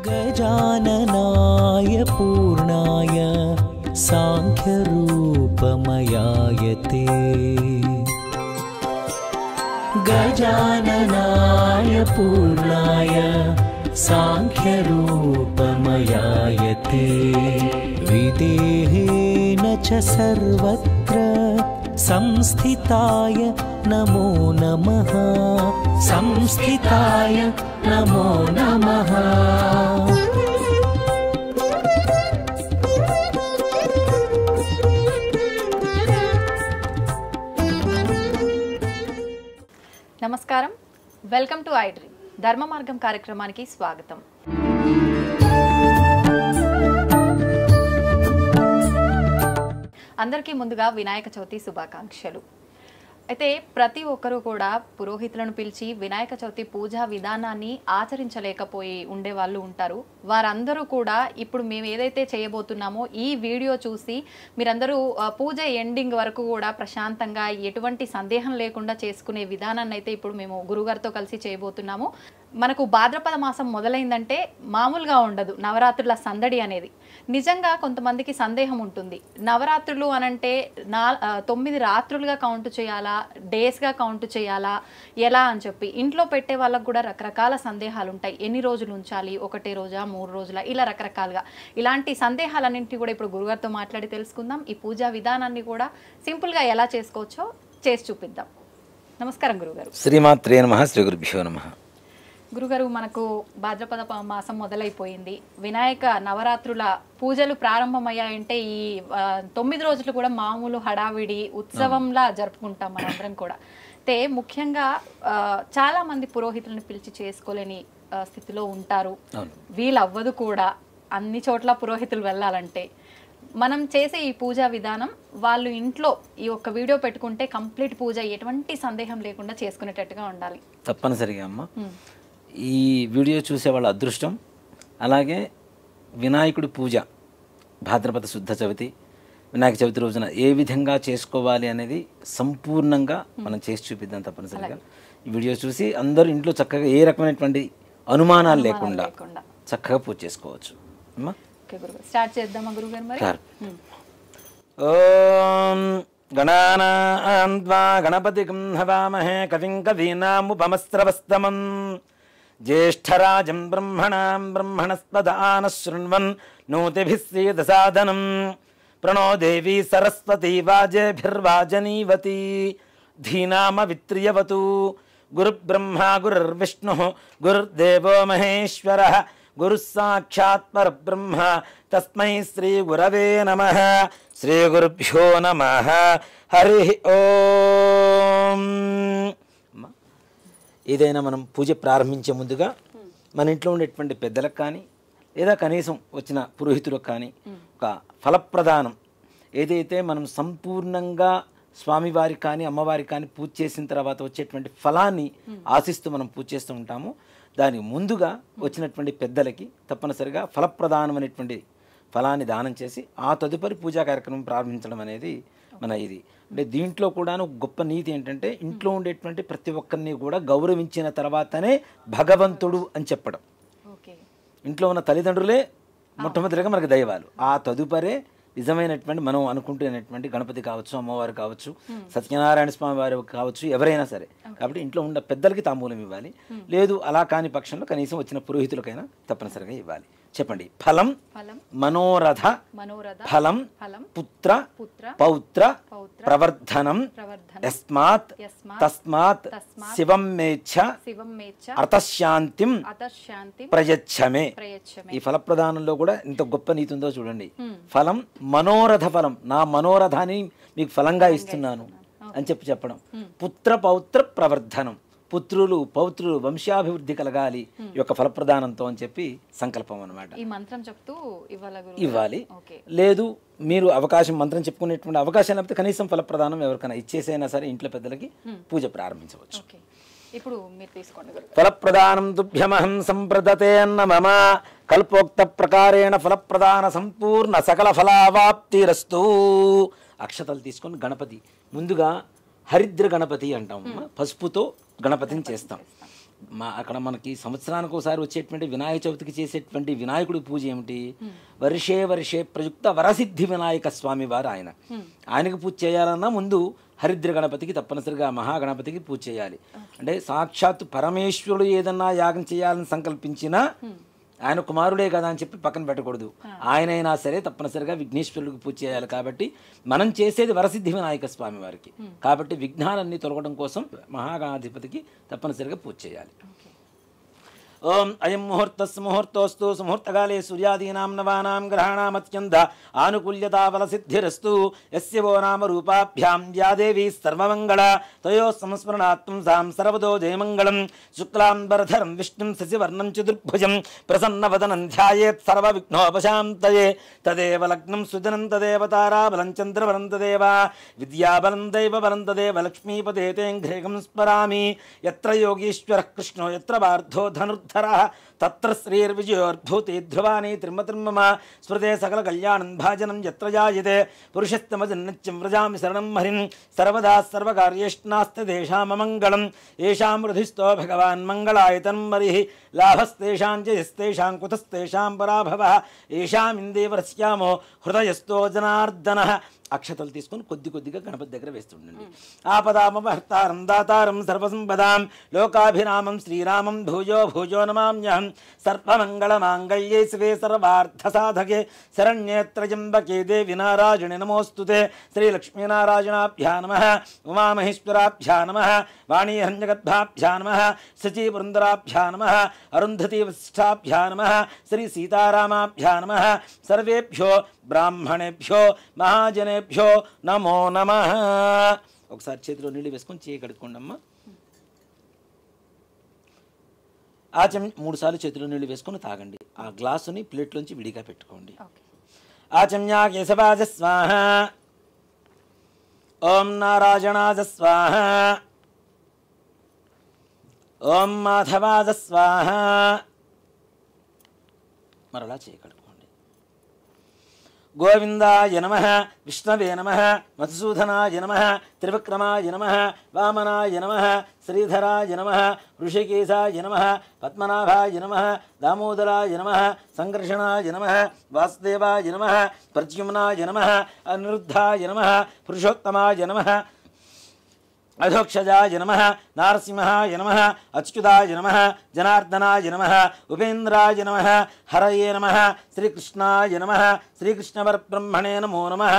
गजाननाय पूर्णाय सांख्यरूपमयाय ते गजाननाय पूर्णाय सांख्यरूपमयाय ते विदेहेन च सर्वत्र संस्थिताय नमो नमः संस्थिताय नमो नमः। నమస్కారం, వెల్కమ్ టు ఐ డ్రీమ్ ధర్మ మార్గం కార్యక్రమానికి స్వాగతం. అందరికీ ముందుగా వినాయక చవితి శుభాకాంక్షలు. అయితే ప్రతి ఒక్కరూ కూడా పురోహితులను పిలిచి వినాయక చవితి పూజా విధానాన్ని ఆచరించలేకపోయి ఉండే వాళ్ళు ఉంటారు. వారందరూ కూడా ఇప్పుడు మేము ఏదైతే చేయబోతున్నామో ఈ వీడియో చూసి మీరందరూ పూజ ఎండింగ్ వరకు కూడా ప్రశాంతంగా ఎటువంటి సందేహం లేకుండా చేసుకునే విధానాన్ని అయితే ఇప్పుడు మేము గురుగారితో కలిసి చేయబోతున్నాము. మనకు భాద్రపద మాసం మొదలైందంటే మామూలుగా ఉండదు నవరాత్రుల సందడి అనేది. నిజంగా కొంతమందికి సందేహం ఉంటుంది, నవరాత్రులు అనంటే 9 రాత్రులుగా కౌంట్ చేయాలా, డేస్గా కౌంట్ చేయాలా, ఎలా అని చెప్పి ఇంట్లో పెట్టే వాళ్ళకు కూడా రకరకాల సందేహాలు ఉంటాయి. ఎన్ని రోజులు ఉంచాలి, 1 రోజా 3 రోజులా, ఇలా రకరకాలుగా ఇలాంటి సందేహాలన్నింటినీ కూడా ఇప్పుడు గురుగారితో మాట్లాడి తెలుసుకుందాం. ఈ పూజా విధానాన్ని కూడా సింపుల్గా ఎలా చేసుకోవచ్చో చేసి చూపిద్దాం. నమస్కారం గురుగారు. శ్రీమాత్రే నమః. శ్రీ గురుభ్యో నమః. గురుగారు, మనకు భాద్రపద మాసం మొదలైపోయింది. వినాయక నవరాత్రుల పూజలు ప్రారంభమయ్యాయంటే ఈ 9 రోజులు కూడా మామూలు హడావిడి ఉత్సవంలా జరుపుకుంటాం మనందరం కూడా. అయితే ముఖ్యంగా చాలా మంది పురోహితులను పిలిచి చేసుకోలేని స్థితిలో ఉంటారు. వీలవ్వదు కూడా అన్ని చోట్ల పురోహితులు వెళ్ళాలంటే. మనం చేసే ఈ పూజా విధానం వాళ్ళు ఇంట్లో ఈ ఒక్క వీడియో పెట్టుకుంటే కంప్లీట్ పూజ ఎటువంటి సందేహం లేకుండా చేసుకునేటట్టుగా ఉండాలి. తప్పనిసరిగా అమ్మ, ఈ వీడియో చూసే వాళ్ళ అదృష్టం. అలాగే వినాయకుడి పూజ భాద్రపద శుద్ధ చవితి, వినాయక చవితి రోజున ఏ విధంగా చేసుకోవాలి అనేది సంపూర్ణంగా మనం చేసి చూపిద్దాం తప్పనిసరిగా. ఈ వీడియో చూసి అందరూ ఇంట్లో చక్కగా ఏ రకమైనటువంటి అనుమానాలు లేకుండా చక్కగా పూజ చేసుకోవచ్చు. అమ్మా స్టార్ట్ చేద్దామా గురుగారు మరి? ఓం గణానాం త్వా గణపతిం హవామహే కవిం కవీనాముపమస్రవస్తమం జ్యేష్ఠరాజం బ్రహ్మణాం బ్రహ్మణస్పదాన శృణ్వన్ నోతిభిः సీదసాదనం ప్రణో దేవీ సరస్వతీ వాజేభిర్వాజనీవతి ధీనామవిత్రియవతు గురుబ్రహ్మా గురుర్విష్ణుః గురుర్దేవో మహేశ్వరः గురుః సాక్షాత్ పరబ్రహ్మ తస్మై శ్రీ గురవే నమః. శ్రీ గురుభ్యో నమః. హరి ఓం. ఏదైనా మనం పూజ ప్రారంభించే ముందుగా మన ఇంట్లో ఉండేటువంటి పెద్దలకు కానీ లేదా కనీసం వచ్చిన పురోహితులకు కానీ ఒక ఫలప్రదానం ఏదైతే మనం సంపూర్ణంగా స్వామివారికి కానీ అమ్మవారికి కానీ పూజ చేసిన తర్వాత వచ్చేటువంటి ఫలాన్ని ఆశిస్తూ మనం పూజ చేస్తూ ఉంటాము. దానికి ముందుగా వచ్చినటువంటి పెద్దలకి తప్పనిసరిగా ఫలప్రదానం అనేటువంటి ఫలాన్ని దానం చేసి ఆ తదుపరి పూజా కార్యక్రమం ప్రారంభించడం అనేది మన ఇది. అంటే దీంట్లో కూడాను గొప్ప నీతి ఏంటంటే ఇంట్లో ఉండేటువంటి ప్రతి ఒక్కరిని కూడా గౌరవించిన తర్వాతనే భగవంతుడు అని చెప్పడం. ఇంట్లో ఉన్న తల్లిదండ్రులే మొట్టమొదటిగా మనకు దైవాలు, ఆ తదుపరే నిజమైనటువంటి మనం అనుకుంటున్నటువంటి గణపతి కావచ్చు, అమ్మవారు కావచ్చు, సత్యనారాయణ స్వామి వారు కావచ్చు, ఎవరైనా సరే. కాబట్టి ఇంట్లో ఉన్న పెద్దలకి తాంబూలం ఇవ్వాలి. లేదు అలా కాని పక్షంలో కనీసం వచ్చిన పురోహితులకైనా తప్పనిసరిగా ఇవ్వాలి. చెప్పండి. ఫలం మనోరథ ఫలం పుత్ర పౌత్ర ప్రవర్ధనం యస్మాత్ తస్మాత్ శివం మేచ్ఛ అర్థశాంతిం ప్రయచ్చమే. ఈ ఫలప్రదానంలో కూడా ఇంత గొప్ప నీతి ఉందో చూడండి. ఫలం మనోరథ ఫలం, నా మనోరథాన్ని మీకు ఫలంగా ఇస్తున్నాను అని చెప్పడం. పుత్ర పౌత్ర ప్రవర్ధనం, పుత్రులు పౌత్రులు వంశాభివృద్ధి కలగాలి ఈ యొక్క ఫలప్రదానంతో అని చెప్పి సంకల్పం అన్నమాట. ఈ మంత్రం చెప్తూ ఇవ్వాలి. లేదు మీరు అవకాశం మంత్రం చెప్పుకునేటువంటి అవకాశం లేకపోతే కనీసం ఫలప్రదానం ఎవరికైనా ఇచ్చేసైనా సరే ఇంట్లో పెద్దలకి పూజ ప్రారంభించవచ్చు. ఇప్పుడు మీరు తీసుకోండి. ఫలప్రదానం తుభ్యమహం సంప్రదతే అన్న మమ కల్పోక్త ప్రకారేణ ఫలప్రదాన సంపూర్ణ సకల ఫలావాప్తిరస్తు. అక్షతలు తీసుకొని గణపతి ముందుగా హరిద్ర గణపతి అంటాం, పసుపుతో గణపతిని చేస్తాం. అక్కడ మనకి సంవత్సరానికి ఒకసారి వచ్చేటువంటి వినాయక చవితికి చేసేటువంటి వినాయకుడి పూజ ఏమిటి? వర్షే వర్షే ప్రయుక్త వరసిద్ధి వినాయక స్వామి వారు ఆయనకి పూజ చేయాలన్నా ముందు హరిద్ర గణపతికి తప్పనిసరిగా మహాగణపతికి పూజ చేయాలి. అంటే సాక్షాత్ పరమేశ్వరుడు ఏదన్నా యాగం చేయాలని సంకల్పించినా ఆయన కుమారుడే కదా అని చెప్పి పక్కన పెట్టకూడదు. ఆయనైనా సరే తప్పనిసరిగా విఘ్నేశ్వరుడికి పూజ చేయాలి. కాబట్టి మనం చేసేది వరసిద్ధి వినాయక స్వామి వారికి. కాబట్టి విఘ్నాలన్నీ తొలగడం కోసం మహాగణాధిపతికి తప్పనిసరిగా పూజ చేయాలి. ఓం అయం ముహూర్తస్ముహూర్తోస్తు సుముహూర్తకాలే సూర్యాదీనాం నవానాం గ్రహాణామత్యంత ఆనుకూల్యతా బలసిద్ధిరస్తు యస్య వో నామ రూపాభ్యాం యా దేవీ సర్వమంగళ తయో సంస్మరణాత్మం సాం సర్వదో జయమంగళం శుక్లాంబరధరం విష్ణుం శశివర్ణం చతుర్భుజం ప్రసన్నవదనం ధ్యాయేత్ సర్వవిఘ్నోపశాంతయే తదేవ లగ్నం సుజనం తదేవ తారాబలం చంద్రబలం తదేవ విద్యాబలం దైవబలం తదేవ లక్ష్మీపదే తేంఘ్రేగం స్మరామి యత్ర యోగీశ్వరః కృష్ణో యత్ర పార్థో ధనుర్ధరః తత్ర శ్రీర్విజయోర్భూతి ధ్రువాని త్రిమతిర్మమ స్మృతే సకల కళ్యాణం భాజనం యత్ర జాయతే పురుషస్తమజన్నిత్యం వ్రజామి శరణం హరిం సర్వదా సర్వకార్యేష్నాస్తి దేశామమంగళం ఏషాం హృదిస్థో భగవాన్ మంగళాయతనం మరిః లాభస్తేషాం చ యస్తేషాం కుతస్తేషాం పరాభవః ఏషామిందేవరస్యామో హృదయస్థో జనార్దనః. అక్షతలు తీసుకొని కొద్ది కొద్దిగా గణపతి దగ్గర వేస్తుండండి. ఆపదామపహర్తారం దాతారం సర్వసంపదాం లోకాభిరామం శ్రీరామం భూజో భూజో నమామ్యహం సర్వమంగళమాంగళ్యే శివే సర్వార్థసాధకే శరణ్యే త్రయంబకే దేవి నారాయణి నమోస్తుతే శ్రీలక్ష్మీనారాయణాభ్యా నమః ఉమామహేశ్వరాభ్యా నమః వాణీహరణ్యగర్భాభ్యా నమః శచీపురందరాభ్యా నమః అరుంధతీ వశిష్ఠాభ్యా నమః శ్రీ సీతారామాభ్యా నమః సర్వేభ్యో బ్రాహ్మణేభ్యో మహాజనేభ్యో నమో నమః. ఒకసారి చేతిలో నీళ్ళు వేసుకొని చేయి కడుక్కోండి అమ్మ. ఆచమ్ 3 సార్లు చేతిలో నీళ్ళు వేసుకొని తాగండి. ఆ గ్లాసుని ప్లేట్లోంచి విడిగా పెట్టుకోండి. ఆచమ్యా కేశవాజ స్వాహ ఓం నారాయణాజ స్వాహ ఓం మాధవాజ స్వాహ. మరలా చేయి కడుక్కోండి. గోవిందాయ నమః విష్ణవే నమః మధుసూదనాయ నమః త్రివిక్రమాయ నమః వామనాయ నమః శ్రీధరాయ నమః ఋషికేశాయ నమః పద్మనాభాయ నమః దామోదరాయ నమః సంకర్షణాయ నమః వాసుదేవాయ నమః ప్రద్యుమ్నాయ నమః అనిరుద్ధాయ నమః పురుషోత్తమాయ నమః అధోక్షజాయ నమః నారసింహాయ నమః అచ్యుతాయ నమః జనార్దనాయ నమః ఉపేంద్రాయ నమః హరయే నమః శ్రీకృష్ణాయ నమః శ్రీకృష్ణపరబ్రహ్మణే నమో నమః.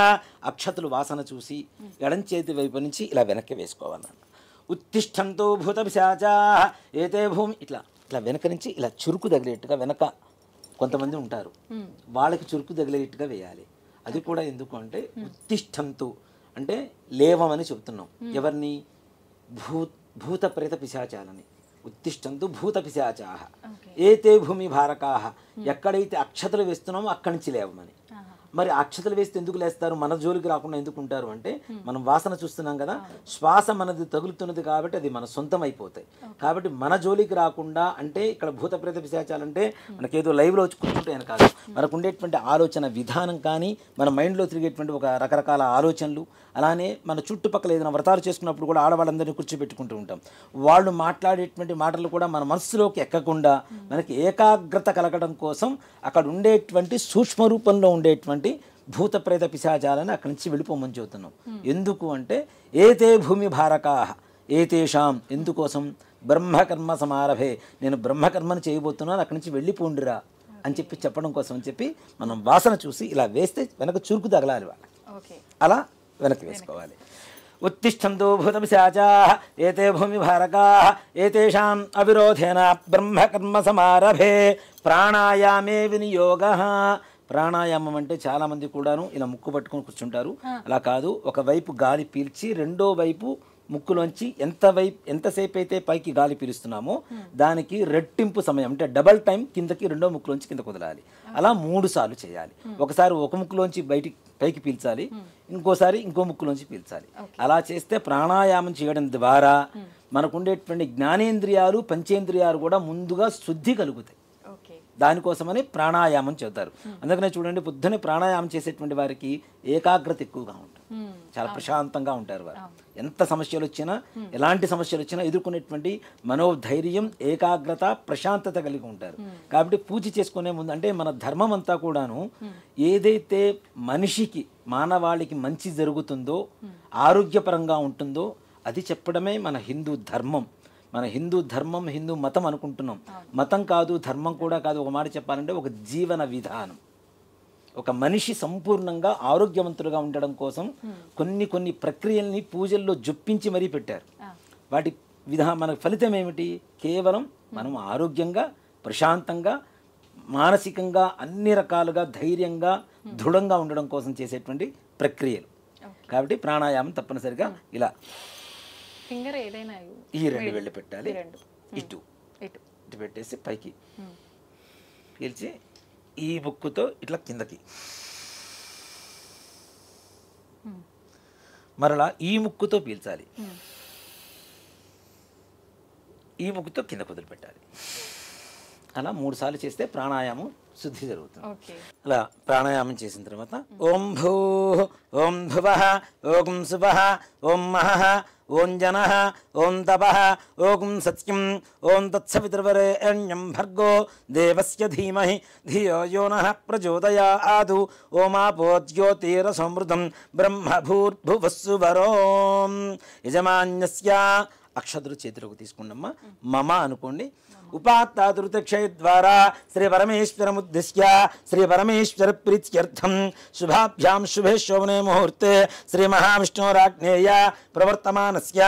అక్షతులు వాసన చూసి ఎడం చేతి వైపు నుంచి ఇలా వెనక్కి వేసుకోవాలన్నమాట. ఉత్తిష్టంతో భూత పిశాచాః ఏతే భూమి ఇట్లా ఇట్లా వెనక నుంచి ఇలా చురుకు తగిలేట్టుగా వెనక కొంతమంది ఉంటారు, వాళ్ళకి చురుకు తగిలేట్టుగా వేయాలి. అది కూడా ఎందుకు అంటే ఉత్తిష్టంతో అంటే లేవమని చెప్తున్నాం. ఎవరిని? భూత ప్రేత పిశాచాలని. ఉత్తిష్టంతు భూత పిశాచాః ఏతే భూమి భారకాః. ఎక్కడైతే అక్షతలు వేస్తున్నామో అక్కడి నుంచి లేవమని. మరి అక్షతలు వేస్తే ఎందుకు లేస్తారు? మన జోలికి రాకుండా ఎందుకు ఉంటారు అంటే మనం వాసన చూస్తున్నాం కదా, శ్వాస మనది తగులుతున్నది కాబట్టి అది మన సొంతం అయిపోతాయి. కాబట్టి మన జోలికి రాకుండా అంటే ఇక్కడ భూత ప్రేత పిశాచాలంటే మనకేదో లైవ్లో వచ్చి కూర్చుంటాయని కాదు, మనకు ఉండేటువంటి ఆలోచన విధానం కానీ మన మైండ్లో తిరిగేటువంటి ఒక రకరకాల ఆలోచనలు, అలానే మన చుట్టుపక్కల ఏదైనా వ్రతాలు చేసుకున్నప్పుడు కూడా ఆడవాళ్ళందరినీ కూర్చోబెట్టుకుంటూ ఉంటాం. వాళ్ళు మాట్లాడేటువంటి మాటలు కూడా మన మనస్సులోకి ఎక్కకుండా మనకి ఏకాగ్రత కలగడం కోసం అక్కడ ఉండేటువంటి సూక్ష్మ రూపంలో ఉండేటువంటి భూత ప్రేత పిశాచాలని అక్కడి నుంచి వెళ్ళిపోమని చెబుతున్నాం. ఎందుకు అంటే ఏతే భూమి భారకాః ఏతేషాం. ఎందుకోసం? బ్రహ్మకర్మ సమారభే, నేను బ్రహ్మకర్మను చేయబోతున్నాను, అక్కడి నుంచి వెళ్ళిపోండిరా అని చెప్పి చెప్పడం కోసం అని చెప్పి మనం వాసన చూసి ఇలా వేస్తే వెనక చురుకు తగలాలి వాళ్ళకి, అలా వెనక్కి వేసుకోవాలి. ఉత్తిష్టంతో భూత పిశాచాః ఏతే భూమి భారకాః ఏతేషాం అవిరోధేన బ్రహ్మకర్మ సమారభే ప్రాణాయామే వినియోగః. ప్రాణాయామం అంటే చాలామంది కూడాను ఇలా ముక్కు పట్టుకొని కూర్చుంటారు. అలా కాదు, ఒకవైపు గాలి పీల్చి రెండో వైపు ముక్కులోంచి ఎంతసేపు అయితే పైకి గాలి పీలుస్తున్నామో దానికి రెట్టింపు సమయం అంటే డబల్ టైం కిందకి రెండో ముక్కులోంచి కిందకు వదలాలి. అలా 3 సార్లు చేయాలి. ఒకసారి ఒక ముక్కులోంచి పైకి పీల్చాలి, ఇంకోసారి ఇంకో ముక్కులోంచి పీల్చాలి. అలా చేస్తే ప్రాణాయామం చేయడం ద్వారా మనకు ఉండేటువంటి జ్ఞానేంద్రియాలు పంచేంద్రియాలు కూడా ముందుగా శుద్ధి కలుగుతాయి. దానికోసమని ప్రాణాయామం చేస్తారు. అందుకనే చూడండి, పొద్దున్నే ప్రాణాయామం చేసేటువంటి వారికి ఏకాగ్రత ఎక్కువగా ఉంటుంది, చాలా ప్రశాంతంగా ఉంటారు వారు. ఎంత సమస్యలు వచ్చినా, ఎలాంటి సమస్యలు వచ్చినా ఎదుర్కొనేటువంటి మనోధైర్యం, ఏకాగ్రత, ప్రశాంతత కలిగి ఉంటారు. కాబట్టి పూజ చేసుకునే ముందు, అంటే మన ధర్మం అంతా కూడాను ఏదైతే మనిషికి, మానవాళికి మంచి జరుగుతుందో, ఆరోగ్యపరంగా ఉంటుందో అది చెప్పడమే మన హిందూ ధర్మం. మన హిందూ ధర్మం, హిందూ మతం అనుకుంటున్నాం. మతం కాదు, ధర్మం కూడా కాదు. ఒక మాట చెప్పాలంటే ఒక జీవన విధానం. ఒక మనిషి సంపూర్ణంగా ఆరోగ్యవంతులుగా ఉండడం కోసం కొన్ని ప్రక్రియల్ని పూజల్లో జొప్పించి మరీ పెట్టారు. వాటి మన ఫలితం ఏమిటి? కేవలం మనం ఆరోగ్యంగా, ప్రశాంతంగా, మానసికంగా, అన్ని రకాలుగా ధైర్యంగా, దృఢంగా ఉండడం కోసం చేసేటువంటి ప్రక్రియలు. కాబట్టి ప్రాణాయామం తప్పనిసరిగా ఇలా ఫింగర్ ఏదైనా ఈ 2 వేళ్ళు పెట్టాలి, ఇటు పెట్టేసి పైకి పీల్చి ఈ బుక్కుతో ఇట్లా కిందకి, మరలా ఈ ముక్కుతో పీల్చాలి, ఈ ముక్కుతో కింద వదిలిపెట్టాలి. అలా 3 సార్లు చేస్తే ప్రాణాయామం శుద్ధి జరుగుతుంది. అలా ప్రాణాయామం చేసిన తర్వాత ఓం భూ ఓం భువః ఓం శుభః ఓం మహః ఓం జనః ఓం తపః ఓం సత్యం ఓం తత్సవితుర్వరేణ్యం భర్గో దేవస్య ధీమహి ధియో యో నః ప్రచోదయాత్ ఓమాపో జ్యోతిరసమృతం బ్రహ్మ భూర్భువస్సువరోం. యజమాన్యస్య అక్షతులు చేతిలోకి తీసుకుండమ్మా, మమ అనుకోండి. ఉపాత్తాతృతక్షయ ద్వారా శ్రీ పరమేశ్వరముద్దిశ్య శ్రీ పరమేశ్వర ప్రీత్యర్థం శుభాభ్యాం శుభే శోభనే ముహూర్తే శ్రీ మహావిష్ణోరాజ్ఞేయ ప్రవర్తమానస్య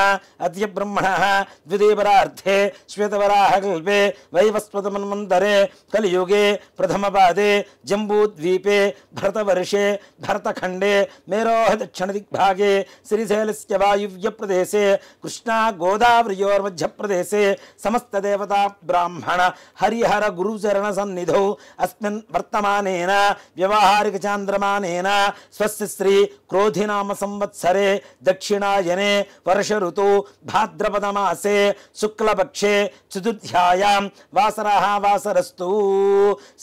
అద్య బ్రహ్మణః ద్వితీయపరార్థే శ్వేతవరాహకల్పే వైవస్వతమన్వంతరే కలియుగే ప్రథమపాదే జంబూద్వీపే భరతవర్షే భరతఖండే మేరోః దక్షిణదిగ్భాగే శ్రీశైలస్య వాయువ్య ప్రదేశే కృష్ణా గోదావరియోర్మధ్య ప్రదేశే సమస్తదేవతా బ్రాహ్మణ హరిహర గురుచరణ సన్నిధౌ అస్మిన్ వర్తమానేన వ్యవహారిక చాంద్రమానేన స్వస్య శ్రీ క్రోధినామ సంవత్సరే దక్షిణాయనే వర్ష ఋతు భాద్రపద మాసే శుక్లపక్షే చతుర్థ్యాయాం వాసరః వాసరస్తు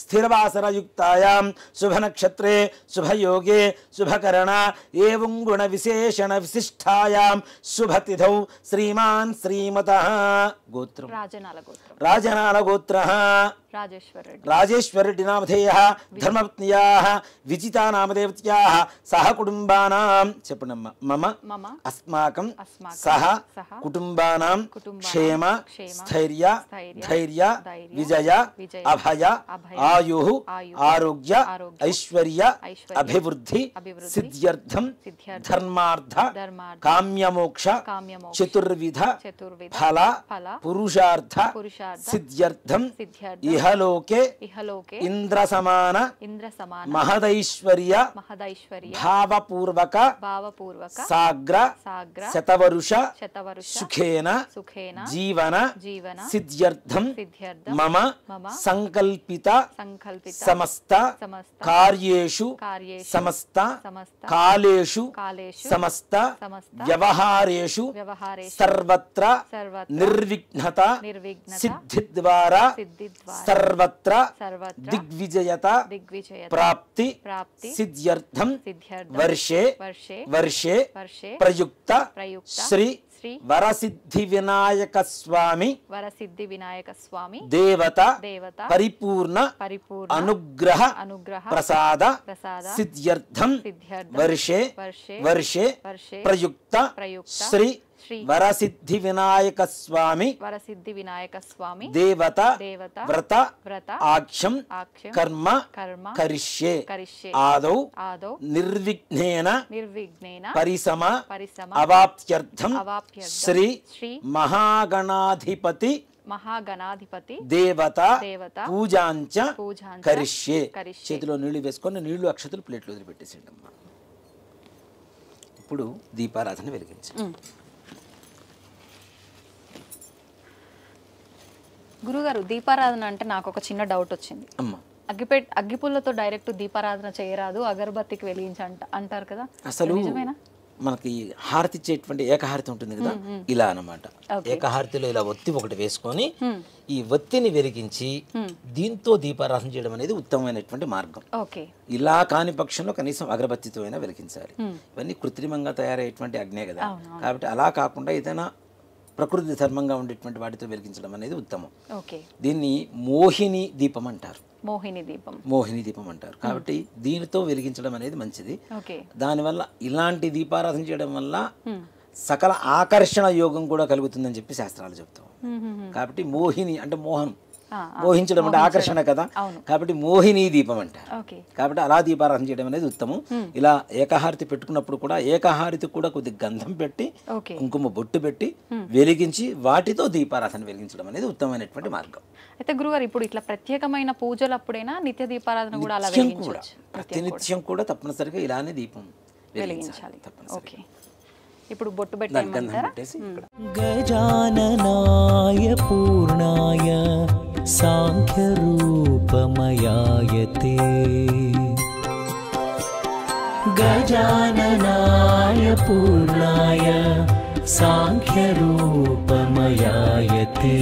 స్థిరవాసరయుక్తాయాం శుభనక్షత్రే శుభయోగే శుభకరణ ఏవం గుణ విశేషణ విశిష్టాయాం శుభతిథౌ శ్రీమాన్ శ్రీమతః గోత్రం రాజనాల గోత్ర రాజేశ్వరెడ్డి నామధేయ ధర్మపత్నియా విజితా నామదేవత్యా సహ కుటుంబానాం చెప్పండమ్మ మమ అస్మాకం సహ కుటుంబానాం క్షేమ స్థైర్య ధైర్య విజయ అభయ ఆయు ఆరోగ్య ఐశ్వర్య అభివృద్ధి సిద్ధ్యర్థం ధర్మార్థ కామ్యమోక్ష చతుర్విధ ఫల పురుషార్థ సిద్ధ్యర్థం ఇహలోకే ఇంద్ర సమాన మహదైశ్వర్య భావపూర్వక సాగ్ర శతవరుష సుఖేన జీవన సిద్ధ్యర్థం మమ సంకల్పిత సమస్త కార్యేషు సమస్త కాలేషు సమస్త వ్యవహారేషు సర్వత్ర నిర్విఘ్నత సిద్ధి ద్వారా సర్వత్ర దిగ్విజయత ప్రాప్తి సిద్ధ్యర్థం వర్షే వర్షే ప్రయుక్త శ్రీ వరసిద్ధి వినాయక స్వామి దేవత పరిపూర్ణ అనుగ్రహ ప్రసాద సిద్ధ్యర్థం వర్షే వర్షే ప్రయుక్త శ్రీ వరసిద్ధి వినాయక స్వామి దేవత వ్రత ఆఖ్యం కర్మ కరిష్యే ఆదౌ నిర్విఘ్నేన పరిసమ అవాప్త్యర్థం శ్రీ మహాగణాధిపతి దేవత పూజాంచ కరిష్యే. చేతిలో నీళ్లు వేసుకొని నీళ్లు అక్షతలు ప్లేట్లు వదిలిపెట్టేసేయండి అమ్మా. ఇప్పుడు దీపారాధన వెలిగించండి. గురుగారు, దీపారాధన అంటే నాకు ఒక చిన్న డౌట్ వచ్చింది. అగ్గిపుల్లతో డైరెక్ట్ దీపారాధన చేయరాదు, అగరబత్తికి వెలిగించి అంటారు కదా, అసలు నిజమేనా? మనకి హారతి ఇచ్చేటువంటి ఏకహారతి ఉంటుంది కదా, ఇలా అన్నమాట. ఏకహారతిలో ఇలా ఒత్తి ఒకటి వేసుకొని ఈ ఒత్తిని వెలిగించి దీంతో దీపారాధన చేయడం అనేది ఉత్తమమైనటువంటి మార్గం. ఇలా కాని పక్షంలో కనీసం అగరబత్తితో అయినా వెలిగించాలి. ఇవన్నీ కృత్రిమంగా తయారయ్యేటువంటి అగ్నే కదా, కాబట్టి అలా కాకుండా ఏదైనా ప్రకృతి ధర్మంగా ఉండేటువంటి వాటితో వెలిగించడం అనేది ఉత్తమం. దీన్ని మోహిని దీపం అంటారు. మోహిని దీపం అంటారు. కాబట్టి దీనితో వెలిగించడం అనేది మంచిది. దానివల్ల ఇలాంటి దీపారాధన చేయడం వల్ల సకల ఆకర్షణ యోగం కూడా కలుగుతుందని చెప్పి శాస్త్రాలు చెప్తాం. కాబట్టి మోహిని అంటే మోహనం, మోహించడం అంటే ఆకర్షణ కదా, కాబట్టి మోహిని దీపం అంటారు. కాబట్టి అలా దీపారాధన చేయడం అనేది ఉత్తమం. ఇలా ఏకహారతి పెట్టుకున్నప్పుడు కూడా ఏకహారతి కూడా కొద్ది గంధం పెట్టి కుంకుమ బొట్టు పెట్టి వెలిగించి వాటితో దీపారాధన వెలిగించడం అనేది ఉత్తమమైనటువంటి మార్గం. అయితే గురుగారు ఇప్పుడు ఇట్లా ప్రత్యేకమైన పూజలు అప్పుడైనా నిత్య దీపారాధన కూడా అలా వెలిగించవచ్చు. ప్రతినిత్యం కూడా తప్పనిసరిగా ఇలానే దీపం వెలిగించాలి. ఓకే, ఇప్పుడు బొట్టు పెట్టేమంటారా? గజాననాయ పూర్ణాయ సాంఖ్య రూపమయాయతే గజాననాయ పూర్ణాయ సాంఖ్య రూపమయాయతే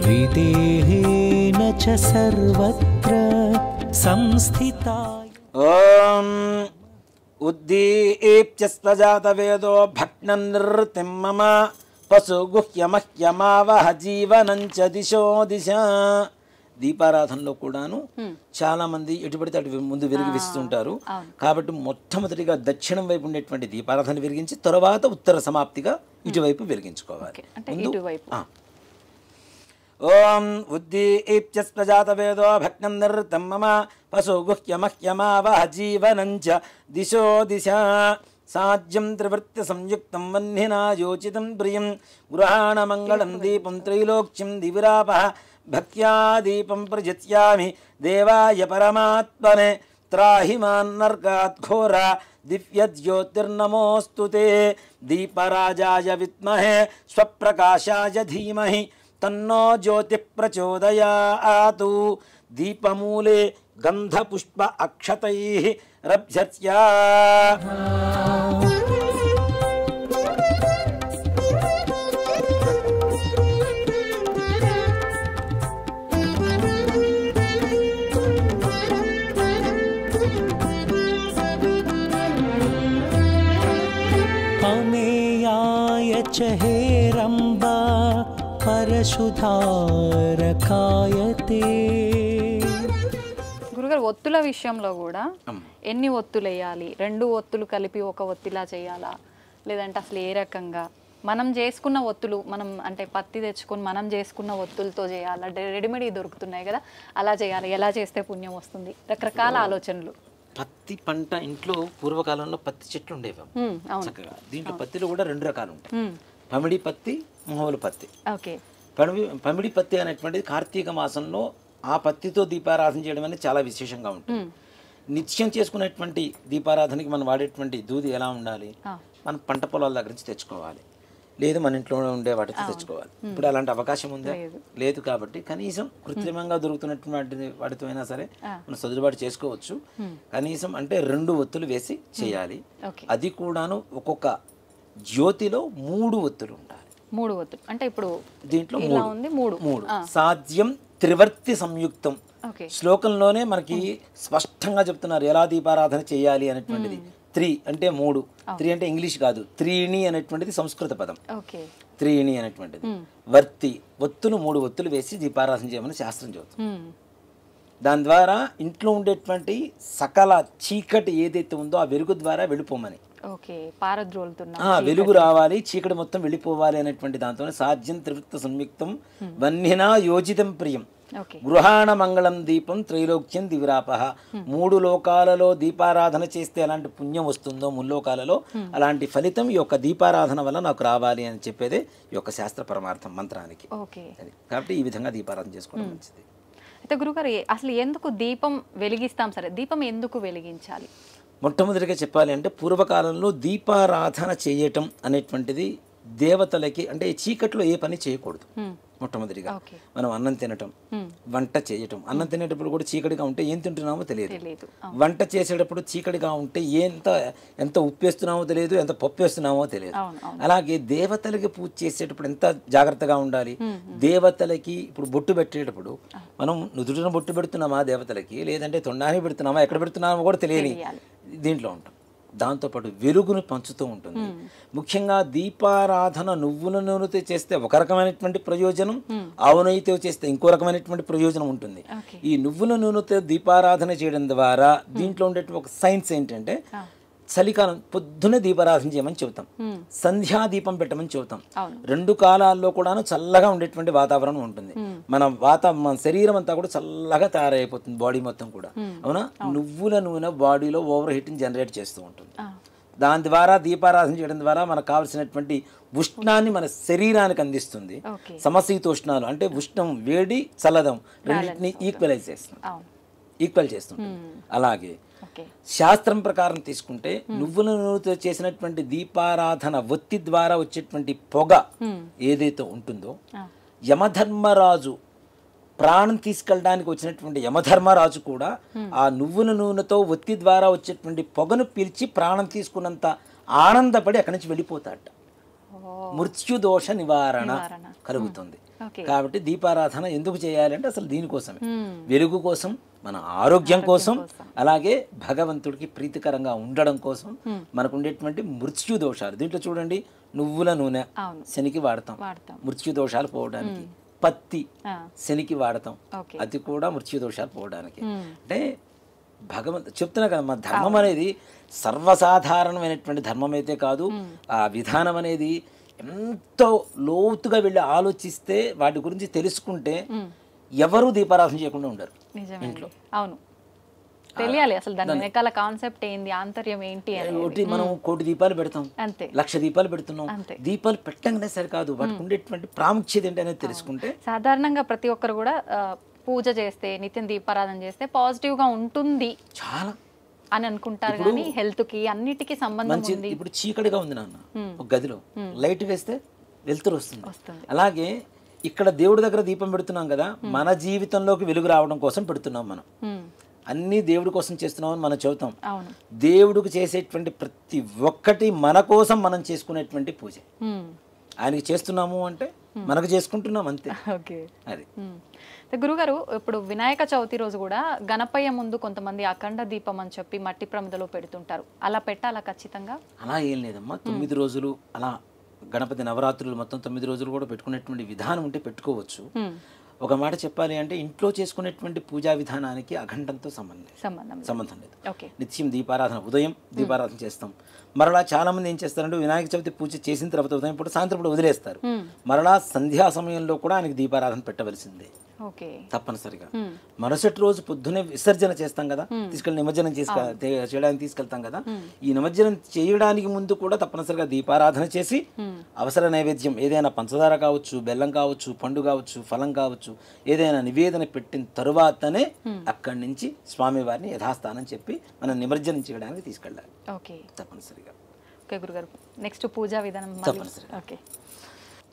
విదేహేన చ సర్వత్ర సంస్థితాయ. ఓం ఉద్దీప్యస్వజాతవేదో భగ్ననిర్తిం మమ పశుగుహ్యమహ్యమావహ జీవనంచ దిశో దిశ. దీపారాధనలో కూడాను చాలా మంది ఎటుపడితే అటు ముందు వెలిగిస్తుంటారు. కాబట్టి మొట్టమొదటిగా దక్షిణం వైపు ఉండేటువంటి దీపారాధన వెలిగించి తర్వాత ఉత్తర సమాప్తిగా ఇటువైపు వెలిగించుకోవాలి. ఓం ఉద్దీప్యస్వజాతవేదో భగ్నం నిర్తం మమ పశుగుహ్యమహ్యమావహ జీవనంచ దిశో దిశ. సాజ్యం త్రివృత్య సంయుక్తం వహ్నినా యోచితం ప్రియం గృహాణ మంగళం దీపం త్రైలోక్యం దివిరాపః భక్త్యా దీపం ప్రజత్యామి దేవాయ పరమాత్మనే త్రాహి మాన్నర్గాత్ ఘోర దివ్య జ్యోతిర్నమోస్తుతే దీపరాజాయ విద్మహే స్వప్రకాశాయ ధీమహి తన్నో జ్యోతి ప్రచోదయాతు. దీపమూలే గంధపుష్ప అక్షతైః రభ్యత్యా. అమేయాయ చ హేరంబా పరశుధారకాయతే. గురుగారు ఒత్తుల విషయంలో కూడా ఎన్ని ఒత్తులు వేయాలి? 2 ఒత్తులు కలిపి ఒక ఒత్తిలా చేయాలా, లేదంటే అసలు ఏ రకంగా మనం చేసుకున్న ఒత్తులు మనం అంటే పత్తి తెచ్చుకొని మనం చేసుకున్న ఒత్తులతో చేయాలా, రెడీమేడ్ దొరుకుతున్నాయి కదా అలా చేయాలి, ఎలా చేస్తే పుణ్యం వస్తుంది? రకరకాల ఆలోచనలు. పత్తి పంట ఇంట్లో పూర్వకాలంలో పత్తి చెట్లు ఉండేవి చక్కగా. దీంట్లో పత్తిలో కూడా 2 రకాలు ఉంటాయి, పమిడి పత్తి, మొహముల పత్తి. పమిడి పత్తి అనేటువంటిది కార్తీక మాసంలో ఆ పత్తితో దీపారాధన చేయడం అనేది చాలా విశేషంగా ఉంటుంది. నిత్యం చేసుకునేటువంటి దీపారాధనకి మనం వాడేటువంటి దూది ఎలా ఉండాలి? మనం పంట పొలాల దగ్గర నుంచి తెచ్చుకోవాలి, లేదు మన ఇంట్లో ఉండే వాటితో తెచ్చుకోవాలి. ఇప్పుడు అలాంటి అవకాశం ఉందా? లేదు. కాబట్టి కనీసం కృత్రిమంగా దొరుకుతున్నటువంటి వాటితో అయినా సరే మనం సర్దుబాటు చేసుకోవచ్చు. కనీసం అంటే 2 ఒత్తులు వేసి చేయాలి. అది కూడాను ఒక్కొక్క జ్యోతిలో 3 ఒత్తులు ఉండాలి. 3 ఒత్తులు అంటే ఇప్పుడు దీంట్లో 3 సాధ్యం త్రివర్తి సంయుక్తం. శ్లోకంలోనే మనకి స్పష్టంగా చెప్తున్నారు ఎలా దీపారాధన చేయాలి అనేటువంటిది. 3 అంటే 3, 3 అంటే ఇంగ్లీష్ కాదు, త్రీణి అనేటువంటిది సంస్కృత పదం. త్రీణి అనేటువంటిది వర్తి, ఒత్తులు 3 ఒత్తులు వేసి దీపారాధన చేయమని శాస్త్రం చెబుతుంది. దాని ద్వారా ఇంట్లో ఉండేటువంటి సకల చీకటి ఏదైతే ఉందో ఆ వెలుగు ద్వారా వెళ్ళిపోమని, వెలుగు రావాలి, చీకటి మొత్తం వెళ్ళిపోవాలి అనేటువంటి దాంతో సాధ్యం త్రివృత్త సంయుక్తం వన్నినా యోజితం ప్రియం గృహాణ మంగళం దీపం త్రైలోక్యం దివిరాపః. 3 లోకాలలో దీపారాధన చేస్తే ఎలాంటి పుణ్యం వస్తుందో ముల్లోకాలలో అలాంటి ఫలితం ఈ యొక్క దీపారాధన వల్ల నాకు రావాలి అని చెప్పేదే ఈ యొక్క శాస్త్ర పరమార్థం మంత్రానికి. కాబట్టి ఈ విధంగా దీపారాధన చేసుకోవడం మంచిది. అయితే గురుగారు అసలు ఎందుకు దీపం వెలిగిస్తాం? సరే, దీపం ఎందుకు వెలిగించాలి? మొట్టమొదటిగా చెప్పాలి అంటే పూర్వకాలంలో దీపారాధన చేయటం అనేటువంటిది దేవతలకి అంటే చీకట్లో ఏ పని చేయకూడదు. మొట్టమొదటిగా ఓకే. మనం అన్నం తినటం, వంట చేయటం. అన్నం తినేటప్పుడు కూడా చీకటిగా ఉంటే ఏం తింటున్నామో తెలియదు. వంట చేసేటప్పుడు చీకటిగా ఉంటే ఎంత ఉప్పు వేస్తున్నామో తెలియదు, ఎంత పప్పు వేస్తున్నామో తెలియదు. అలాగే దేవతలకి పూజ చేసేటప్పుడు ఎంత జాగ్రత్తగా ఉండాలి. దేవతలకి ఇప్పుడు బొట్టు పెట్టేటప్పుడు మనం నుదుటిన బొట్టు పెడుతున్నామా దేవతలకి, లేదంటే తొండానికి పెడుతున్నామా, ఎక్కడ పెడుతున్నామో కూడా తెలియని దీంట్లో ఉంటాం. దాంతోపాటు వెలుగును పంచుతూ ఉంటుంది. ముఖ్యంగా దీపారాధన నువ్వుల నూనెతో చేస్తే ఒక రకమైనటువంటి ప్రయోజనం, ఆవు నెయ్యితో చేస్తే ఇంకో రకమైనటువంటి ప్రయోజనం ఉంటుంది. ఈ నువ్వుల నూనెతో దీపారాధన చేయడం ద్వారా దీంట్లో ఉండే ఒక సైన్స్ ఏంటంటే, చలికాలం పొద్దునే దీపారాధన చేయమని చెబుతాం, సంధ్యా దీపం పెట్టమని చెబుతాం. 2 కాలాల్లో కూడాను చల్లగా ఉండేటువంటి వాతావరణం ఉంటుంది. మన శరీరం అంతా కూడా చల్లగా తయారైపోతుంది, బాడీ మొత్తం కూడా. అవునా? నువ్వుల నూనె బాడీలో ఓవర్ హీటింగ్ జనరేట్ చేస్తూ ఉంటుంది. దాని ద్వారా దీపారాధన చేయడం ద్వారా మనకు కావాల్సినటువంటి ఉష్ణాన్ని మన శరీరానికి అందిస్తుంది. సమశీతోష్ణాలు అంటే ఉష్ణం, వేడి, చల్లదం రెండింటినీ ఈక్వల్ చేస్తుంది. అలాగే శాస్త్రం ప్రకారం తీసుకుంటే నువ్వుల నూనెతో చేసినటువంటి దీపారాధన ఒత్తి ద్వారా వచ్చేటువంటి పొగ ఏదైతే ఉంటుందో, యమధర్మరాజు ప్రాణం తీసుకెళ్ళడానికి వచ్చినటువంటి యమధర్మరాజు కూడా ఆ నువ్వుల నూనెతో ఒత్తి ద్వారా వచ్చేటువంటి పొగను పీల్చి ప్రాణం తీసుకున్నంత ఆనందపడి అక్కడి నుంచి వెళ్ళిపోతాడ. మృత్యుదోష నివారణ కలుగుతుంది. కాబట్టి దీపారాధన ఎందుకు చేయాలంటే అసలు దీనికోసమే, వెలుగు కోసం, మన ఆరోగ్యం కోసం, అలాగే భగవంతుడికి ప్రీతికరంగా ఉండడం కోసం. మనకు ఉండేటువంటి మృత్యు దోషాలు దీంట్లో చూడండి, నువ్వుల నూనె శనికి వాడతాం మృత్యు దోషాలు పోవడానికి, పత్తి శనికి వాడతాం, అది కూడా మృత్యు దోషాలు పోవడానికి. అంటే చెప్తున్నా కదా, మన ధర్మం అనేది సర్వసాధారణమైనటువంటి ధర్మం అయితే కాదు. ఆ విధానం అనేది ఎంతో లోతుగా వెళ్ళి ఆలోచిస్తే, వాటి గురించి తెలుసుకుంటే ఎవరు దీపారాధన చేయకుండా ఉండరు ఇంట్లో. అవును, తెలియాలి అసలు దాని వెనకాల కాన్సెప్ట్ ఏంది, ఆంతర్యం ఏంటి అని. మనం 1 కోటి దీపాలు పెడతాం, అంతే, 1,00,000 దీపాలు పెడుతున్నాం. దీపాలు పెట్టంగానే సరికాదు, వాటికి ఉండేటువంటి ప్రాముఖ్యత ఏంటి అనేది తెలుసుకుంటే. సాధారణంగా ప్రతి ఒక్కరు కూడా పూజ చేస్తే, నిత్యం దీపారాధన చేస్తే పాజిటివ్ గా ఉంటుంది చాలా అని అనుకుంటారు, కానీ హెల్త్ కి అన్నిటికీ సంబంధం ఉంది. ఇప్పుడు చీకటిగా ఉంది నాన్న, ఒక గదిలో లైట్ వేస్తే వెలుతురు వస్తుంది. అలాగే ఇక్కడ దేవుడి దగ్గర దీపం పెడుతున్నాం కదా, మన జీవితంలోకి వెలుగు రావడం కోసం పెడుతున్నాం. మనం అన్ని దేవుడి కోసం చేస్తున్నామని మనం చెబుతాం. దేవుడికి చేసేటువంటి ప్రతి ఒక్కటి మన కోసం మనం చేసుకునేటువంటి పూజ. ఆయనకి చేస్తున్నాము అంటే మనకు చేసుకుంటున్నాం అంతే. అది గురుగారు, ఇప్పుడు వినాయక చవితి రోజు కూడా గణపయ్య ముందు కొంతమంది అఖండ దీపం అని చెప్పి మట్టి ప్రమిదలో పెడుతుంటారు, అలా పెట్టాలా ఖచ్చితంగా? అలా ఏం లేదమ్మా, 9 రోజులు అలా గణపతి నవరాత్రులు మొత్తం 9 రోజులు కూడా పెట్టుకునేటువంటి విధానం ఉంటే పెట్టుకోవచ్చు. ఒక మాట చెప్పాలి అంటే, ఇంట్లో చేసుకునేటువంటి పూజా విధానానికి అఖండంతో సంబంధం లేదు. నిత్యం దీపారాధన, ఉదయం దీపారాధన చేస్తాం. మరలా చాలా మంది ఏం చేస్తారంటే, వినాయక చవితి పూజ చేసిన తర్వాత ఉదయం పూట, సాయంత్రం పూట వదిలేస్తారు. మరలా సంధ్యా సమయంలో కూడా ఆయనకి దీపారాధన పెట్టవలసిందే తప్పనిసరిగా. మరుసటి రోజు పొద్దునే విసర్జన చేస్తాం కదా, తీసుకెళ్ళి నిమజ్జనం చేయడానికి తీసుకెళ్తాం కదా. ఈ నిమజ్జనం చేయడానికి ముందు కూడా తప్పనిసరిగా దీపారాధన చేసి, అవసర నైవేద్యం ఏదైనా పంచదార కావచ్చు, బెల్లం కావచ్చు, పండు కావచ్చు, ఫలం కావచ్చు, ఏదైనా నివేదన పెట్టిన తరువాతనే అక్కడి నుంచి స్వామి వారిని యథాస్థానం చెప్పి మనం నిమజ్జనం చేయడానికి తీసుకెళ్ళాలి తప్పనిసరిగా. నెక్స్ట్ పూజా విధానం తప్పనిసరిగా.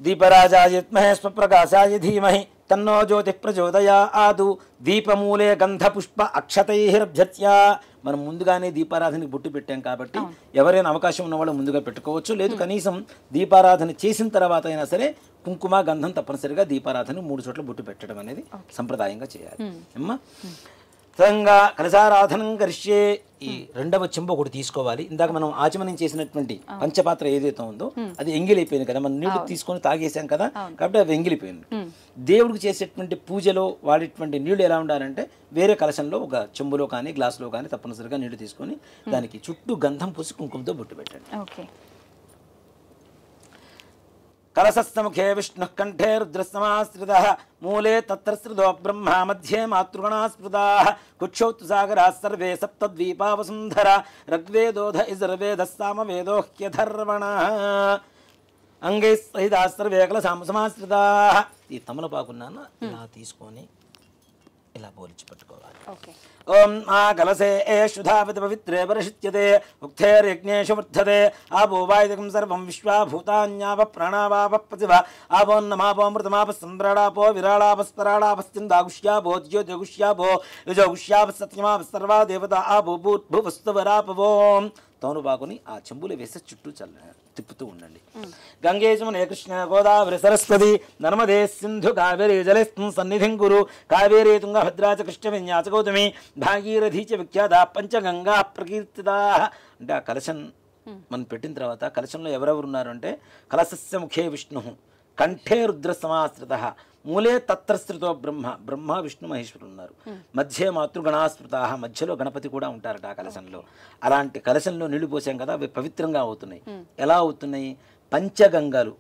దీపరాజాయ విద్మహే స్వప్రకాశాయ ధీమహి తన్నో జ్యోతి ప్రచోదయాదు. దీపమూలే గంధపుష్ప అక్షతైరభ్యత్య. మనం ముందుగానే దీపారాధనకి బొట్టు పెట్టాం కాబట్టి ఎవరైనా అవకాశం ఉన్నవాళ్ళు ముందుగా పెట్టుకోవచ్చు. లేదు కనీసం దీపారాధన చేసిన తర్వాత అయినా సరే కుంకుమ గంధం తప్పనిసరిగా దీపారాధన 3 చోట్ల బొట్టు పెట్టడం అనేది సంప్రదాయంగా చేయాలి అమ్మా. తంగా కలశారాధనం కరిష్యే. ఈ 2వ చెంబు ఒకటి తీసుకోవాలి. ఇందాక మనం ఆచమనం చేసినటువంటి పంచపాత్ర ఏదైతే ఉందో అది ఎంగిలిపోయింది కదా, మనం నీళ్లు తీసుకొని తాగేసాం కదా, కాబట్టి అవి ఎంగిలిపోయింది. దేవుడికి చేసేటువంటి పూజలో వాడేటువంటి నీళ్లు ఎలా ఉండాలంటే, వేరే కలశంలో ఒక చెంబులో కానీ గ్లాసులో కానీ తప్పనిసరిగా నీళ్లు తీసుకొని దానికి చుట్టూ గంధం పూసి కుంకుమతో బొట్టు పెట్టండి. కలశస్థముఖే విష్ణు కంఠే రుద్రసమాశ్రితః మూలే తత్రశ్రుతో బ్రహ్మ మధ్యే మాతృగణాస్పృతా కుక్షౌ సాగరా సర్వే సప్తద్వీపావసుంధర ఋగ్వేదోధ యజుర్వేదః సామవేదోహ్యధర్వణః అంగై సహితా సర్వే కలశామ సమాశ్రితాః. ఈ తమలపాకున్నాను ఇలా తీసుకొని ఇలా పోల్చి పట్టుకోవాలి. ఓకే. ఓం ఆ కలసే శుధావతి పవిత్రే పరిషిత్యతే ఉక్తేర్యజ్ఞేషు వర్ధతే ఆపో వాయుదకం సర్వం విశ్వాభూతాన్యాప ప్రాణావాప పతివ ఆపోన్నమాపోమృతమాప సంద్రాడాపో విరాళాపస్పరాడాపస్తిందాగుష్యాపో జ్యోతిగుష్యాపో యుజగుష్యాప సత్యమాప సర్వా దేవత ఆపో భూవస్తువరాపవోం. తోను బాగుని ఆ చెంబులు వేసి చుట్టూ తిప్పుతూ ఉండండి. గంగేశమునే కృష్ణ గోదావరి సరస్వతి నర్మదే సింధు కావేరీ జలేస్మిన్ సన్నిధిం కురు కావేరీ తుంగభద్రా చ కృష్ణ విన్యాస గౌతమి భాగీరథీ చ విఖ్యాత పంచగంగా ప్రకీర్తితా. అంటే ఆ కలశం మనం పెట్టిన తర్వాత కలశంలో ఎవరెవరు ఉన్నారు అంటే కలశస్య ముఖే విష్ణు కంఠే రుద్ర సమాశ్రిత మూలే తత్రశ్రుతో బ్రహ్మ విష్ణు మహేశ్వరులు ఉన్నారు. మధ్య మాతృగణాశ్రుత మధ్యలో గణపతి కూడా ఉంటారట ఆ కలశంలో. అలాంటి కలశంలో నీళ్లు పోసాం కదా అవి పవిత్రంగా అవుతున్నాయి. ఎలా అవుతున్నాయి? పంచగంగలు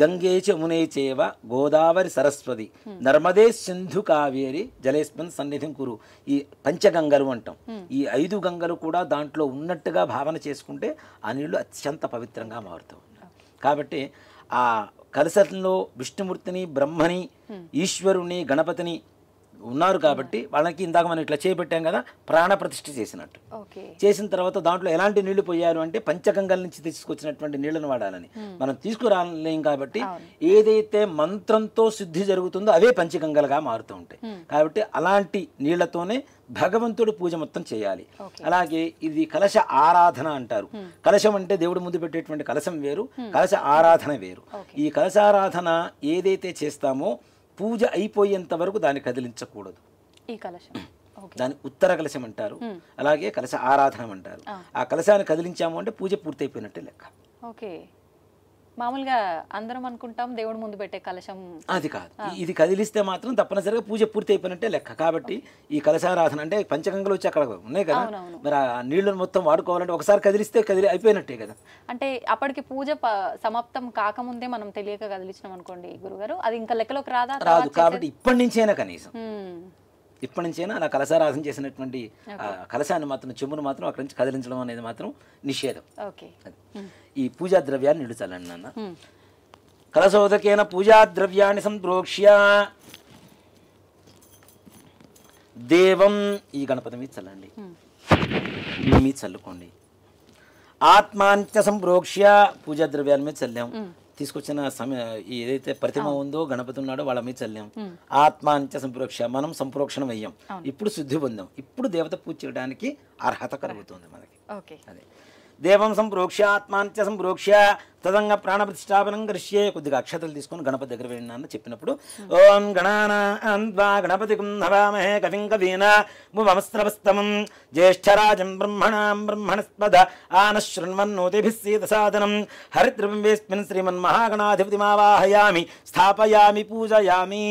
గంగే చమునే చేవ గోదావరి సరస్వతి నర్మదే సింధు కావేరి జలేస్మిన్ సన్నిధిం కురు. ఈ పంచగంగలు అంటాం. ఈ 5 గంగలు కూడా దాంట్లో ఉన్నట్టుగా భావన చేసుకుంటే ఆ నీళ్లు అత్యంత పవిత్రంగా మారుతాయి. కాబట్టి ఆ కలశంలో విష్ణుమూర్తిని బ్రహ్మని ఈశ్వరుని గణపతిని ఉన్నారు కాబట్టి వాళ్ళకి ఇందాక మనం ఇట్లా చేపెట్టాం కదా ప్రాణప్రతిష్ఠ చేసినట్టు. చేసిన తర్వాత దాంట్లో ఎలాంటి నీళ్లు పోయారు అంటే పంచగంగల నుంచి తీసుకొచ్చినటువంటి నీళ్లను వాడాలని. మనం తీసుకురాలేం కాబట్టి ఏదైతే మంత్రంతో శుద్ధి జరుగుతుందో అవే పంచగంగలుగా మారుతూ ఉంటాయి. కాబట్టి అలాంటి నీళ్లతోనే భగవంతుడు పూజ మొత్తం చేయాలి. అలాగే ఇది కలశ ఆరాధన అంటారు. కలశం అంటే దేవుడి ముందు పెట్టేటువంటి కలశం వేరు, కలశ ఆరాధన వేరు. ఈ కలశారాధన ఏదైతే చేస్తామో పూజ అయిపోయేంత వరకు దాన్ని కదిలించకూడదు. ఈ కలశం దాని ఉత్తర కలశం అంటారు. అలాగే కలశ ఆరాధన అంటారు. ఆ కలశాన్ని కదిలించాము అంటే పూజ పూర్తయిపోయినట్టే లెక్క. ఓకే. మామూలుగా అందరం అనుకుంటాం దేవుడి ముందు పెట్టే కలశం అది కాదు. ఇది కదిలిస్తే మాత్రం తప్పనిసరిగా పూజ పూర్తి అయిపోయినట్టే లెక్క. కాబట్టి ఈ కలశారాధన అంటే పంచగంగలు వచ్చి అక్కడ ఉన్నాయి కదా, మరి ఆ నీళ్లను మొత్తం వాడుకోవాలంటే ఒకసారి కదిలిస్తే అయిపోయినట్టే కదా. అంటే అప్పటికి పూజ సమాప్తం కాకముందే మనం తెలియక కదిలించినాం అనుకోండి గురుగారు, అది ఇంకా లెక్కలోకి రాదు. కాబట్టి ఇప్పటి నుంచైనా కనీసం ఇప్పటి నుంచైనా అలా కలశారాధన చేసినటువంటి కలశాన్ని మాత్రం చెంబును మాత్రం అక్కడి నుంచి కదిలించడం అనేది మాత్రం నిషేధం. ఈ పూజా ద్రవ్యాన్ని నీళ్లు చల్లండి నాన్న. కలశోదకేన పూజా ద్రవ్యాన్ని సంప్రోక్ష్య దేవం ఈ గణపతి మీద చల్లండి, మీ మీద చల్లుకోండి. ఆత్మాంత్య సంప్రోక్ష్య పూజా ద్రవ్యాల మీద చల్లాం. తీసుకొచ్చిన ఏదైతే ప్రతిమ ఉందో గణపతి ఉన్నాడో వాళ్ళ మీద చల్లాం. ఆత్మాంత్య సంప్రోక్ష మనం సంప్రోక్షణం అయ్యాం. ఇప్పుడు శుద్ధి పొందాం. ఇప్పుడు దేవత పూజ చేయడానికి అర్హత కలుగుతుంది మనకి. అదే దేవం సంప్రోక్ష్య ఆత్మాంత్య సంప్రోక్ష్య తదంగ ప్రాణప్రతిష్టాపనం కరిష్యే. కొద్దిగా అక్షతలు తీసుకొని గణపతి దగ్గర వెళ్ళినా చెప్పినప్పుడు ఓం గణానా గణపతి హవామహే కవిం కవీనాముపమస్రవస్తమం జ్యేష్ఠరాజం బ్రహ్మణాం బ్రహ్మణస్పద ఆనశృణ్వన్నోతిభిः సీదసాదనం హరిద్రబింబేస్మిన్ శ్రీమన్మహాగణాధిపతిమావాహయామి స్థాపయామి పూజయామి.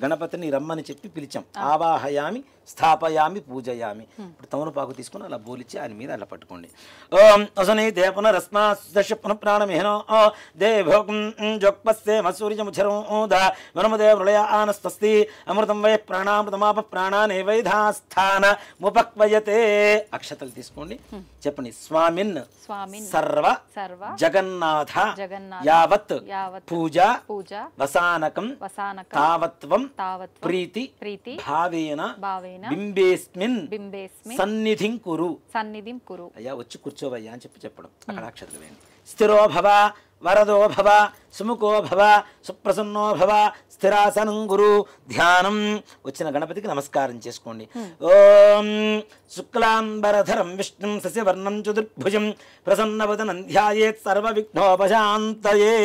గణపతిని రమ్మని చెప్పి పిలిచాం. ఆవాహయామి స్థాపయామి పూజయామి. ఇప్పుడు తమలపాకు తీసుకుని అలా బోలిచ్చి ఆయన మీద అలా పట్టుకోండి. ఓం అసనీతే పునరస్మాశ పునఃప్రాణమిహనో దేవోగం జోక్పస్సే మసూర్యముచరోద వనమదే ప్రళయ ఆనస్తస్తి అమృతం వై ప్రాణామృతమాప ప్రాణానే వైధాస్థాన ముపక్వయతే. అక్షతలు తీసుకోండి, చెప్పండి. స్వామిన్ సర్వ జగన్నాథ యావత్ పూజ వసానకం తావత్వం ప్రీతి భావేన బింబేస్మిన్ సన్నిధిం కురు. అయ్యా వచ్చి కూర్చోవయ్యా అని చెప్పడం. అక్కడ అక్షతలు వేయండి. స్థిరో భవ వరదో భవ సుముఖో భవ సుప్రసన్నో భవ స్థిరాసనం గురు. ధ్యానం. వచ్చిన గణపతికి నమస్కారం చేసుకోండి. ఓం శుక్లాంబరధరం విష్ణుం శశివర్ణం చతుర్భుజం ప్రసన్నవదనం ధ్యాయేత్ సర్వ విఘ్నోపశాంతయే.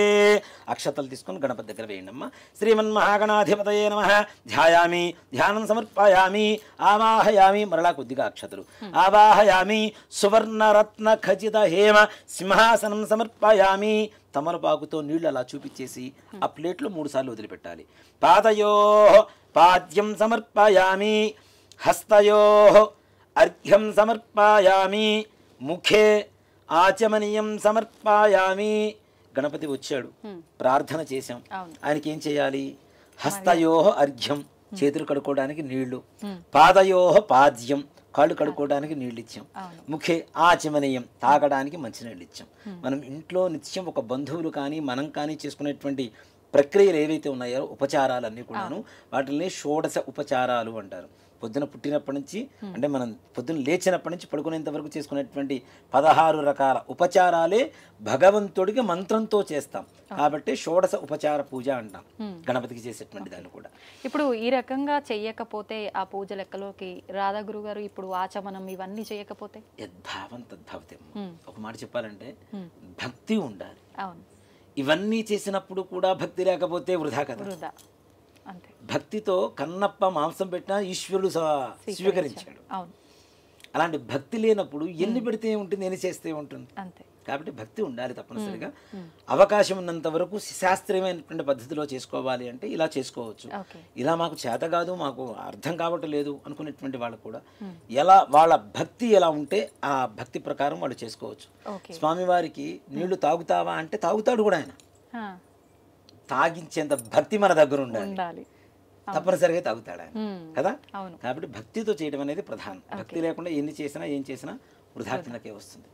అక్షతలు తీసుకొని గణపతి దగ్గర వేయండమ్మా. శ్రీమన్మహాగణాధిపతయే నమః. ధ్యాయామి, ధ్యానం సమర్పయామి, ఆవాహయామి. మరలా కొద్దిగా అక్షతలు. ఆవాహయామి సువర్ణరత్న ఖచిత హేమ సింహాసనం సమర్పయామి. తమలపాకుతో నీళ్లు అలా చూపించేసి ఆ ప్లేట్లో 3 సార్లు వదిలిపెట్టాలి. పాదయో పాద్యం సమర్పయామి, హస్తయో అర్ఘ్యం సమర్పయామి, ముఖే ఆచమనీయం సమర్పయామి. గణపతి వచ్చాడు, ప్రార్థన చేశాం. ఆయనకి ఏం చేయాలి? హస్తయో అర్ఘ్యం చేతులు కడుక్కోవడానికి నీళ్లు, పాదయో పాద్యం కాళ్ళు కడుక్కోవడానికి నీళ్ళు ఇచ్చాం, ముఖే ఆచమనీయం తాగడానికి మంచినీళ్ళు ఇచ్చాం. మనం ఇంట్లో నిత్యం ఒక బంధువులు కానీ మనం కానీ చేసుకునేటువంటి ప్రక్రియలు ఏవైతే ఉన్నాయో ఉపచారాలన్నీ కూడాను వాటిని షోడశ ఉపచారాలు అంటారు. పొద్దున పుట్టినప్పటి నుంచి అంటే మనం పొద్దున లేచినప్పటి నుంచి పడుకునేంత వరకు చేసుకునేటువంటి 16 రకాల ఉపచారాలే భగవంతుడికి మంత్రంతో చేస్తాం కాబట్టి షోడశ ఉపచార పూజ అంటాం గణపతికి చేసేటువంటి దాన్ని కూడా. ఇప్పుడు ఈ రకంగా చెయ్యకపోతే ఆ పూజ లెక్కలోకి రాధా గురువు గారు ఇప్పుడు ఆచమనం ఇవన్నీ చేయకపోతే యద్భావం తద్భవతి. ఒక మాట చెప్పాలంటే భక్తి ఉండాలి. అవును, ఇవన్నీ చేసినప్పుడు కూడా భక్తి లేకపోతే వృధా కదా. వృధా అంతే. భక్తితో కన్నప్ప మాంసం పెట్టినా ఈశ్వరుడు స్వీకరించాడు. అవును, అలాంటి భక్తి లేనప్పుడు ఎన్ని పెడితే ఉంటుంది, ఎన్ని చేస్తే ఉంటుంది. అంతే. కాబట్టి భక్తి ఉండాలి తప్పనిసరిగా. అవకాశం ఉన్నంత వరకు శాస్త్రీయమైనటువంటి పద్ధతిలో చేసుకోవాలి అంటే ఇలా చేసుకోవచ్చు. ఇలా మాకు చేత కాదు, మాకు అర్థం కావట్లేదు అనుకునేటువంటి వాళ్ళు కూడా ఎలా వాళ్ళ భక్తి ఎలా ఉంటే ఆ భక్తి ప్రకారం వాళ్ళు చేసుకోవచ్చు. స్వామివారికి నీళ్లు తాగుతావా అంటే తాగుతాడు కూడా ఆయన. తాగించేంత భక్తి మన దగ్గర ఉండాలి, తప్పనిసరిగా తాగుతాడు ఆయన కదా. కాబట్టి భక్తితో చేయడం అనేది ప్రధానం. భక్తి లేకుండా ఎన్ని చేసినా ఏం చేసినా వృధా కిందకే వస్తుంది.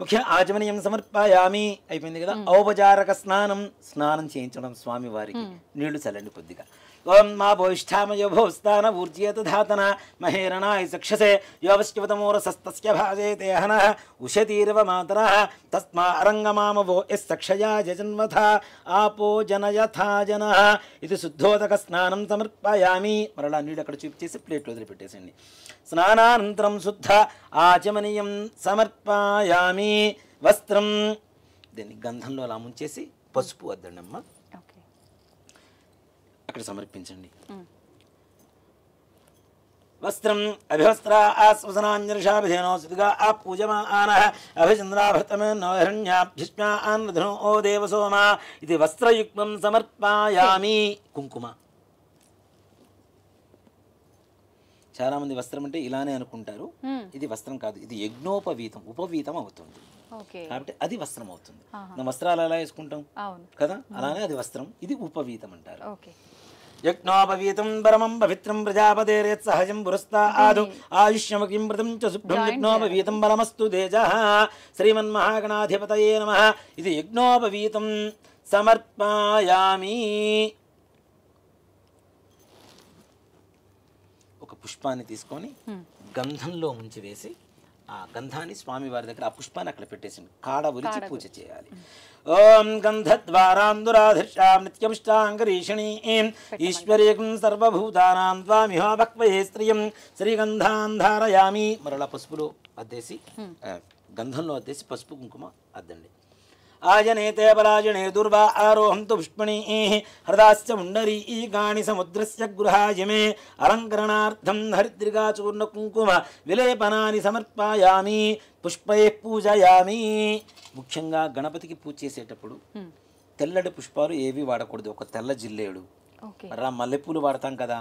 ముఖ్య ఆచమనీయం సమర్పయామి అయిపోయింది కదా. ఔపచారక స్నానం చేయించడం స్వామి వారికి నీళ్లు చల్లండి కొద్దిగా. ఓం మా భోయిష్ఠామయో భోస్తాన ఊర్జేత ధాతన మహేరణాయ సక్షసే యోవశ్చవతమోరసస్తస్య భాజేతే హనః ఉషతీరవ మాతరః తస్మా అరంగమామవో యస్సక్షయా జజన్వథ ఆపో జనయథా జనః ఇది శుద్ధోదక స్నానం సమర్పయామి. మరలా నీళ్ళు అక్కడ చూపించేసి ప్లేట్లో వదిలిపెట్టేసండి. స్నానానంతరం శుద్ధ ఆచమనీయం సమర్పయామి. వస్త్రం దీన్ని గంధంలో అలా ముంచేసి పసుపు వద్దండి అమ్మ అక్కడ సమర్పించండి. వస్త్రం అభివస్త్ర ఆస్వసనాంజర్షాభిధేనో సుదిగా ఆ పూజమానః అభిచంద్రాభృతమేన్నోహిరణ్యాభ్యుష్మ్యాన్వధనో ఓ దేవసోమా ఇది వస్త్రయుగ్మం సమర్పయామి. కుంకుమ. చాలా మంది వస్త్రం అంటే ఇలానే అనుకుంటారు, ఇది వస్త్రం కాదు, ఇది యజ్ఞోపవీతం, ఉపవీతం అవుతుంది కాబట్టి అది వస్త్రం అవుతుంది. మనం వస్త్రాలు ఎలా వేసుకుంటాం కదా, అలానే అది వస్త్రం, ఇది ఉపవీతం అంటారు. యజ్ఞోపవీతం పరమం పవిత్రం ప్రజాపతేరేత్ సహజం పురస్తాదు ఆయుష్యమకిం వ్రతం చ శుభ్రం యజ్ఞోపవీతం బలమస్తు తేజః శ్రీమన్మహాగణాధిపతయే నమః. ఇది యజ్ఞోపవీతం సమర్పయామి. ఒక పుష్పాన్ని తీసుకొని గంధంలో ముంచి వేసి ఆ గంధాన్ని స్వామి వారి దగ్గర ఆ పుష్పాన్ని అక్కడ పెట్టేసింది, కాడ ఉరిచి పూజ చేయాలి. ఓం గంధద్వారాందురాధర్షాం నిత్యమిష్టాంగరీషిణీం ఈశ్వరీకం సర్వభూతానాం త్వామిహో భక్వయే స్త్రియం శ్రీగంధాన్ ధారయామి. మరలా పసుపులో అద్దేసి గంధంలో అద్దేసి పసుపు కుంకుమ అద్దండి. ఆజనేతే పరాజనే దుర్వా ఆరోహంతు పుష్పణీ హృదాశ్చ ముండరీకాణి సముద్రస్య గృహాయమే అలంకరణార్థం హరిద్రికాచూర్ణ కుంకుమ విలేపనాని సమర్పయామి. పుష్పై పూజయామి. ముఖ్యంగా గణపతికి పూజ చేసేటప్పుడు తెల్లటి పుష్పాలు ఏవి వాడకూడదు. ఒక తెల్ల జిల్లేడు, రా మల్లెపూలు వాడతాం కదా,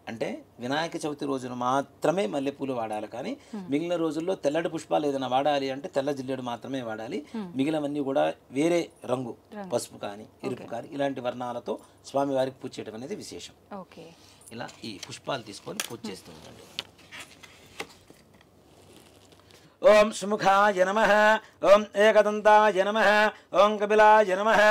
అంటే వినాయక చవితి రోజున మాత్రమే మల్లెపూలు వాడాలి. కానీ మిగిలిన రోజుల్లో తెల్లటి పుష్పాలు ఏదైనా వాడాలి అంటే తెల్ల జిల్లేడు మాత్రమే వాడాలి. మిగిలినవన్నీ కూడా వేరే రంగు, పసుపు కానీ ఎరుపు కానీ ఇలాంటి వర్ణాలతో స్వామి వారికి పూజ చేయడం అనేది విశేషం. ఇలా ఈ పుష్పాలు తీసుకొని పూజ చేస్తూ ఉండండి. ఓం సుముఖాయ నమః, ఓం ఏకదంతాయ నమః, ఓం కపిలాయ నమః,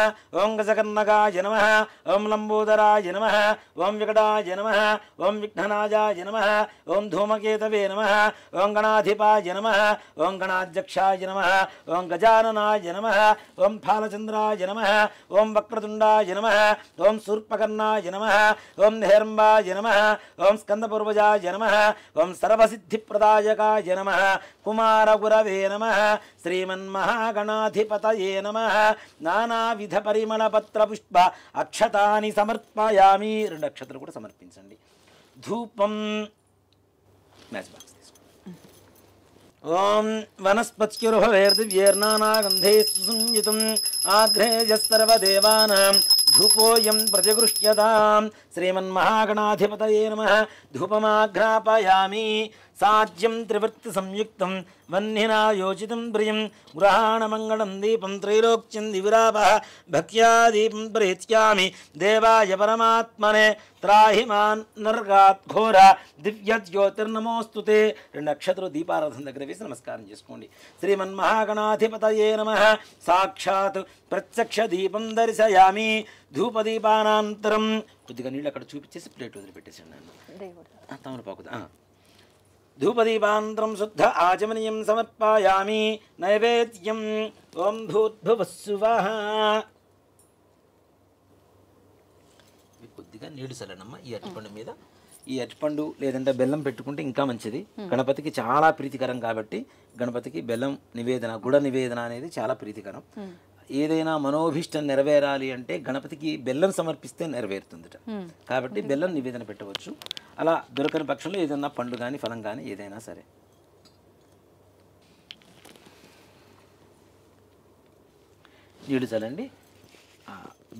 ఓం గజకర్ణకాయ నమః, ఓం లంబోదరాయ నమః, ఓం వికటాయ నమః, ఓం విఘ్ననాజాయ నమః, ఓం ధూమకేతవే నమః, ఓం గణాధిపాయ నమః, ఓం గణాధ్యక్షాయ నమః, ఓం గజాననాయ నమః, ఓం ఫాలచంద్రాయ నమః, ఓం వక్రతుండాయ నమః, ఓం శూర్పకర్ణాయ నమః, ఓం హేరంబాయ నమః, ఓం స్కందపూర్వజాయ నమః, ఓం సర్వసిద్ధిప్రదాయకాయ నమః, కుమారగురవే నమః, శ్రీమన్మహాగణాధిపతయే నమః. నానావిధ పరిమళ పత్ర పుష్ప అక్షతాని సమర్పయామి. 2 అక్షతలు కూడా సమర్పించండి. ధూపం మ్యాచ్ బాక్స్ తీసుకోండి. ఓం వనస్పత్యుర్భవేర్దివ్యేర్నానాగంధే సుసంయుతం ఆగ్రేయస్సర్వదేవానాం ధూపోయం ప్రతిగృహ్యతాం. శ్రీమన్మహాగణాధిపతయే నమః. ధూపమాఘ్రాపయామి. సాజ్యం త్రివర్తి సంయుక్తం వన్నినా యోచితం ప్రియం గృహాణమంగళం దీపం త్రైలోక్యం దివిరాపః భక్త్యా దీపం ప్రేత్యామి దేవాయ పరమాత్మనే త్రాహి మాన్ నర్గాత్ ఘోర దివ్య జ్యోతిర్నమోస్తుతే. 2 అక్షతలు దీపారాధన దగ్గర వేసి నమస్కారం చేసుకోండి. శ్రీమన్మహాగణాధిపతయే నమః. సాక్షాత్ ప్రత్యక్ష దీపం దర్శయామి. ధూపదీపానంతరం కొద్దిగా నీళ్ళు అక్కడ చూపించేసి ప్లేట్ వదిలిపెట్టేసాను నేను. తమలపాకు ధూపదీపానంతరం శుద్ధ ఆచమనీయం సమర్పయామి. నైవేద్యం ఓం భూర్భువస్సువః. కొద్దిగా నీళ్లు చల్లనమ్మ ఈ అరటిపండు మీద. ఈ అరటిపండు లేదంటే బెల్లం పెట్టుకుంటే ఇంకా మంచిది. గణపతికి చాలా ప్రీతికరం కాబట్టి గణపతికి బెల్లం నివేదన, గుడ నివేదన అనేది చాలా ప్రీతికరం. ఏదైనా మనోభిష్టం నెరవేరాలి అంటే గణపతికి బెల్లం సమర్పిస్తే నెరవేరుతుందట. కాబట్టి బెల్లం నివేదన పెట్టవచ్చు. అలా దొరకని పక్షంలో ఏదైనా పండు కానీ ఫలం కానీ ఏదైనా సరే. నీళ్లు చల్లండి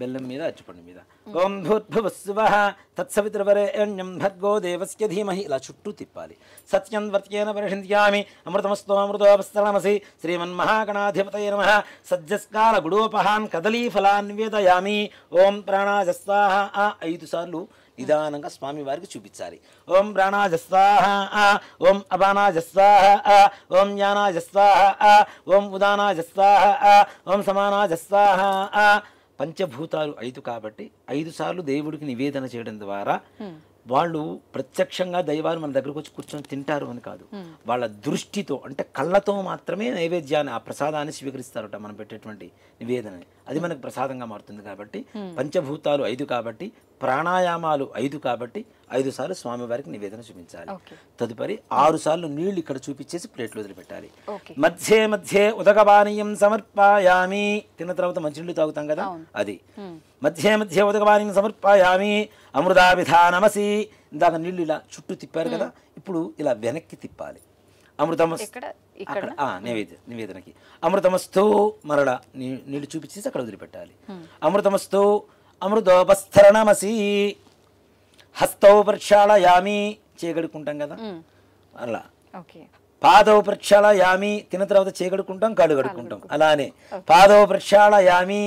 బెల్లం మీద అరటిపండు మీద. ఓం భూర్భువస్సువః తత్సవితుర్వరేణ్యం భర్గో దేవస్య ధీమహి. ఇలా చుట్టూ తిప్పాలి. సత్యం వర్త్యేన పరిషింత్యామి అమృతమస్తో అమృతోపస్తరణమసి. శ్రీమన్మహాగణాధిపతయే నమః. సజ్జస్కాల గుడోపహాన్ కదలీఫలాన్ నివేదయామి. ఓం ప్రాణాయ స్వాహ. 5 సార్లు నిదానంగా స్వామి వారికి చూపించాలి. ఓం ప్రాణాయ స్వాహ, ఓం అపానాయ స్వాహ, ఓం జ్ఞానాయ స్వాహ, ఓం ఉదానాయ స్వాహ, ఓం సమానాయ స్వాహ. పంచభూతాలు 5 కాబట్టి 5 సార్లు దేవుడికి నివేదన చేయడం ద్వారా వాళ్ళు ప్రత్యక్షంగా దైవాలు మన దగ్గరకు వచ్చి కూర్చొని తింటారు అని కాదు, వాళ్ళ దృష్టితో అంటే కళ్ళతో మాత్రమే నైవేద్యాన్ని ఆ ప్రసాదాన్ని స్వీకరిస్తారట. మనం పెట్టేటువంటి నివేదనని అది మనకు ప్రసాదంగా మారుతుంది. కాబట్టి పంచభూతాలు 5 కాబట్టి, ప్రాణాయామాలు 5 కాబట్టి 5 సార్లు స్వామివారికి నివేదన చూపించాలి. తదుపరి 6 సార్లు నీళ్లు ఇక్కడ చూపించేసి ప్లేట్లు వదిలిపెట్టాలి. మధ్యే మధ్యే ఉదకపానీయం సమర్పయామి. తిన్న తర్వాత మంచినీళ్ళు తాగుతాం కదా అది. మధ్యే మధ్యే ఉదకపానీయం సమర్పయామి. అమృతాభిధానమసి. ఇందాక నీళ్ళు ఇలా చుట్టూ తిప్పారు కదా, ఇప్పుడు ఇలా వెనక్కి తిప్పాలి. అమృతమస్తు అక్కడ నివేదనకి. అమృతమస్తు మరలా నీళ్ళు చూపించేసి అక్కడ వదిలిపెట్టాలి. అమృతమస్తు అమృతోపస్థరణమసి. హస్తౌ ప్రక్షాళయామి. చేయగడుకుంటాం కదా అలా. పాదౌ ప్రక్షాళయామి. తిన్న తర్వాత చేయగడుకుంటాం, కాళ్ళు కడుక్కుంటాం. అలానే పాదౌ ప్రక్షాళయామి.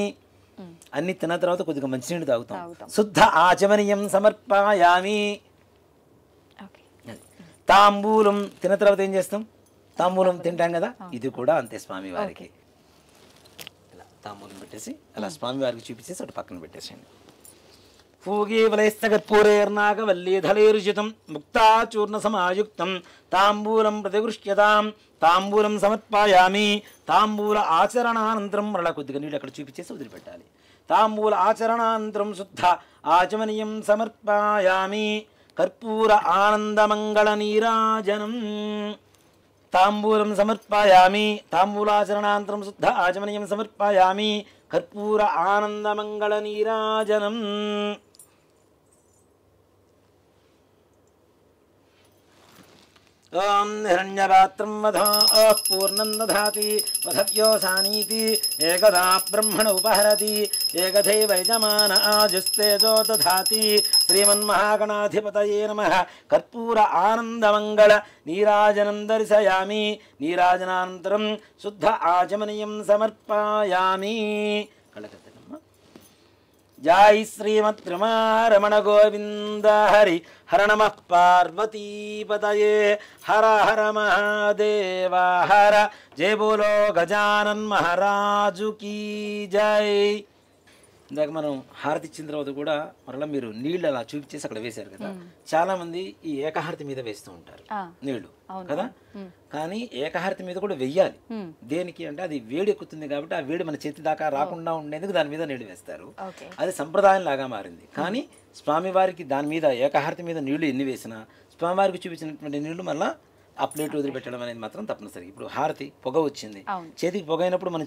అన్ని తిన్న తర్వాత కొద్దిగా మంచినీళ్ళు తాగుతాం. శుద్ధ ఆచమనీయం సమర్పయామి. తాంబూలం తిన్న తర్వాత ఏం చేస్తాం? తాంబూలం తింటాం కదా, ఇది కూడా అంతే. స్వామి వారికి ఇలా తాంబూలం పెట్టేసి అలా స్వామి వారికి చూపించేసి అటు పక్కన పెట్టేసేయండి. పూగీవలైస్తగర్పూరేర్నాగవల్లీధలేరుచితం ముక్తాచూర్ణ సమాయుక్తం తాంబూలం ప్రతిగృష్యతాం. తాంబూలం సమర్పయామి. తాంబూల ఆచరణానంతరం మరలా కొద్దిగా నీళ్ళు అక్కడ చూపించేసి వదిలిపెట్టాలి. తాంబూల ఆచరణానంతరం శుద్ధ ఆచమనీయం సమర్పయామి. కర్పూర ఆనందమంగళ నీరాజనం. తాంబూలం సమర్పయామి. తాంబూలాచరణానంతరం శుద్ధ ఆచమనీయం సమర్పయామి. కర్పూర ఆనందమంగళ నీరాజనం. ఓం హిరణ్యపాత్రం వధో పూర్ణం దధాతి వధవ్యోసానీతి ఏకదా బ్రహ్మణ ఉపహరతి ఏకథైవ యజమాన ఆజుస్తేజో దధాతి. శ్రీమన్మహాగణాధిపతయే నమః. కర్పూర ఆనందమంగళ నీరాజనం దర్శయామి. నీరాజనానంతరం శుద్ధ ఆచమనీయం సమర్పయామి. జై శ్రీమద్రమణ గోవింద హరి హర నమః పార్వతీపతయే హర హర మహాదేవ హర. జయ బోలో గజానన్ మహారాజు కీ జై. ఇందాక మనం హారతి ఇచ్చిన తర్వాత కూడా మరలా మీరు నీళ్ళు అలా చూపించేసి అక్కడ వేశారు కదా, చాలా మంది ఈ ఏకహారతి మీద వేస్తూ ఉంటారు నీళ్లు కదా. కానీ ఏకహారతి మీద కూడా వెయ్యాలి. దేనికి అంటే అది వేడి ఎక్కుతుంది కాబట్టి ఆ వేడి మన చేతి దాకా రాకుండా ఉండేందుకు దాని మీద నీళ్లు వేస్తారు. అది సంప్రదాయం లాగా మారింది. కానీ స్వామివారికి దాని మీద ఏకహారతి మీద నీళ్లు ఎన్ని వేసినా స్వామివారికి చూపించినటువంటి నీళ్లు మళ్ళీ ఆ ప్లేట్ వదిలిపెట్టడం అనేది మాత్రం తప్పనిసరి. ఇప్పుడు హారతి పొగ వచ్చింది, చేతికి పొగ అయినప్పుడు మనం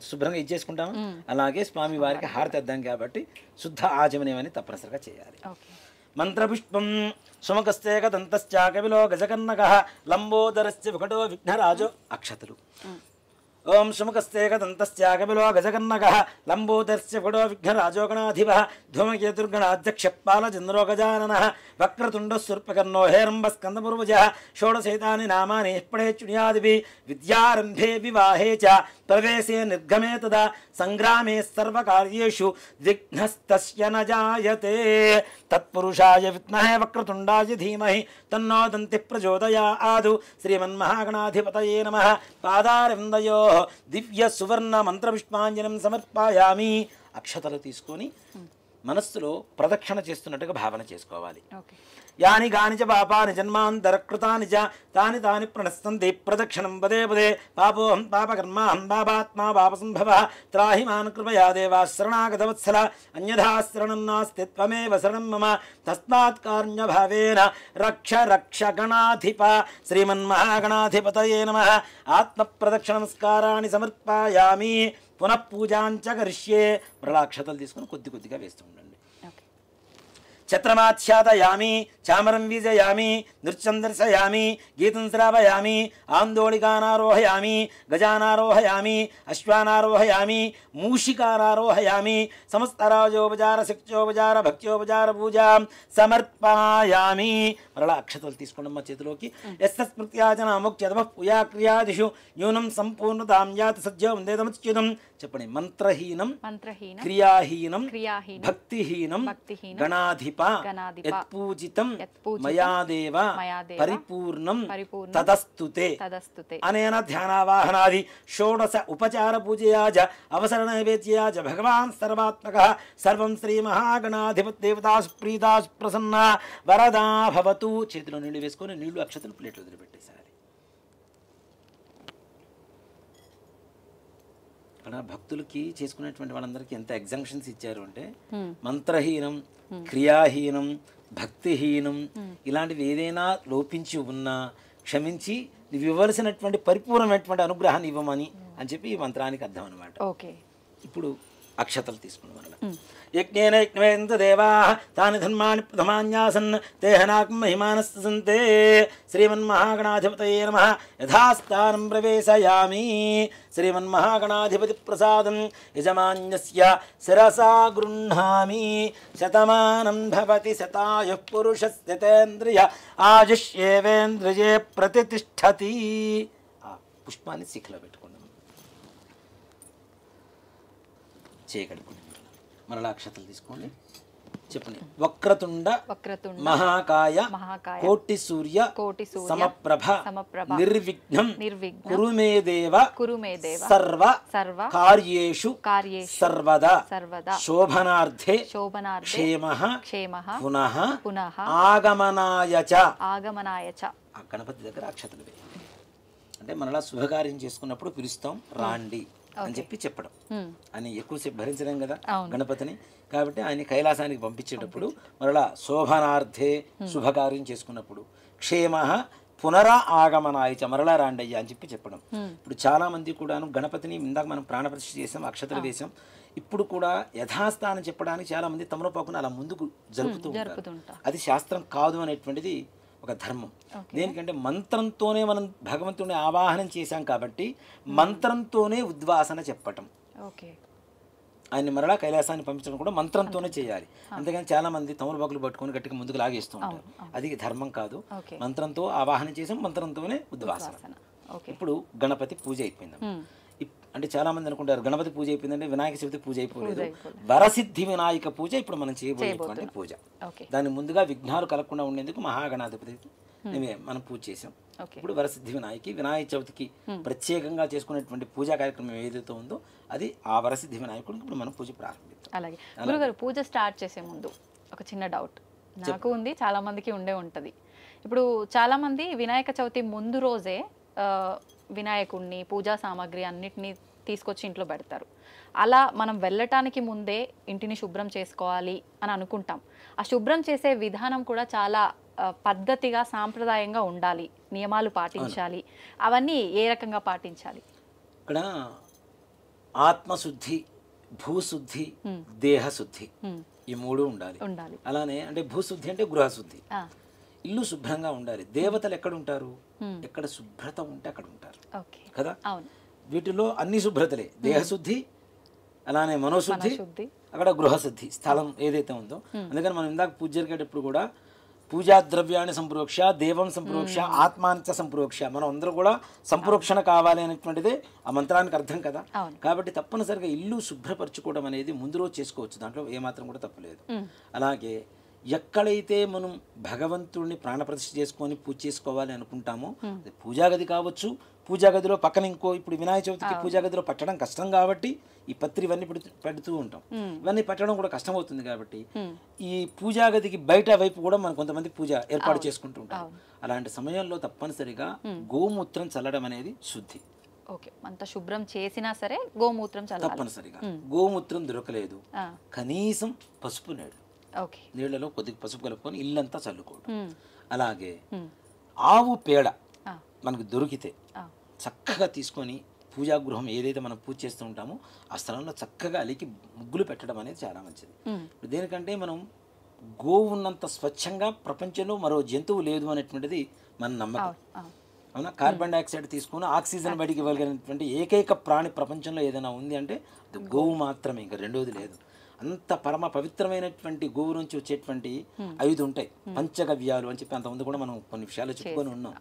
శుభ్రంగా ఇచ్చేసుకుంటాము. అలాగే స్వామి వారికి హారతి అద్దాం కాబట్టి శుద్ధ ఆచమనీయం అనేది తప్పనిసరిగా చేయాలి. మంత్రపుష్పం సుమకస్తేక దంతశ్చ కవిలో గజకర్ణక లంబోదరస్య వికటో విఘ్నరాజో. అక్షతలు ఓం శుముఖస్తేకదంతస్యాగమిలో గజకర్ణకః లంబోదర్స్య పుడో విఘ్నరాజోగణాధిపः ధూమకేతుర్గణాధ్యక్షపాల చంద్రోగజాననः వక్రతుండः శూర్పకర్ణో హేరంబస్కందపూర్వజः షోడశైతాని నామాని పఠేచ్చునియాదిభిः విద్యారంభే వివాహే చ ప్రవేశే నిర్గమే తదా సంగ్రామే సర్వకార్యేషు విఘ్నస్తస్య న జాయతే తత్పురుషాయ విద్మహే వక్రతుండాయ ధీమహి తన్నో దంతి ప్రచోదయాత్ శ్రీమన్మహాగణాధిపతయే నమః పాదారవిందయోః దివ్య సువర్ణ మంత్ర పుష్పాంజనం సమర్పయామి. అక్షతలు తీసుకొని మనస్సులో ప్రదక్షిణ చేస్తున్నట్టుగా భావన చేసుకోవాలి. యాని గాని చ పాపాని జన్మాంతరకృతాని చ తాని తాని ప్రణశ్యంతి ప్రదక్షిణం పదే పదే పాపోహం పాపకర్మాహం పాపాత్మా పాపసంభవః త్రాహి మాం కృపయా దేవా శరణాగతవత్సల అన్యథా శరణం నాస్తి త్వమేవ శరణం మమ తస్మాత్ కారుణ్యభావేన రక్ష రక్ష గణాధిప శ్రీమన్మహాగణాధిపతయే నమః. ఆత్మప్రదక్షిణ నమస్కారాన్ని సమర్పయామి. పునః పూజాంచ కరిష్యే. మరళాక్షతలు తీసుకొని కొద్ది కొద్దిగా వేస్తూ ఉండండి. ఛత్రమాచ్ఛాదయామి చామరం వీజయామి నృత్యం దర్శయామి గీతం శ్రావయామి ఆందోళికానారోహయామి గజానారోహయామి అశ్వానారోహయామి మూషికానారోహయామి సమస్తరాజోపచార శక్త్యోపచార భక్త్యోపచార పూజాం సమర్పయామి. మరలా అక్షతలు తీసుకోండి మా చేతిలోకి. యస్మృత్యాచన ముఖ్యతమ పూయాక్రియాదిషు న్యూనం సంపూర్ణతాం యాతి సజ్జో వందేదముచ్యుతం. చెప్పండి. మంత్రహీనం క్రియాహీనం భక్తిహీనం గణాధిప యత్పూజితం మయాదేవ పరిపూర్ణం తదస్తుతే. అనేన ధ్యానావాహనాది షోడశ ఉపచార పూజయా చ అవసర నైవేద్యయా చ భగవాన్ సర్వాత్మకః సర్వం శ్రీ మహాగణాధిపతి దేవతా సుప్రీతా సుప్రసన్న వరదా భవతు. చేతిలో నీళ్లు వేసుకొని నీళ్లు అక్షతలు ప్లేట్లు వదిలిపెట్టేశారు. ఇక్కడ భక్తులకి చేసుకునేటువంటి వాళ్ళందరికీ ఎంత ఎగ్జంక్షన్స్ ఇచ్చారు అంటే మంత్రహీనం క్రియాహీనం భక్తిహీనం ఇలాంటివి ఏదైనా లోపించి ఉన్నా క్షమించి నువ్వు ఇవ్వవలసినటువంటి పరిపూర్ణమైనటువంటి అనుగ్రహాన్ని ఇవ్వమని అని చెప్పి ఈ మంత్రానికి అర్థం అనమాట. ఇప్పుడు అక్షతలు తీసుకున్నాం వల్ల యజ్ఞేన యజ్ఞేంద్ర దేవాః తాని ధర్మాణి ప్రథమాన్యాసన్ తేహనాకం మహిమానస్తు సంతే శ్రీమన్మహాగణాధిపతయే నమః. యథాస్థానం ప్రవేశయామి. శ్రీమన్మహాగణాధిపతి ప్రసాదం యజమాన్యస్య శిరసా గృహ్ణామి. శతమానం భవతి శతాయుః పురుషస్య తేంద్రియ ఆయుష్యేవేంద్రియే ప్రతిష్ఠతి. ఆ పుష్పాన్ని శిఖలో పెట్టుకోండి. చేయగలుగుతుంది. మరలా అక్షతలు తీసుకోండి. చెప్పండి. వక్రతుండ మహాకాయ కోటి సూర్య సమప్రభ నిర్విఘ్నం కురు మే దేవ సర్వ కార్యేషు సర్వదా శోభనార్థే క్షేమః పునః ఆగమనాయ చ. ఆ గణపతి దగ్గర అక్షతలు వేయండి. అంటే మనలా శుభకార్యం చేసుకున్నప్పుడు పిలుస్తాం రాండి అని చెప్పి చెప్పడం. ఆయన ఎక్కువసేపు భరించలేం కదా గణపతిని. కాబట్టి ఆయన కైలాసానికి పంపించేటప్పుడు మరలా శోభనార్థే శుభకార్యం చేసుకున్నప్పుడు క్షేమ పునరా ఆగమనాయ చ మరలా రాండయ్య అని చెప్పి చెప్పడం. ఇప్పుడు చాలా మంది కూడాను గణపతిని ఇందాక మనం ప్రాణప్రతిష్ఠ చేసాం, అక్షతలు వేసాం. ఇప్పుడు కూడా యథాస్థానం చెప్పడానికి చాలా మంది తమరోపాకుని అలా ముందుకు జరుపుతూ ఉంటారు. అది శాస్త్రం కాదు అనేటువంటిది ఒక ధర్మం. దేనికంటే మంత్రంతోనే మనం భగవంతుడిని ఆవాహనం చేశాం కాబట్టి మంత్రంతోనే ఉద్వాసన చెప్పటం. ఆయన్ని మరలా కైలాసాన్ని పంపించడం కూడా మంత్రంతోనే చేయాలి. అంతేగాని చాలా మంది తమలపాకులు పట్టుకొని గట్టిగా ముందుకు లాగేస్తూ ఉంటారు. అది ధర్మం కాదు. మంత్రంతో ఆవాహనం చేసాం, మంత్రంతోనే ఉద్వాసన. ఇప్పుడు గణపతి పూజ అయిపోయింది. అంటే చాలా మంది అనుకుంటారు గణపతి పూజ అయిపోయిందంటే వినాయక చవితి పూజ అయిపోలేదు. వరసిద్ధి వినాయక పూజ ఇప్పుడు మనం చేయబోయేటువంటి పూజ. దాని ముందుగా విఘ్నాలు కలగకుండా ఉండేందుకు మహాగణాధిపతి మనం పూజ చేసాం. ఇప్పుడు వరసిద్ధి వినాయక చవితికి ప్రత్యేకంగా చేసుకునేటువంటి పూజా కార్యక్రమం ఏదైతే ఉందో అది ఆ వరసిద్ధి వినాయకుడికి ఇప్పుడు మనం పూజ ప్రారంభిస్తాం. అలాగే గురుగారు, పూజ స్టార్ట్ చేసే ముందు ఒక చిన్న డౌట్ నాకు ఉంది, చాలా మందికి ఉండే ఉంటది. ఇప్పుడు చాలా మంది వినాయక చవితి ముందు రోజే వినాయకుడిని పూజా సామాగ్రి అన్నిటినీ తీసుకొచ్చి ఇంట్లో పెడతారు. అలా మనం వెళ్ళటానికి ముందే ఇంటిని శుభ్రం చేసుకోవాలి అని అనుకుంటాం. ఆ శుభ్రం చేసే విధానం కూడా చాలా పద్ధతిగా సాంప్రదాయంగా ఉండాలి, నియమాలు పాటించాలి. అవన్నీ ఏ రకంగా పాటించాలి? ఇక్కడ ఆత్మశుద్ధి, భూశుద్ధి, దేహశుద్ధి ఈ మూడు ఉండాలి. అలానే అంటే భూశుద్ధి అంటే గృహశుద్ధి, ఇల్లు శుభ్రంగా ఉండాలి. దేవతలు ఎక్కడ ఉంటారు? ఎక్కడ శుభ్రత ఉంటే అక్కడ ఉంటారు కదా. వీటిలో అన్ని శుభ్రతలే, దేహశుద్ధి అలానే మనోశుద్ధి, శుద్ధి. అక్కడ గృహశుద్ధి, స్థలం ఏదైతే ఉందో. అందుకని మనం ఇందాక పూజ జరిగేటప్పుడు కూడా పూజా ద్రవ్యాన్ని సంప్రోక్ష, దేవం సంప్రోక్ష, ఆత్మాంచ సంప్రోక్ష, మనం అందరూ కూడా సంప్రోక్షణ కావాలి అనేటువంటిదే ఆ మంత్రానికి అర్థం కదా. కాబట్టి తప్పనిసరిగా ఇల్లు శుభ్రపరచుకోవడం అనేది ముందు రోజు చేసుకోవచ్చు, దాంట్లో ఏమాత్రం కూడా తప్పులేదు. అలాగే ఎక్కడైతే మనం భగవంతుడిని ప్రాణప్రతిష్ఠ చేసుకొని పూజ చేసుకోవాలి అనుకుంటామో, పూజా గది కావచ్చు, పూజా గదిలో పక్కన ఇంకో, ఇప్పుడు వినాయక చవితికి పూజా గదిలో పట్టడం కష్టం కాబట్టి ఈ పత్రి ఇవన్నీ పెడుతూ ఉంటాం. ఇవన్నీ పట్టడం కూడా కష్టం అవుతుంది కాబట్టి ఈ పూజా గదికి బయట వైపు కూడా మనం కొంతమంది పూజ ఏర్పాటు చేసుకుంటూ ఉంటాం. అలాంటి సమయంలో తప్పనిసరిగా గోమూత్రం చల్లడం అనేది శుద్ధి. ఓకే, అంత శుభ్రం చేసినా సరే గోమూత్రం చల్లాలి తప్పనిసరిగా. గోమూత్రం దొరకలేదు, కనీసం పసుపు నీళ్ళు, నీళ్లలో కొద్దిగా పసుపు కలుపుకొని ఇల్లంతా చల్లుకోవడం. అలాగే ఆవు పేడ మనకు దొరికితే చక్కగా తీసుకొని పూజా గృహం ఏదైతే మనం పూజ చేస్తూ ఉంటామో ఆ స్థలంలో చక్కగా అలికి ముగ్గులు పెట్టడం అనేది చాలా మంచిది. దేనికంటే మనం గోవు ఉన్నంత స్వచ్ఛంగా ప్రపంచంలో మరో జంతువు లేదు అనేటువంటిది మన నమ్మకం. అవునా? కార్బన్ డైఆక్సైడ్ తీసుకుని ఆక్సిజన్ బయటికి ఇవ్వగలిగినటువంటి ఏకైక ప్రాణి ప్రపంచంలో ఏదైనా ఉంది అంటే గోవు మాత్రమే, ఇంకా రెండోది లేదు. అంత పరమ పవిత్రమైనటువంటి గోవు నుంచి వచ్చేటువంటి 5 ఉంటాయి పంచగవ్యాలు అని చెప్పి అంతకుముందు కూడా మనం కొన్ని విషయాలు చెప్పుకొని ఉన్నాం.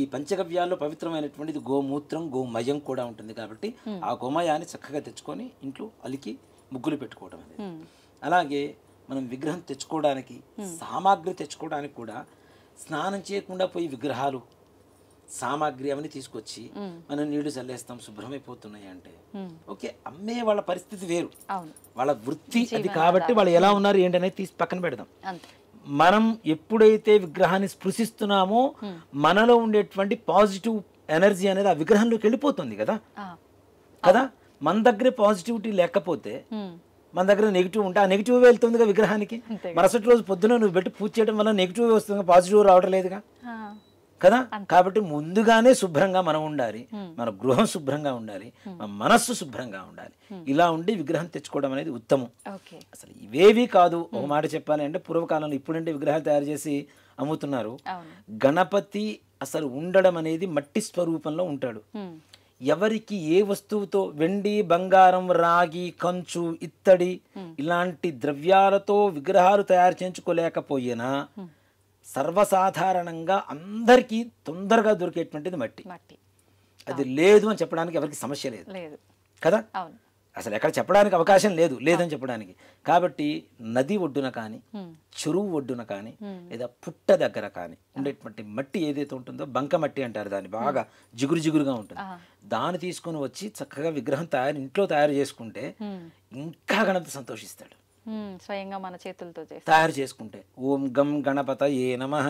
ఈ పంచగవ్యాల్లో పవిత్రమైనటువంటిది గోమూత్రం, గోమయం కూడా ఉంటుంది. కాబట్టి ఆ గోమయాన్ని చక్కగా తెచ్చుకొని ఇంట్లో అలికి ముగ్గులు పెట్టుకోవడం అనేది. అలాగే మనం విగ్రహం తెచ్చుకోవడానికి సామాగ్రి తెచ్చుకోవడానికి కూడా స్నానం చేయకుండా పోయి విగ్రహాలు సామాగ్రి అవన్నీ తీసుకొచ్చి మనం నీళ్లు చల్లేస్తాం, శుభ్రమైపోతున్నాయి అంటే ఓకే, అమ్మే వాళ్ళ పరిస్థితి వేరు, వాళ్ళ వృత్తి అది. కాబట్టి వాళ్ళు ఎలా ఉన్నారు ఏంటనేది తీసి పక్కన పెడదాం. మనం ఎప్పుడైతే విగ్రహాన్ని స్పృశిస్తున్నామో మనలో ఉండేటువంటి పాజిటివ్ ఎనర్జీ అనేది ఆ విగ్రహంలోకి వెళ్ళిపోతుంది కదా. మన దగ్గర పాజిటివిటీ లేకపోతే మన దగ్గర నెగిటివ్ ఉంటే ఆ నెగిటివ్ వెళ్తుందిగా విగ్రహానికి. మరుసటి రోజు పొద్దున నువ్వు పెట్టి పూజ చేయడం వల్ల నెగిటివ్ వస్తుంది, పాజిటివ్ రావడం లేదుగా కదా. కాబట్టి ముందుగానే శుభ్రంగా మనం ఉండాలి, మన గృహం శుభ్రంగా ఉండాలి, మన మనస్సు శుభ్రంగా ఉండాలి. ఇలా ఉండి విగ్రహం తెచ్చుకోవడం అనేది ఉత్తమం. అసలు ఇవేవి కాదు. ఒక మాట చెప్పాలి అంటే పూర్వకాలంలో, ఇప్పుడంటే విగ్రహాలు తయారు చేసి అమ్ముతున్నారు. గణపతి అసలు ఉండడం అనేది మట్టి స్వరూపంలో ఉంటాడు. ఎవరికి ఏ వస్తువుతో, వెండి, బంగారం, రాగి, కంచు, ఇత్తడి ఇలాంటి ద్రవ్యాలతో విగ్రహాలు తయారు చేయించుకోలేకపోయినా సర్వసాధారణంగా అందరికీ తొందరగా దొరికేటువంటిది మట్టి. అది లేదు అని చెప్పడానికి ఎవరికి సమస్య లేదు కదా. అసలు ఎక్కడ చెప్పడానికి అవకాశం లేదు, లేదని చెప్పడానికి. కాబట్టి నది ఒడ్డున కానీ, చెరువు ఒడ్డున కానీ, లేదా పుట్ట దగ్గర కానీ ఉండేటువంటి మట్టి ఏదైతే ఉంటుందో బంక మట్టి అంటారు, దాన్ని బాగా జిగురు జిగురుగా ఉంటుంది. దాన్ని తీసుకొని వచ్చి చక్కగా విగ్రహం ఇంట్లో తయారు చేసుకుంటే ఇంకా గణపతి సంతోషిస్తాడు. స్వయంగా మన చేతులతో తయారు చేసుకుంటే ఓం గం గణపతయే నమః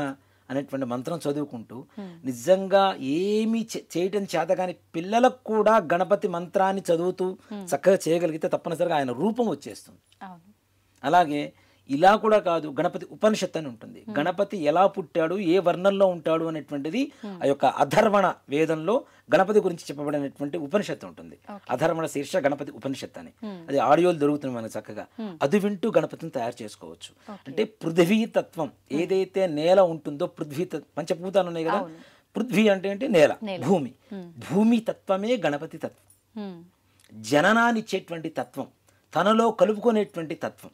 అనేటువంటి మంత్రం చదువుకుంటూ నిజంగా ఏమీ చేయటం చేత కానీ పిల్లలకు కూడా గణపతి మంత్రాన్ని చదువుతూ చక్కగా చేయగలిగితే తప్పనిసరిగా ఆయన రూపం వచ్చేస్తుంది. అలాగే ఇలా కూడా కాదు, గణపతి ఉపనిషత్తు అని ఉంటుంది. గణపతి ఎలా పుట్టాడు, ఏ వర్ణంలో ఉంటాడు అనేటువంటిది ఆ యొక్క అధర్వణ వేదంలో గణపతి గురించి చెప్పబడినటువంటి ఉపనిషత్తు ఉంటుంది. అధర్వణ శీర్ష గణపతి ఉపనిషత్తు అని, అది ఆడియోలు దొరుకుతుంది మనకు చక్కగా. అది వింటూ గణపతిని తయారు చేసుకోవచ్చు. అంటే పృథ్వీ తత్వం ఏదైతే నేల ఉంటుందో, పృథ్వీ పంచభూతాలు ఉన్నాయి కదా, పృథ్వీ అంటే నేల, భూమి, భూమి తత్వమే గణపతి తత్వం. జననాన్నిచ్చేటువంటి తత్వం, తనలో కలుపుకునేటువంటి తత్వం.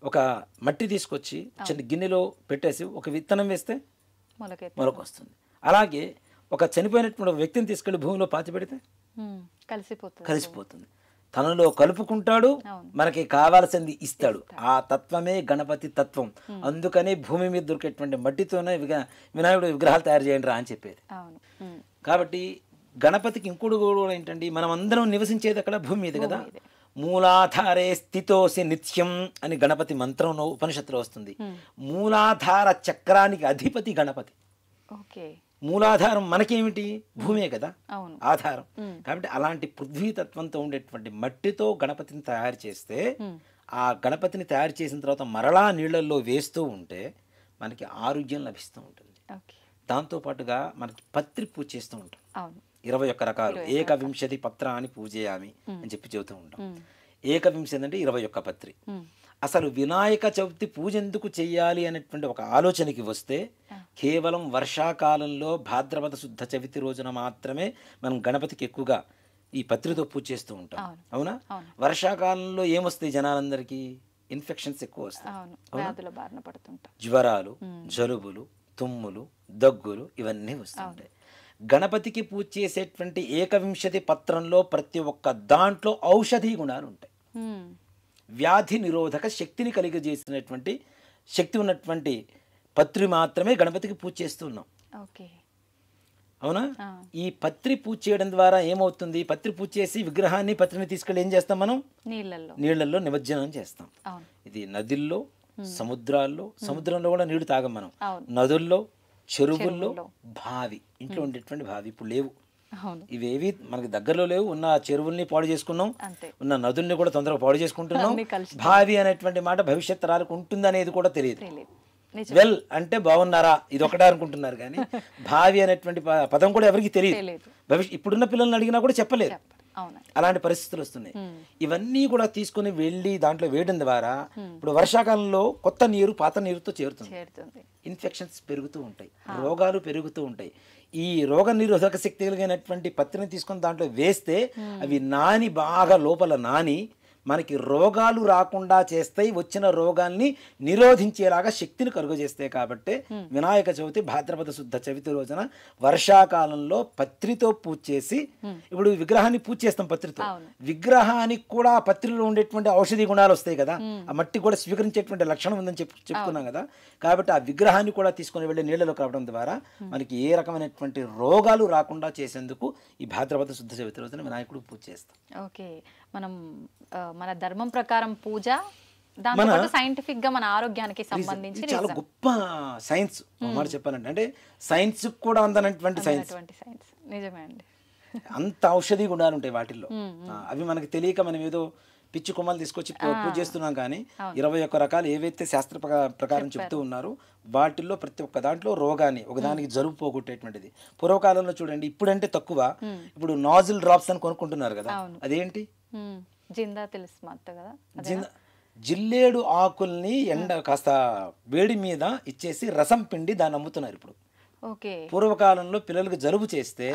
ఒక మట్టి తీసుకొచ్చి చిన్న గిన్నెలో పెట్టేసి ఒక విత్తనం వేస్తే మొలక వస్తుంది. అలాగే ఒక చనిపోయినటువంటి వ్యక్తిని తీసుకెళ్లి భూమిలో పాతి పెడితే కలిసిపోతుంది. తనలో కలుపుకుంటాడు, మనకి కావాల్సింది ఇస్తాడు. ఆ తత్వమే గణపతి తత్వం. అందుకనే భూమి మీద దొరికేటువంటి మట్టితోనే వినాయకుడు విగ్రహాలు తయారు చేయండి రా అని చెప్పేది. కాబట్టి గణపతికి ఇంకోటి కూడా ఏంటండి, మనం అందరం నివసించేది అక్కడ భూమి మీద కదా. మూలాధారే స్థితోసి నిత్యం అని గణపతి మంత్రంలో ఉపనిషత్తులో వస్తుంది. మూలాధార చక్రానికి అధిపతి గణపతి. మూలాధారం మనకేమిటి, భూమే కదా ఆధారం. కాబట్టి అలాంటి పృథ్వీతత్వంతో ఉండేటువంటి మట్టితో గణపతిని తయారు చేస్తే, ఆ గణపతిని తయారు చేసిన తర్వాత మరలా నీళ్లలో వేస్తూ ఉంటే మనకి ఆరోగ్యం లభిస్తూ ఉంటుంది. దాంతోపాటుగా మనకి పత్రి పూజ చేస్తూ ఉంటాం. 21 రకాలు, 21 పత్రాన్ని పూజయామి అని చెప్పి చెబుతూ ఉంటాం. 21 అంటే 21 పత్రి. అసలు వినాయక చవితి పూజ ఎందుకు చెయ్యాలి అనేటువంటి ఒక ఆలోచనకి వస్తే, కేవలం వర్షాకాలంలో భాద్రపద శుద్ధ చవితి రోజున మాత్రమే మనం గణపతికి ఎక్కువగా ఈ పత్రితో పూజ చేస్తూ ఉంటాం. అవును. అవునా? అవును. వర్షాకాలంలో ఏమొస్తాయి జనాలందరికీ? ఇన్ఫెక్షన్స్ ఎక్కువ వస్తాయి. అవును, వ్యాధుల బారిన పడుతుంటాం. జ్వరాలు, జలుబులు, తుమ్ములు, దగ్గులు ఇవన్నీ వస్తుంటాయి. గణపతికి పూజ చేసేటువంటి ఏకవింశతి పత్రంలో ప్రతి ఒక్క దాంట్లో ఔషధీ గుణాలు ఉంటాయి. ఉమ్, వ్యాధి నిరోధక శక్తిని కలిగజేసినటువంటి శక్తి ఉన్నటువంటి పత్రి మాత్రమే గణపతికి పూజ చేస్తున్నాం. ఓకే. అవునా? ఈ పత్రి పూజ చేయడం ద్వారా ఏమవుతుంది? పత్రి పూజ చేసి విగ్రహాన్ని పత్రిని తీసుకెళ్ళి ఏం చేస్తాం మనం? నీళ్ళల్లో నిమజ్జనం చేస్తాం. అవును. ఇది నదుల్లో, సముద్రంలో కూడా నీళ్లు తాగం మనం. అవును. నదుల్లో, చెరువుల్లో, బావి, ఇంట్లో ఉండేటువంటి బావి ఇప్పుడు లేవు. అవును. ఇవేవి మనకి దగ్గరలో లేవు. ఉన్న చెరువుల్ని పాడు చేసుకున్నాం, అంతే. ఉన్న నదుల్ని కూడా తొందరగా పాడు చేసుకుంటున్నాం. అన్నీ కలిసి బావి అనేటువంటి మాట భవిష్యత్ తరాలకు ఉంటుంది అనేది కూడా తెలియదు. తెలియదు. నిజం. వెల్ అంటే బాగున్నారా ఇది ఒకటే అనుకుంటున్నారు కానీ భావి అనేటువంటి పదం కూడా ఎవరికి తెలియదు. ఇప్పుడున్న పిల్లల్ని అడిగినా కూడా చెప్పలేదు. అవును. అలాంటి పరిస్థితులు వస్తున్నాయి. ఇవన్నీ కూడా తీసుకుని వెళ్ళి దాంట్లో వేయడం ద్వారా ఇప్పుడు వర్షాకాలంలో కొత్త నీరు పాత నీరుతో చేరుతుంది. ఇన్ఫెక్షన్స్ పెరుగుతూ ఉంటాయి, రోగాలు పెరుగుతూ ఉంటాయి. ఈ రోగ నిరోధక శక్తి కలిగినటువంటి పత్తిని తీసుకుని దాంట్లో వేస్తే అవి నాని బాగా లోపల నాని మనకి రోగాలు రాకుండా చేస్తాయి, వచ్చిన రోగాల్ని నిరోధించేలాగా శక్తిని కలుగజేస్తాయి. కాబట్టి వినాయక చవితి భాద్రపద శుద్ధ చవితి రోజున వర్షాకాలంలో పత్రితో పూజ చేసి, ఇప్పుడు విగ్రహాన్ని పూజ చేస్తాం పత్రితో, విగ్రహానికి కూడా ఆ పత్రిలో ఉండేటువంటి ఔషధి గుణాలు వస్తాయి కదా, ఆ మట్టి కూడా స్వీకరించేటువంటి లక్షణం ఉందని చెప్పుకున్నాం కదా. కాబట్టి ఆ విగ్రహాన్ని కూడా తీసుకుని వెళ్ళి నీళ్ళలో కలవడం ద్వారా మనకి ఏ రకమైనటువంటి రోగాలు రాకుండా చేసేందుకు ఈ భాద్రపద శుద్ధ చవితి రోజున వినాయకుడు పూజ చేస్తాం. ఓకే. మనం మన ధర్మం ప్రకారం పూజ, దాంతో సైంటిఫిక్ గా మన ఆరోగ్యానికి సంబంధించి చాలా గొప్ప సైన్స్ మాట చెప్పాలంటే, అంటే సైన్స్ కూడా అందనటువంటి సైన్స్. నిజమే అండి. అంత ఔషధి గుణాలు ఉంటాయి వాటిల్లో. అవి మనకి తెలియక మనం ఏదో పిచ్చి కొమ్మలు తీసుకొచ్చి పూజ చేస్తున్నాం. కానీ 21 రకాలు ఏవైతే శాస్త్ర ప్రకారం చెప్తూ ఉన్నారో వాటిల్లో ప్రతి ఒక్క దాంట్లో రోగాన్ని, ఒకదానికి జలుబు పోగొట్టేటువంటిది. పూర్వకాలంలో చూడండి, ఇప్పుడంటే తక్కువ, ఇప్పుడు నాజిల్ డ్రాప్స్ అని కొనుక్కుంటున్నారు కదా, అదేంటి? జిందా తెలుసు కదా, జిల్లేడు ఆకుల్ని కాస్త వేడి మీద ఇచ్చేసి రసం పిండి దాన్ని అమ్ముతున్నారు ఇప్పుడు. పూర్వకాలంలో పిల్లలకు జలుబు చేస్తే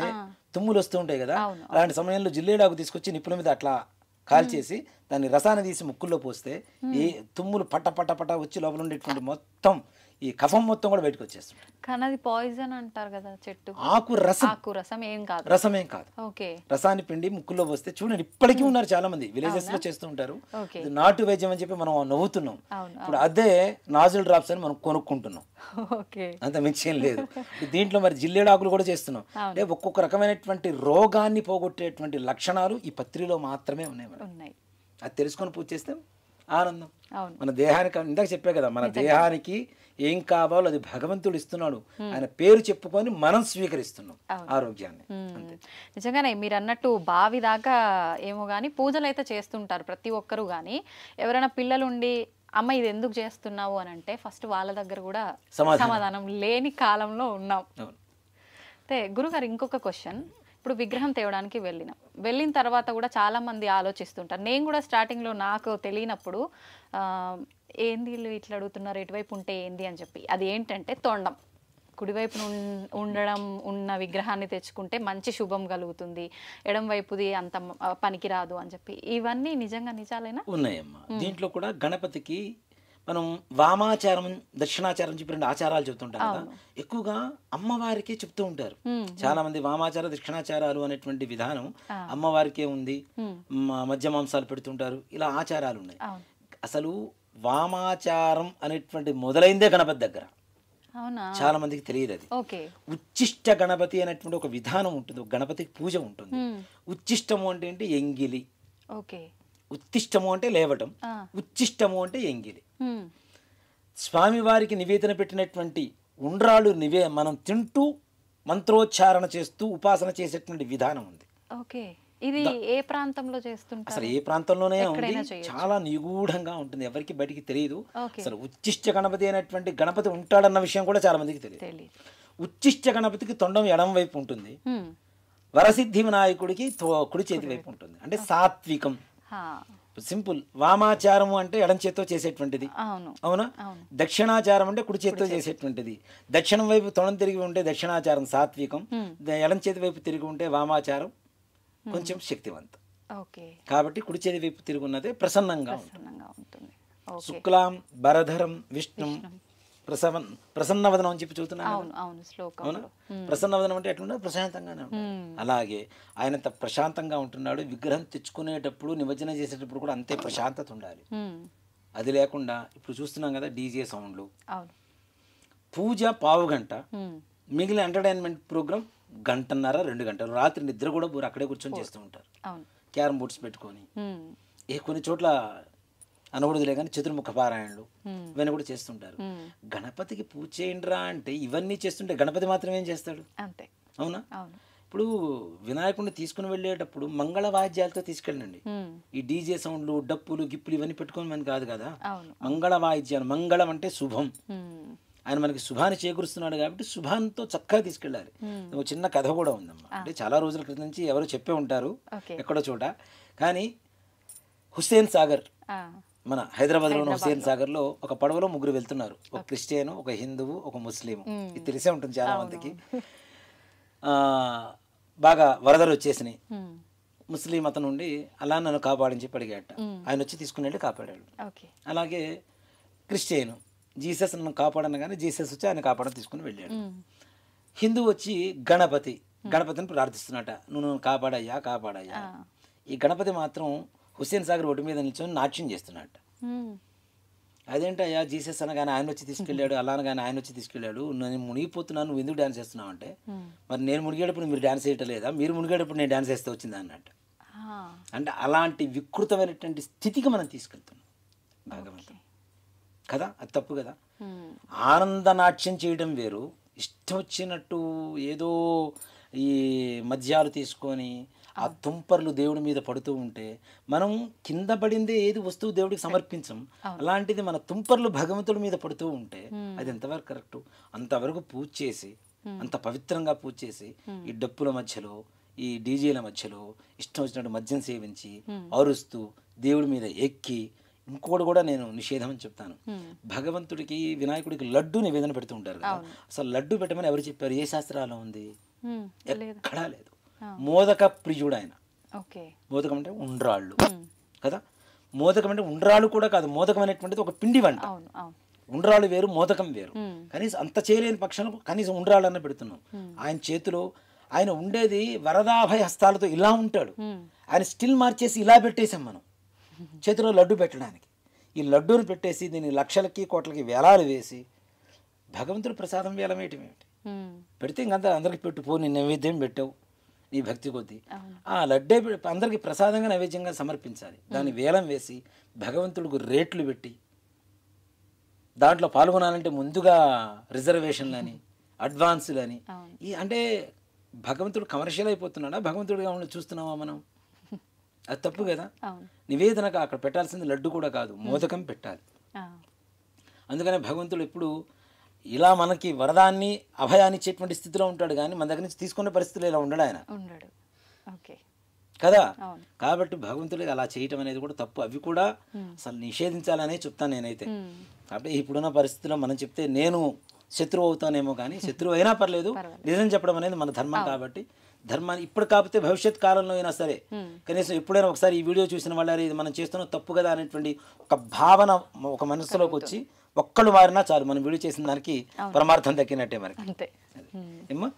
తుమ్ములు వస్తూ ఉంటాయి కదా, అలాంటి సమయంలో జిల్లేడు ఆకు తీసుకొచ్చి నిప్పుల మీద అట్లా కాల్చేసి దాన్ని రసాన్ని తీసి ముక్కుల్లో పోస్తే ఈ తుమ్ములు పట్ట పట్ట పట్ట వచ్చి లోపల ఉండేటువంటి మొత్తం ఈ కఫం మొత్తం కూడా బయటకు వచ్చేస్తుంది. కానీ అది పాయిజన్ అంటారు కదా చెట్టు. ఆకు రసం ఏం కాదు. రసాన్ని పిండి ముక్కుల్లో పోస్తే చూడండి, ఇప్పటికీ ఉన్నారు చాలా మంది విలేజెస్ లో చేస్తూ ఉంటారు. నాటు వైద్యం అని చెప్పి మనం నవ్వుతున్నాం. ఇప్పుడు అదే నాజిల్ డ్రాప్స్ అని మనం కొనుక్కుంటున్నాం, అంత మించేం లేదు. దీంట్లో మరి జిల్లేడు ఆకులు కూడా చేస్తున్నాం. అంటే ఒక్కొక్క రకమైనటువంటి రోగాన్ని పోగొట్టేటువంటి లక్షణాలు ఈ పత్రిలో మాత్రమే ఉన్నాయి. అది తెలుసుకొని పూజ చేస్తే ఆనందం. మన దేహానికి, ఇందాక చెప్పే కదా, మన దేహానికి ఏం కావాలో అది భగవంతుడు ఇస్తున్నాడు. ఆయన పేరు చెప్పుకొని మనం స్వీకరిస్తున్నాం ఆరోగ్యాన్ని. నిజంగానే మీరు అన్నట్టు బావి దాకా ఏమో గానీ పూజలు అయితే చేస్తుంటారు ప్రతి ఒక్కరు. కానీ ఎవరైనా పిల్లలుండి అమ్మ ఇది ఎందుకు చేస్తున్నావు అని అంటే ఫస్ట్ వాళ్ళ దగ్గర కూడా సమాధానం లేని కాలంలో ఉన్నాం. అయితే గురుగారు, ఇంకొక క్వశ్చన్. ఇప్పుడు విగ్రహం తేవడానికి వెళ్ళిన తర్వాత కూడా చాలా మంది ఆలోచిస్తుంటారు. నేను కూడా స్టార్టింగ్లో నాకు తెలియనప్పుడు ఏంది వీళ్ళు ఇట్లా అడుగుతున్నారు, ఎటువైపు ఉంటే ఏంది అని చెప్పి. అది ఏంటంటే తొండం కుడివైపున ఉండడం ఉన్న విగ్రహాన్ని తెచ్చుకుంటే మంచి శుభం కలుగుతుంది, ఎడం వైపుది అంత పనికి రాదు అని చెప్పి. ఇవన్నీ నిజంగా నిజాలేనా? ఉన్నాయమ్మా. దీంట్లో కూడా గణపతికి మనం వామాచారం, దక్షిణాచారం చెప్పి 2 ఆచారాలు చెప్తుంటాం కదా. ఎక్కువగా అమ్మవారికి చెప్తూ ఉంటారు చాలా మంది. వామాచార దక్షిణాచారాలు అనేటువంటి విధానం అమ్మవారికే ఉంది. మధ్య మాంసాలు పెడుతుంటారు, ఇలా ఆచారాలు ఉన్నాయి. అసలు వామాచారం అనేటువంటి మొదలైందే గణపతి దగ్గర. చాలా మందికి తెలియదు అది. ఉచ్చిష్ట గణపతి అనేటువంటి ఒక విధానం ఉంటుంది, గణపతికి పూజ ఉంటుంది. ఉచ్చిష్టము అంటే ఏంటి? ఎంగిలి. ఉత్తిష్టము అంటే లేవటం, ఉచ్చిష్టము అంటే ఎంగిలి. స్వామివారికి నివేదన పెట్టినటువంటి ఉండ్రాళ్ళు మనం తింటూ మంత్రోచ్చారణ చేస్తూ ఉపాసన చేసేటువంటి విధానం ఉంది. ఇది ఏ ప్రాంతంలో చేస్తుంటారు? అసలు ఏ ప్రాంతంలోనే ఉంది, చాలా నిగూఢంగా ఉంటుంది, ఎవరికి బయటికి తెలియదు. అసలు ఉచ్చిష్ట గణపతి అనేటువంటి గణపతి ఉంటాడన్న విషయం కూడా చాలా మందికి తెలియదు. ఉచ్చిష్ట గణపతికి తొండం ఎడం వైపు ఉంటుంది, వరసిద్ధి వినాయకుడికి కుడి చేతి వైపు ఉంటుంది. అంటే సాత్వికం, సింపుల్. వామాచారము అంటే ఎడం చేత్తో చేసేటువంటిది, అవునా? దక్షిణాచారం అంటే కుడి చేత్తో చేసేటువంటిది. దక్షిణం వైపు తొడం తిరిగి ఉంటే దక్షిణాచారం సాత్వికం, ఎడం చేతి వైపు తిరిగి ఉంటే వామాచారం కొంచెం శక్తివంతం. ఓకే. కాబట్టి కుడి చేతి వైపు తిరుగున్నదే ప్రసన్నంగా ఉంటుంది. శుక్లాం భరధరం విష్ణు ప్రసన్నవదనం అని చెప్పి చూస్తున్నాను. అవునా? ప్రసన్నవదనం అంటే ఎట్లుండదు, ప్రశాంతంగానే ఉంటుంది. అలాగే ఆయన ప్రశాంతంగా ఉంటున్నాడు. విగ్రహం తెచ్చుకునేటప్పుడు నిమజ్జనం చేసేటప్పుడు కూడా అంతే ప్రశాంతత ఉండాలి. అది లేకుండా ఇప్పుడు చూస్తున్నాం కదా డీజే సౌండ్లు, పూజ పావు గంట, మిగిలిన ఎంటర్టైన్మెంట్ ప్రోగ్రామ్ గంటన్నర 2 గంటలు, రాత్రి నిద్ర కూడా అక్కడే కూర్చొని చేస్తూ ఉంటారు. క్యారమ్ బోర్డ్స్ పెట్టుకొని కొన్ని చోట్ల అనకూడదులే కానీ చతుర్ముఖ పారాయణలు ఇవన్నీ కూడా చేస్తుంటారు. గణపతికి పూజ చేయండిరా అంటే ఇవన్నీ చేస్తుంటే గణపతి మాత్రం ఏం చేస్తాడు? అంతే. అవునా? ఇప్పుడు వినాయకుడిని తీసుకుని వెళ్ళేటప్పుడు మంగళ వాయిద్యాలతో తీసుకెళ్ళండి. ఈ డీజే సౌండ్లు, డప్పులు, గిప్పులు ఇవన్నీ పెట్టుకోమని కాదు కదా. మంగళ వాయిద్యాలు, మంగళం అంటే శుభం. ఆయన మనకి శుభాన్ని చేకూరుస్తున్నాడు కాబట్టి శుభాంతో చక్కగా తీసుకెళ్ళాలి. ఒక చిన్న కథ కూడా ఉందమ్మా. అంటే చాలా రోజుల క్రితం నుంచి ఎవరు చెప్పే ఉంటారు ఎక్కడో చోట. కానీ హుస్సేన్ సాగర్, మన హైదరాబాద్లో ఉన్న హుస్సేన్ సాగర్లో ఒక పడవలో 3 వెళ్తున్నారు. ఒక క్రిస్టియన్, ఒక హిందువు, ఒక ముస్లిం. ఇది తెలిసే ఉంటుంది చాలా మందికి. బాగా వరదలు వచ్చేసినాయి. ముస్లిం అతను ఉండి అలా నన్ను కాపాడని చెప్పి అడిగాట. ఆయన వచ్చి తీసుకుని వెళ్ళి కాపాడాడు. అలాగే క్రిస్టియన్ జీసస్ నన్ను కాపాడనగానే జీసస్ వచ్చి ఆయన కాపాడని తీసుకుని వెళ్ళాడు. హిందూ వచ్చి గణపతిని ప్రార్థిస్తున్నట, నువ్వు నన్ను కాపాడయ్యా కాపాడయ్యా. ఈ గణపతి మాత్రం హుస్సేన్ సాగర్ ఒడ్డు మీద నిల్చొని నాట్యం చేస్తున్నట్ట. అదేంటయ్యా జీసస్ అనగానే ఆయన వచ్చి తీసుకెళ్ళాడు, అలా అనగానే ఆయన వచ్చి తీసుకెళ్ళాడు, నేను మునిగిపోతున్నాను, నువ్వు ఎందుకు డ్యాన్స్ చేస్తున్నావు అంటే, మరి నేను మునిగేటప్పుడు మీరు డ్యాన్స్ చేయటం లేదా, మీరు మునిగేటప్పుడు నేను డ్యాన్స్ చేస్తే వచ్చింది అన్నట్టు. అంటే అలాంటి వికృతమైనటువంటి స్థితికి మనం తీసుకెళ్తున్నాం భగవంతుడు కదా. అది తప్పు కదా. ఆనంద నాట్యం చేయడం వేరు, ఇష్టం వచ్చినట్టు ఏదో ఈ మద్యాలు తీసుకొని ఆ తుంపర్లు దేవుడి మీద పడుతూ ఉంటే మనం కింద పడిందే ఏది వస్తువు దేవుడికి సమర్పించం. అలాంటిది మన తుంపర్లు భగవంతుడి మీద పడుతూ ఉంటే అది ఎంతవరకు కరెక్టు? అంతవరకు పూజ చేసి, అంత పవిత్రంగా పూజ చేసి, ఈ డప్పుల మధ్యలో, ఈ డీజేల మధ్యలో ఇష్టం వచ్చినట్టు మద్యం సేవించి అరుస్తూ దేవుడి మీద ఎక్కి, ఇంకోటి కూడా నేను నిషేధం అని చెప్తాను. భగవంతుడికి వినాయకుడికి లడ్డు నివేదన పెడుతూ ఉంటారు కదా. అసలు లడ్డు పెట్టమని ఎవరు చెప్పారు? ఏ శాస్త్రాల్లో ఉంది? ఎక్కడా లేదు. మోదక ప్రియుడు ఆయన. మోదకం అంటే ఉండ్రాళ్ళు కదా. మోదకం అంటే ఉండ్రాళ్ళు కూడా కాదు, మోదకం అనేటువంటిది ఒక పిండి వంట. ఉండ్రాళ్ళు వేరు, మోదకం వేరు. కనీసం అంత చేయలేని పక్షాలకు కనీసం ఉండ్రాళ్ళు అన్న పెడుతున్నాం. ఆయన చేతిలో ఆయన ఉండేది వరదాభయ హస్తాలతో ఇలా ఉంటాడు. ఆయన స్టిల్ మార్చేసి ఇలా పెట్టేసాం మనం చేతిలో లడ్డు పెట్టడానికి. ఈ లడ్డూని పెట్టేసి దీన్ని లక్షలకి కోట్లకి వేలాలు వేసి భగవంతుడు ప్రసాదం వేలం వేయటం ఏమిటి? పెడితే ఇంకంతా అందరికి పెట్టుపో, నీ నైవేద్యం పెట్టావు నీ భక్తి కొద్దీ. ఆ లడ్డే అందరికి ప్రసాదంగా నైవేద్యంగా సమర్పించాలి. దాన్ని వేలం వేసి భగవంతుడికి రేట్లు పెట్టి దాంట్లో పాల్గొనాలంటే ముందుగా రిజర్వేషన్లు అని, అడ్వాన్సులు అని. ఈ అంటే భగవంతుడు కమర్షియల్ అయిపోతున్నాడా? భగవంతుడిగా ఉండి చూస్తున్నామా మనం? అది తప్పు కదా. నివేదనగా అక్కడ పెట్టాల్సింది లడ్డు కూడా కాదు, మోదకం పెట్టాలి. అందుకనే భగవంతుడు ఎప్పుడు ఇలా మనకి వరదాన్ని అభయాన్ని ఇచ్చేటువంటి స్థితిలో ఉంటాడు, కానీ మన దగ్గర నుంచి తీసుకునే పరిస్థితులు ఇలా ఉండడు ఆయన కదా. కాబట్టి భగవంతుడికి అలా చేయటం అనేది కూడా తప్పు. అవి కూడా అసలు నిషేధించాలనే చెప్తాను నేనైతే. కాబట్టి ఇప్పుడున్న పరిస్థితిలో మనం చెప్తే నేను శత్రువు అవుతానేమో, కానీ శత్రువు అయినా పర్లేదు, నిజం చెప్పడం అనేది మన ధర్మం. కాబట్టి ధర్మాన్ని ఇప్పుడు కాకపోతే భవిష్యత్ కాలంలో అయినా సరే కనీసం ఎప్పుడైనా ఒకసారి ఈ వీడియో చూసిన వాళ్ళు ఇది మనం చేస్తున్న తప్పు కదా అనేటువంటి ఒక భావన ఒక మనసులోకి వచ్చి ఒక్కళ్ళు మారినా చాలు, మనం వీడియో చేసిన దానికి పరమార్థం దక్కినట్టే మనకి. ఏమ్మా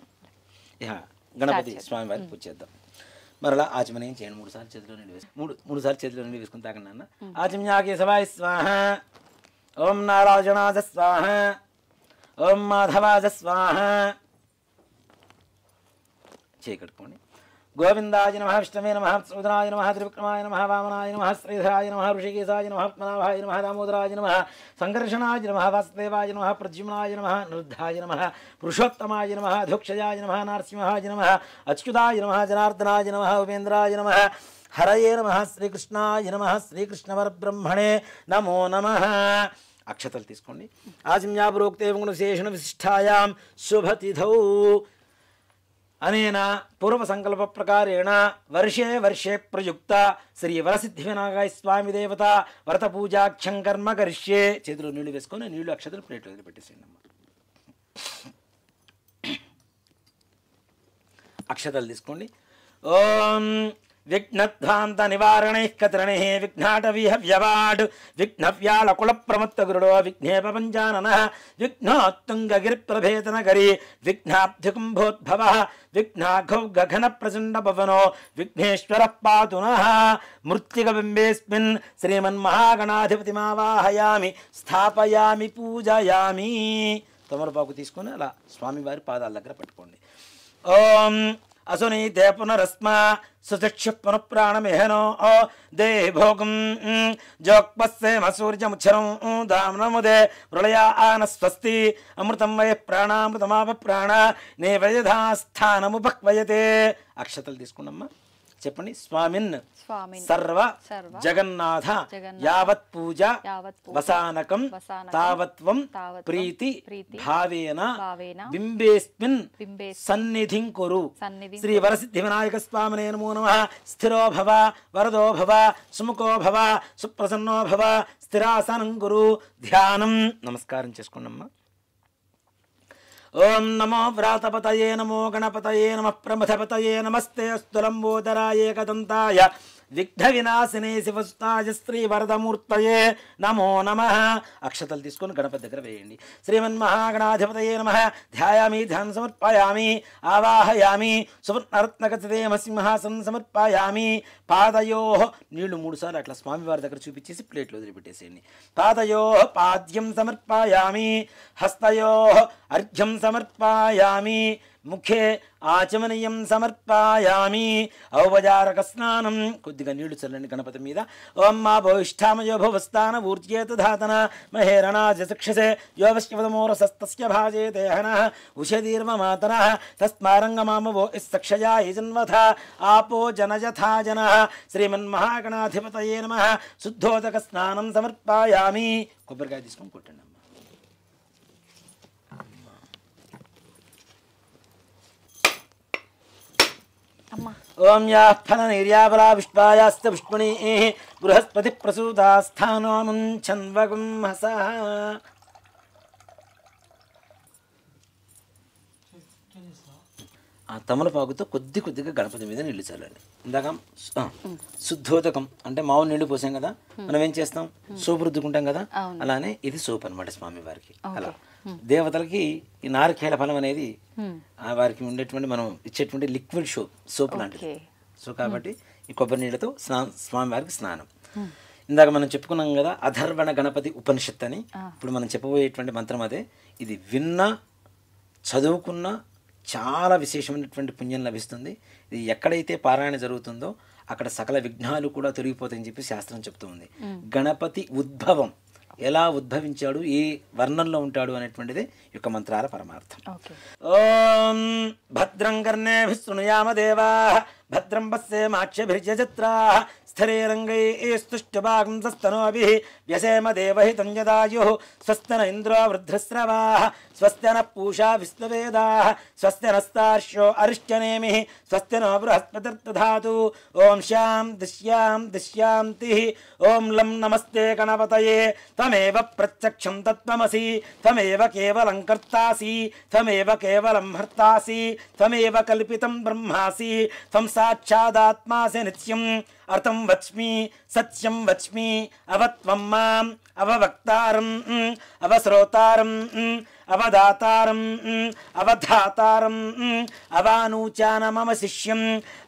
గణపతి స్వామి వారికి పూజ చేద్దాం. మరలా ఆచమనం చేయండి. 3 సార్లు చేతిలో నిండి వేసి 3 సార్లు చేతిలో నిండి వేసుకుని తాకండి అన్న. ఆచమ్యాకేశవాయ స్వాహ, ఓం నారాయణాయ స్వాహ, ఓం మాధవాయ స్వాహ. చేయకట్టుకోండి. గోవిందాయ నమః, విష్ణవే నమః, సూదనాయ నమః, త్రివిక్రమాయ నమః, వామనాయ నమః, శ్రీధరాయ నమః, ఋషికేశాయ నమః, పద్మనాభాయ నమః, దామోదరాయ నమః, సంకర్షణాయ నమః, వాసుదేవాయ నమః, ప్రద్యుమ్నాయ నమః, నిరుద్ధాయ నమః, పురుషోత్తమాయ నమః, అధోక్షజాయ నమః, నరసింహాయ నమః, అచ్యుతాయ నమః, జనార్దనాయ నమః, ఉపేంద్రాయ నమః, హరయే నమః, శ్రీకృష్ణాయ నమః, శ్రీకృష్ణ పరబ్రహ్మణే నమో నమః. అక్షతలు తీసుకోండి. ఆజమ్యాపురోక్తే గుణవిశేషణ విశిష్టాయాం శుభతిథౌ అనేన పూర్వ సంకల్ప ప్రకారేణ వర్షే వర్షే ప్రయుక్త శ్రీ వరసిద్ధి వినాయకాయ స్వామి దేవత వ్రత పూజాఖ్యం కర్మ కరిష్యే. చేతిలో నీళ్లు వేసుకొని నీళ్లు అక్షతలు ప్లేట్లో దగ్గర పెట్టేసేయండి అమ్మ. అక్షతలు తీసుకోండి. ఓం విఘ్నధ్వాంత నివారణైః కతరణైః విఘ్నాటవీహ వ్యవాడ్ విఘ్నవ్యాళ కుల ప్రమత్త గురుడో విఘ్నేప పంచానన విఘ్నోత్తుంగగిరిప్రభేతనగరి విఘ్నాబ్ధికుంభోద్భవ విఘ్నాఘౌ గగన ప్రచండ పవనో విఘ్నేశ్వర పాతు నః మృత్తికబింబేస్మిన్ శ్రీమన్మహాగణాధిపతిమావాహయామి స్థాపయామి పూజయామి. తమలపాకు తీసుకొని అలా స్వామివారి పాదాల దగ్గర పెట్టుకోండి. ఓం అసునీతే పునరస్మ సుచక్షు పునఃప్రాణమిహనో దేహి భోగం జోక్పస్సేమసూర్యముచ్చరం దామ్నముదే ప్రళయా ఆన స్వస్తి అమృతం వయ ప్రాణామృతమాప ప్రాణ నేవయథాస్థానముపక్వయతే. అక్షతలు తీసుకున్నమ్మా చెప్పండి. స్వామిన్ సర్వ జగన్నాథ యావత్ పూజ వసానకం తావత్వం ప్రీతి భావేన బింబేస్మిన్ సన్నిధిం కురు. శ్రీ వరసిద్ధి వినాయక స్వామినే నమో నమః. స్థిరో భవ వరదో భవ సుముఖో భవ సుప్రసన్నో భవ స్థిరాసనం కురు. ధ్యానం. నమస్కారం చేసుకోండమ్మా. ఓం నమో వ్రాతపతయే నమో గణపతయే నమః ప్రమథపతయే నమస్తే అస్తు లంబోదరాయ ఏకదంతాయ విఘ్న వినాశినే శివసుతాయ శ్రీ వరదమూర్తయే నమో నమః. అక్షతలు తీసుకొని గణపతి దగ్గర వేయండి. శ్రీమన్మహాగణాధిపతయే నమః. ధ్యాయామి ధ్యానం సమర్పయామి ఆవాహయామి సువర్ణరత్నకృతదేమసింహాసనం సమర్పయామి. పాదయో నీళ్లు 3 సార్లు అట్లా స్వామివారి దగ్గర చూపించేసి ప్లేట్లో వదిలిపెట్టేసేయండి. పాదయో పాద్యం సమర్పయామి. హస్తయో అర్ఘ్యం సమర్పయామి. ముఖే ఆచమనీయం సమర్పయామి. ఔపచారక స్నానం. కొద్దిగా నీళ్లు చల్లండి గణపతి మీద. ఓం మా భవిష్ఠామయో భవస్థాన ఊర్జేత ధాతన మహేరణాజ చక్షసే యోవశ్యవదమోరసస్తస్య భాజేతే హనః ఉషదీర్వ మాతరః తస్మారంగమామవో ఇస్సక్షయా యజన్వథ ఆపో జనజథా జనః. శ్రీమన్మహాగణాధిపతయే నమః. శుద్ధోదక స్నానం సమర్పయామి. కొబ్బరికాయ తీసుకొని కొట్టండి. ఓం యా ఫల నిర్యాబలా విష్పాయాస్త పుష్పణీ బృహస్పతి ప్రసూతా స్థానో ముంఛన్వగుం హసః. ఆ తమలపాకుతో కొద్దిగా గణపతి మీద నీళ్లు చల్లండి. ఇందాక శుద్ధోదకం అంటే మామూలు నీళ్లు పోసాం కదా, మనం ఏం చేస్తాం సోపు రుద్దుకుంటాం కదా, అలానే ఇది సోప్ అనమాట స్వామి వారికి. అలా దేవతలకి ఈ నారికేళ ఫలం అనేది వారికి ఉండేటువంటి మనం ఇచ్చేటువంటి లిక్విడ్ సోప్ లాంటిది. సో కాబట్టి ఈ కొబ్బరి నీళ్ళతో స్వామి వారికి స్నానం. ఇందాక మనం చెప్పుకున్నాం కదా అధర్వణ గణపతి ఉపనిషత్ అని. ఇప్పుడు మనం చెప్పబోయేటువంటి మంత్రం అదే. ఇది విన్నా చదువుకున్నా చాలా విశేషమైనటువంటి పుణ్యం లభిస్తుంది. ఇది ఎక్కడైతే పారాయణ జరుగుతుందో అక్కడ సకల విఘ్నాలు కూడా తొలగిపోతాయని చెప్పి శాస్త్రం చెప్తూ ఉంది. గణపతి ఉద్భవం, ఎలా ఉద్భవించాడు, ఏ వర్ణంలో ఉంటాడు అనేటువంటిది యొక్క మంత్రాల పరమార్థం. ఓం భద్రం కర్ణేభిః శృణుయామ దేవాః భద్రం పశ్యేమాక్షభిర్యజత్రాః స్థిరైరంగైస్తుష్టుభాగం సస్తనోభిః వ్యసేమ దేవహితం యదాయుః స్వస్తిన ఇంద్రో వృద్ధశ్రవాః స్వస్తిన పూషా విశ్వవేదాః స్వస్తి నస్తార్ష్యో అరిష్ట్యనేమిః స్వస్తి నో బృహస్పతిర్దధాతు. ఓం శాంతిః. ఓం లం నమస్తే గణపతయే త్వమేవ ప్రత్యక్షం తత్వమసి త్వమేవ కేవలం కర్తాసి త్వమేవ కేవలం హర్తాసి త్వమేవ కల్పితం బ్రహ్మాసి త్వం సాక్షాదాత్మాసి నిత్యం అర్థం వచ్మి సత్యం వచ్మి అవత్వం మాం అవవక్తారం అవశ్రోతారం అవదాతారం అవధాతారం అవానూచాన మమ శిష్యం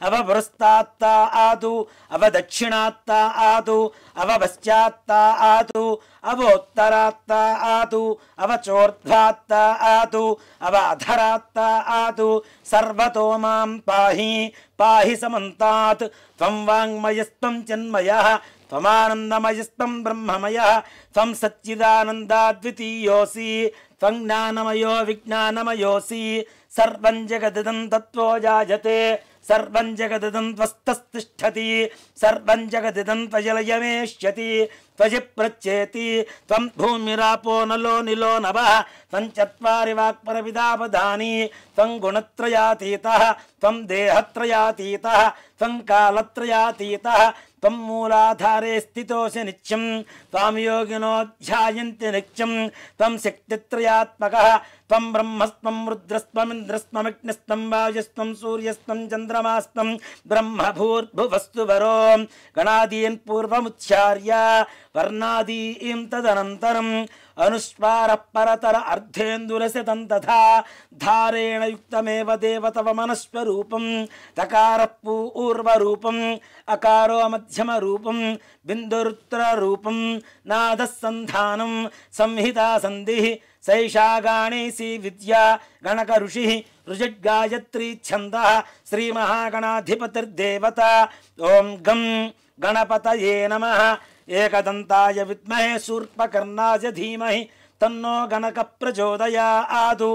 అవపురస్తాత్తా ఆదు అవదక్షిణాత్తా ఆదు అవపశ్చాత్తా ఆదు అవోత్తరాత్తా ఆదు అవచోర్ధ్వాత్తా ఆదు అవాధరాత్తా ఆదు సర్వతో మాం పాహి పాహి సమంతాత్. త్వం వాంగ్మయస్త్వం చిన్మయః త్వమానందమయస్త్వం బ్రహ్మమయః త్వం సచ్చిదానందాద్వితీయోసి త్వం జ్ఞానమయో విజ్ఞానమయోసి. సర్వం జగదిదం తత్వో జాయతే సర్వం జగదిదం త్వస్తతిష్ఠతి సర్వం జగదిదం త్వజలయమేష్యతి త్వజి ప్రచ్యేతి త్వం భూమిరాపో నలో నిలో నభః త్వం చత్వారి వాక్పరవిదాపదాని త్వం గుణత్రయాతీతః త్వం దేహత్రయాతీతః త్వం కాలత్రయాతీతః త్వం మూలాధారే స్థితోసి నిత్యం త్వాం యోగినో ధ్యాయంతి నిత్యం త్వం శక్తిత్రయాత్మకః త్వం బ్రహ్మస్త్వం రుద్రస్త్వమింద్రస్త్వమగ్నిస్త్వం వాయుస్త్వం సూర్యస్త్వం చంద్రమాస్త్వం బ్రహ్మ భూర్భువస్తు వరో గణాదీన్ పూర్వముచ్చార్య వర్ణాదీం తదనంతరం అనుస్వార పరతర అర్ధేందురసితం తథా ధారేణ యుక్తమేవ దేవ తవ మనస్వరూపం తకార పూర్వరూపం అకారో మధ్యమ రూపం బిందురుత్తర రూపం నాదస్సంధానం సంహితా సంధి సైషా గాణేసి విద్యా గణక ఋషి ఋజడ్గాయత్రీ ఛంద శ్రీ మహాగణాధిపతిర్దేవత ఓం గం గణపతయే నమః ఏకదంతాయ విద్మహే శూర్పకర్ణాయ ధీమహి తన్నో గణక ప్రచోదయాదు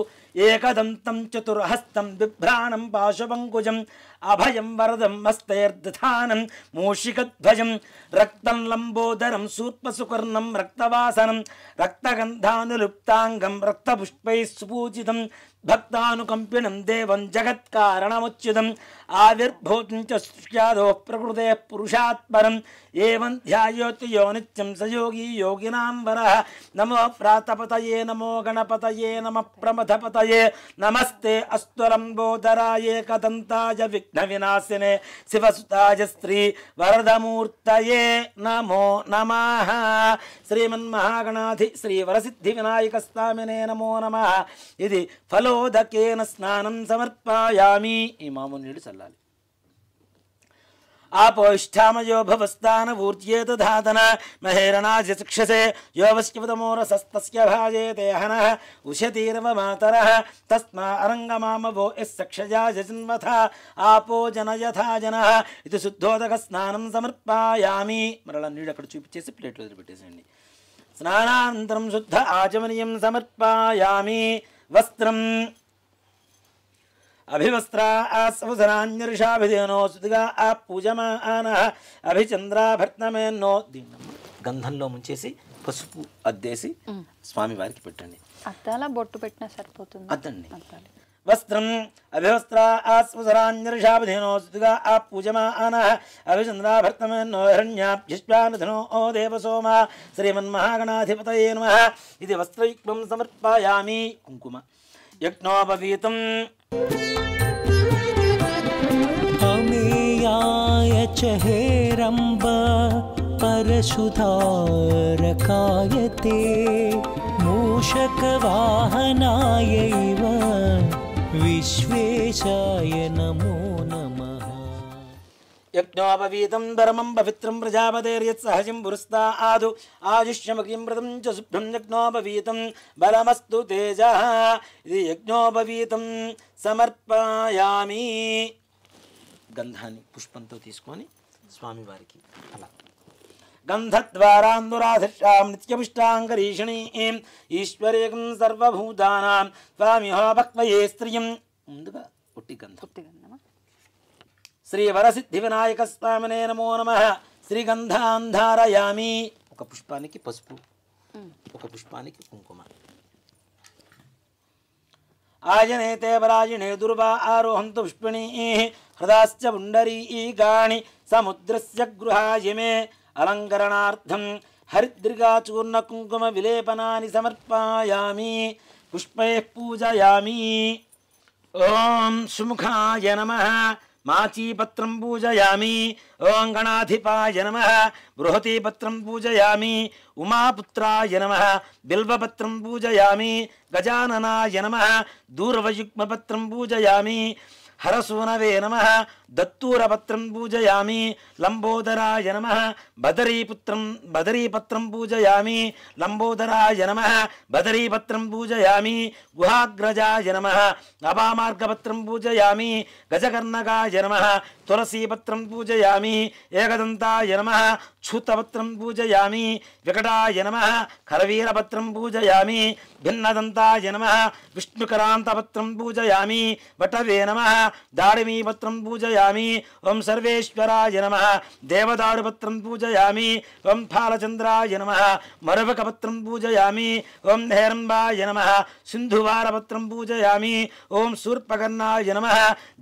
ఏకదంతం చతుర్హస్తం బిభ్రాణం పాశుపంకుజం అభయం వరదం హస్తైర్దధానం మూషికధ్వజం రక్తం లంబోదరం శూర్పసుకర్ణం రక్తవాసనం రక్తగంధానులుప్తాంగం రక్తపుష్పైః సుపూజితం భక్తానుకంపినం దేవం జగత్కారణముచ్యుతం ఆవిర్భూతం చ సృష్ట్యాదో ప్రకృతే పురుషాత్పరం ఏవం ధ్యాయోతి యో నిత్యం సయోగి యోగినాం వరః నమో ప్రాతపతయే నమో గణపతయే నమః ప్రమథపతయే నమస్తే అస్తులంబోదరాయ ఏకదంతాయ విఘ్న వినాశినే శివసుతాయ శ్రీ వరదమూర్తయే నమో నమః శ్రీమన్మహాగణాధి శ్రీ వరసిద్ధి వినాయక స్వామినే నమో నమః ఇది ఫలోదకేన స్నానం సమర్పయామి ఈ మామూలు నీళ్ళు చల్లాలి ఆపోష్ఠామయో భవస్థాన ఊర్జ్యేత ధాతన మహేరణాజ చక్షసే యోవస్యవతమోరసస్తస్య భాజేతే హనః ఉషతీరవ మాతరః తస్మా అరంగమామవో యస్సక్షజా జన్వథ ఆపో జనయథా జనః ఇది శుద్ధోదక స్నానం సమర్పయామి మరలా నీళ్ళు అక్కడ చూపించేసి ప్లేట్లో వదిలిపెట్టేసేయండి స్నానానంతరం శుద్ధ ఆచమనీయం సమర్పయామి వస్త్రం అభివస్త్రా ఆస్వసనాన్యర్షాభిధేనో సుదిగా ఆ పూజమానః అభిచంద్రాభర్తమేన్నో దీన్ని గంధంలో ముంచేసి పసుపు అద్దేసి స్వామి వారికి పెట్టండి అద్దాల బొట్టు పెట్టినా సరిపోతుంది అద్దండి వస్త్రం అభివస్త్రా ఆస్వసనాన్యర్షాభిధేనో సుదిగా ఆ పూజమానః అభిచంద్రాభర్తమేన్నో హిరణ్యాభ్యుష్పానధనో ఓ దేవసోమ శ్రీమన్మహాగణాధిపతయే నమః ఇది వస్త్రయుక్తం సమర్పయామి కుంకుమ యజ్ఞోపవీతం अमेयाय च हेरम्ब परशुधारकाय ते मूषकवाहनायैव विश्वेशाय नमो नमः యజ్ఞోపవీతం ధర్మం పవిత్రం ప్రజాపతేర్యత్సహజం పురస్తాదు ఆయుష్యమగ్నిం వ్రతం చ శుభ్రం యజ్ఞోపవీతం బలమస్తు తేజః ఇది యజ్ఞోపవీతం సమర్పయామి గంధాన్ని పుష్పంతో తీసుకొని స్వామివారికి అలా గంధద్వారాందురాధిష్టాం నిత్యపుష్టాంగరీషణీం ఈశ్వరేకం సర్వభూతానాం స్వామిహో భక్వయే స్త్రియం ముందుగా ఒట్టి గంధం శ్రీ వరసిద్ధి వినాయక స్వామినే నమో నమః శ్రీగంధాంధారయామి ఒక పుష్పానికి పసుపు ఒక పుష్పానికి కుంకుమ ఆయనేతే పరాయణే దుర్వా ఆరోహంతు పుష్పిణీ హృదాశ్చ పుండరీకాణి సముద్రస్య గృహాయమే అలంకరణార్థం హరిద్రికాచూర్ణ కుంకుమ విలేపనాని సమర్పయామి పుష్పైః పూజయామి ఓం సుముఖాయ నమః మాచీపత్రం పూజయామి ఓం గణాధిపాయ నమః బృహతీపత్రం పూజయామి ఉమాపుత్రాయ నమః బిల్వపత్రం పూజయామి గజాననాయ నమః దూర్వయుగ్మపత్రం పూజయామి హరసూనవే నమః దత్తూరపత్రం పూజయామి లంబోదరాయ నమః బదరీపత్రం పూజయామి లంబోదరాయ నమః బదరీపత్రం పూజయామి గుహాగ్రజాయ నమః అపామార్గపత్రం పూజయామి గజకర్ణకాయ నమః తులసీపత్రం పూజయామి ఏకదంతాయ నమః ఛూతపత్రం పూజయామి వికటాయ నమః కరవీరపత్రం పూజయామి భిన్నదంతాయ నమః విష్ణుకరాంతపత్రం పూజయామి వటవే నమః दाडिमीपत्रं पूजयामि ओं सर्वेश्वराय नमः देवदारुपत्रं पूजयामि ओं फालचन्द्राय नमः मरवकपत्रं पूजयामि ओं हेरम्बाय नमः सिन्धुवारपत्रं पूजयामि ओं शूर्पकर्णाय नमः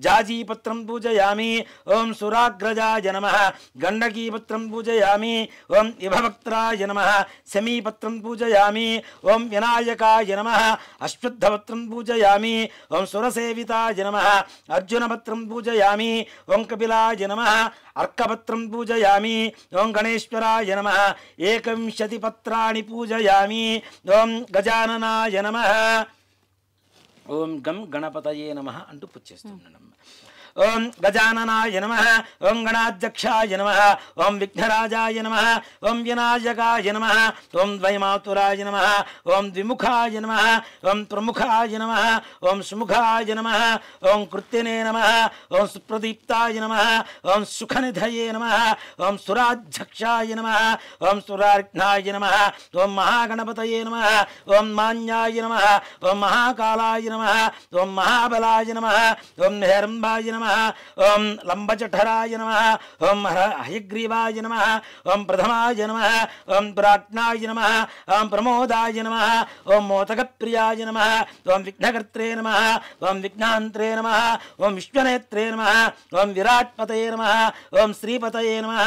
जाजीपत्रं पूजयामि ओं सुराग्रजाय नमः गण्डकीपत्रं पूजयामि ओं इभवक्त्राय नमः शमीपत्रं पूजयामि ओं विनायकाय नमः अश्वत्थपत्रं पूजयामि ओं सुरसेविताय नमः अर्जुनपत्रं पूजयामि ओं कपिलाय नमः अर्कपत्रं पूजयामि ओं गणेश्वराय नमः 21 पत्राणि पूजयामि ओं गजाननाय नमः ओं गं गणपतये नमः अंटू पूजिस्तुन्नानु ओं गजाननाय नमः ओं गणाध्यक्षाय नमः ओं विघ्नराजाय नमः ओं विनायकाय नमः ओं द्वैमातुराय नमः ओं द्विमुखाय नमः ओं प्रमुखाय नमः ओं सुमुखाय नमः ओं कृत्यने नमः ओं सुप्रदीप्ताय नमः ओं सुखनिधये नमः ओं सुराध्यक्षाय नमः ओं सुरार्घ्नाय नमः ओं महागणपतये नमः ओं मान्याय नमः ओं महाकालाय नमः ओं महाबलाय नमः ओं हेरम्बाय नमः ओं लंबजठराय नमः ओं हयग्रीवाय नमः ओं प्रथमाय नमः ओं प्राज्ञाय नमः ओं प्रमोदाय नमः ओं मोदकप्रियाय नमः ओं विघ्नकर्त्रे नमः ओं विघ्नान्त्रे नमः ओं विश्वनेत्रे नमः ओं विराट्पतये नमः ओं श्रीपतये नमः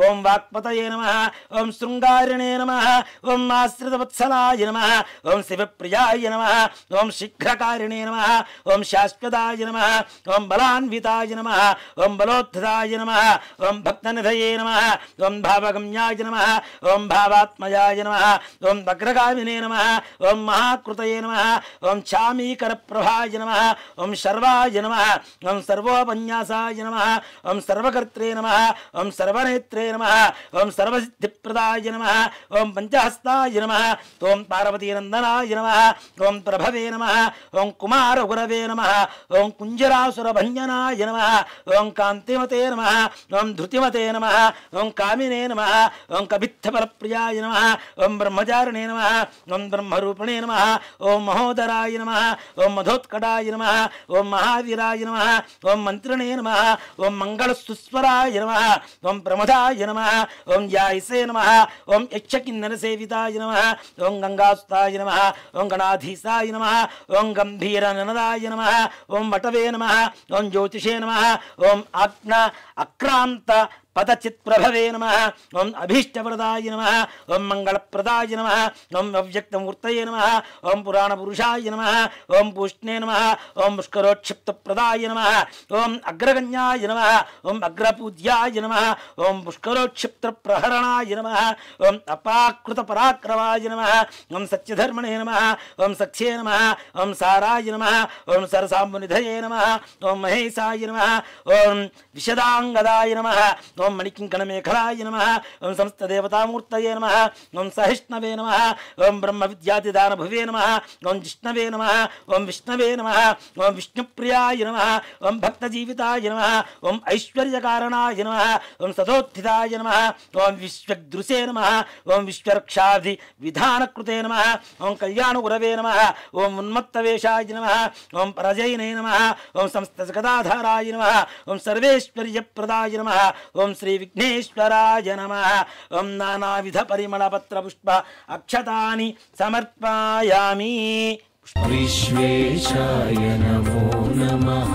ओं वाक्पतये नमः ओं शृंगारिणे नमः ओं आश्रितवत्सलाय नमः ओं शिवप्रियाय नमः ओं शीघ्रकारिणे नमः ओं शाश्वताय नमः ओं बलान्विताय नमः ओं बलोत्थदाय नमः ओं भक्तनिधये नमः ओं भावगम्याय नमः ओं भावात्मयाय नमः ओं वक्रगामिने नमः ओं महाकृतये नमः ओं चामीकरप्रभाय नमः ओं शर्वाय नमः ओं सर्वोपन्यासाय नमः ओं सर्वकर्त्रे नमः ओं सर्वनेत्रे नमः ओं सर्वसिद्धिप्रदाय नमः ओं पंचहस्ताय नमः ओं पार्वतीनन्दनाय नमः ओं प्रभवे नमः ओं कुमारगुरवे नमः ओं कुञ्जरासुरभञ्जनाय नमः ओं कान्तिमते नमः ओं धृतिमते नमः ओं कामिने नमः ओं कवित्थफलप्रियाय नमः ओं ब्रह्मचारिणे नमः ओं ब्रह्मरूपिणे नमः ओं महोदराय नमः ओं मधोत्कटाय नमः ओं महावीराय नमः ओं मंत्रिणे नमः ओं मंगलसुस्वराय नमः ओं प्रमदाय नमः ओं यायसे नमः ओं यक्षकिन्नरसेविताय नमः ओं गंगासुताय नमः ओं गणाधीशाय नमः ओं गंभीरननदाय नमः ओं वटवे नमः ओं ज्योतिषे नमः ओं आज्ञा अक्रांत पदचित्प्रभवे नमः ओं अभीष्टवरदाय नमः ओं मंगलप्रदाय नमः ओं अव्यक्तमूर्तये नमः ओं पुराणपुरुषाय नमः ओं पूष्णे नमः ओं पुष्करोक्षिप्तप्रदाय नमः ओं अग्रगण्याय नमः ओं अग्रपूज्याय नमः ओं पुष्करोक्षिप्तप्रहरणाय नमः ओं अपाकृतपराक्रमाय नमः ओं सत्यधर्मणे नमः ओं सख्ये नमः ओं साराय नमः ओं सरसाम्बुनिधये नमः ओं महेशाय नमः ओं विशदांगदाय नमः ओं मणिकिंकणमेखलाय नमः ओं समस्तदेवतामूर्तये नमः ओं सहिष्णवे नमः ओं ब्रह्मविद्यादिदानभुवे नमः ओं जिष्णवे नमः ओं विष्णवे नमः ओं विष्णुप्रियाय नमः ओं भक्तजीविताय नमः ओं ऐश्वर्यकारणाय नमः ओं सदोत्थिताय नमः ओं विश्वदृशे नमः ओं विश्वरक्षाविधानकृते नमः ओं कल्याणगुरवे नमः ओं उन्मत्तवेशाय नमः ओं परजयिने नमः ओं समस्तजगदाधाराय नमः ओं सर्वेश्वर्यप्रदाय नमः ओं श्री विघ्नेश्वराय नमः ओं नानाविध परिमलपत्र पुष्प अक्षतानि समर्पयामि विश्वेशाय नमो नमः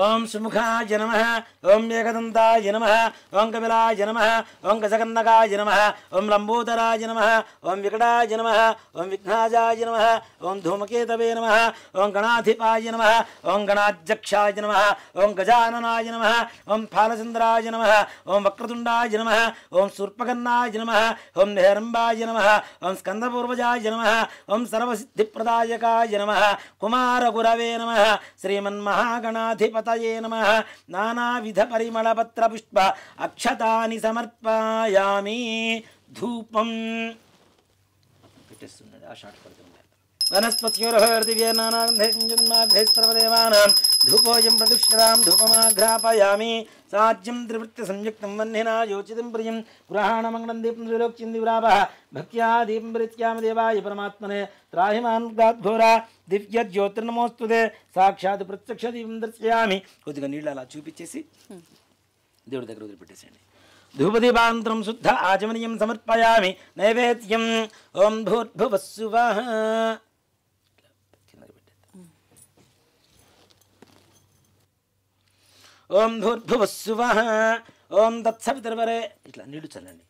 ओं सुमुखाय नमः ओं एकदन्ताय नमः ओं कपिलाय नमः ओं गजकन्नकाय नमः ओं लंबोदराय नमः ओं विकटाय नमः ओं विघ्नाजाय नमः ओं धूमकेतवे नमः ओं गणाधिपाय नमः ओं गणाध्यक्षाय नमः ओं गजाननाय नमः ओं फालचन्द्राय नमः ओं वक्रतुण्डाय नमः ओं शूर्पकर्णाय नमः ओं हेरम्बाय नमः ओं स्कन्दपूर्वजाय नमः ओं सर्वसिद्धिप्रदायकाय नमः कुमारगुरवे नमः श्रीमन्महागणाधिपतये नमः नानाविध परिमलपत्र पुष्प अक्षतानि समर्पयामि धूपं పెట్టేస్తున్నది ఆ షాట్ పడుతుంది वनस्पत्योर्हृदिव्यनानाग्धैस्पर्वदेवानां धूपोऽयं प्रदुष्यतां धूपमाघ्रापयामि साज्यं त्रिवृत्तसंयुक्तं वह्निना योचितं प्रियं गृहाणमङ्गलं दीपं त्रिलोक्यं दिव्रावः भक्त्या दीपं प्रीत्याम देवाय परमात्मने त्राहिमान् घोरा दिव्यज्योतिर्नमोस्तुते साक्षात् प्रत्यक्ष దీపం దర్శయామి. కొద్దిగా నీళ్ళు అలా చూపించేసి దేవుడి దగ్గర వదిలిపెట్టేసేయండి. ధూపదీపాంతరం శుద్ధ ఆచమనీయం సమర్పయామి. నైవేద్యం ఓం భూర్భువస్సువః. ఓం భూర్భువస్సువః. ఓం తత్సవితుర్వరే. ఇట్లా నీళ్లు చల్లండి.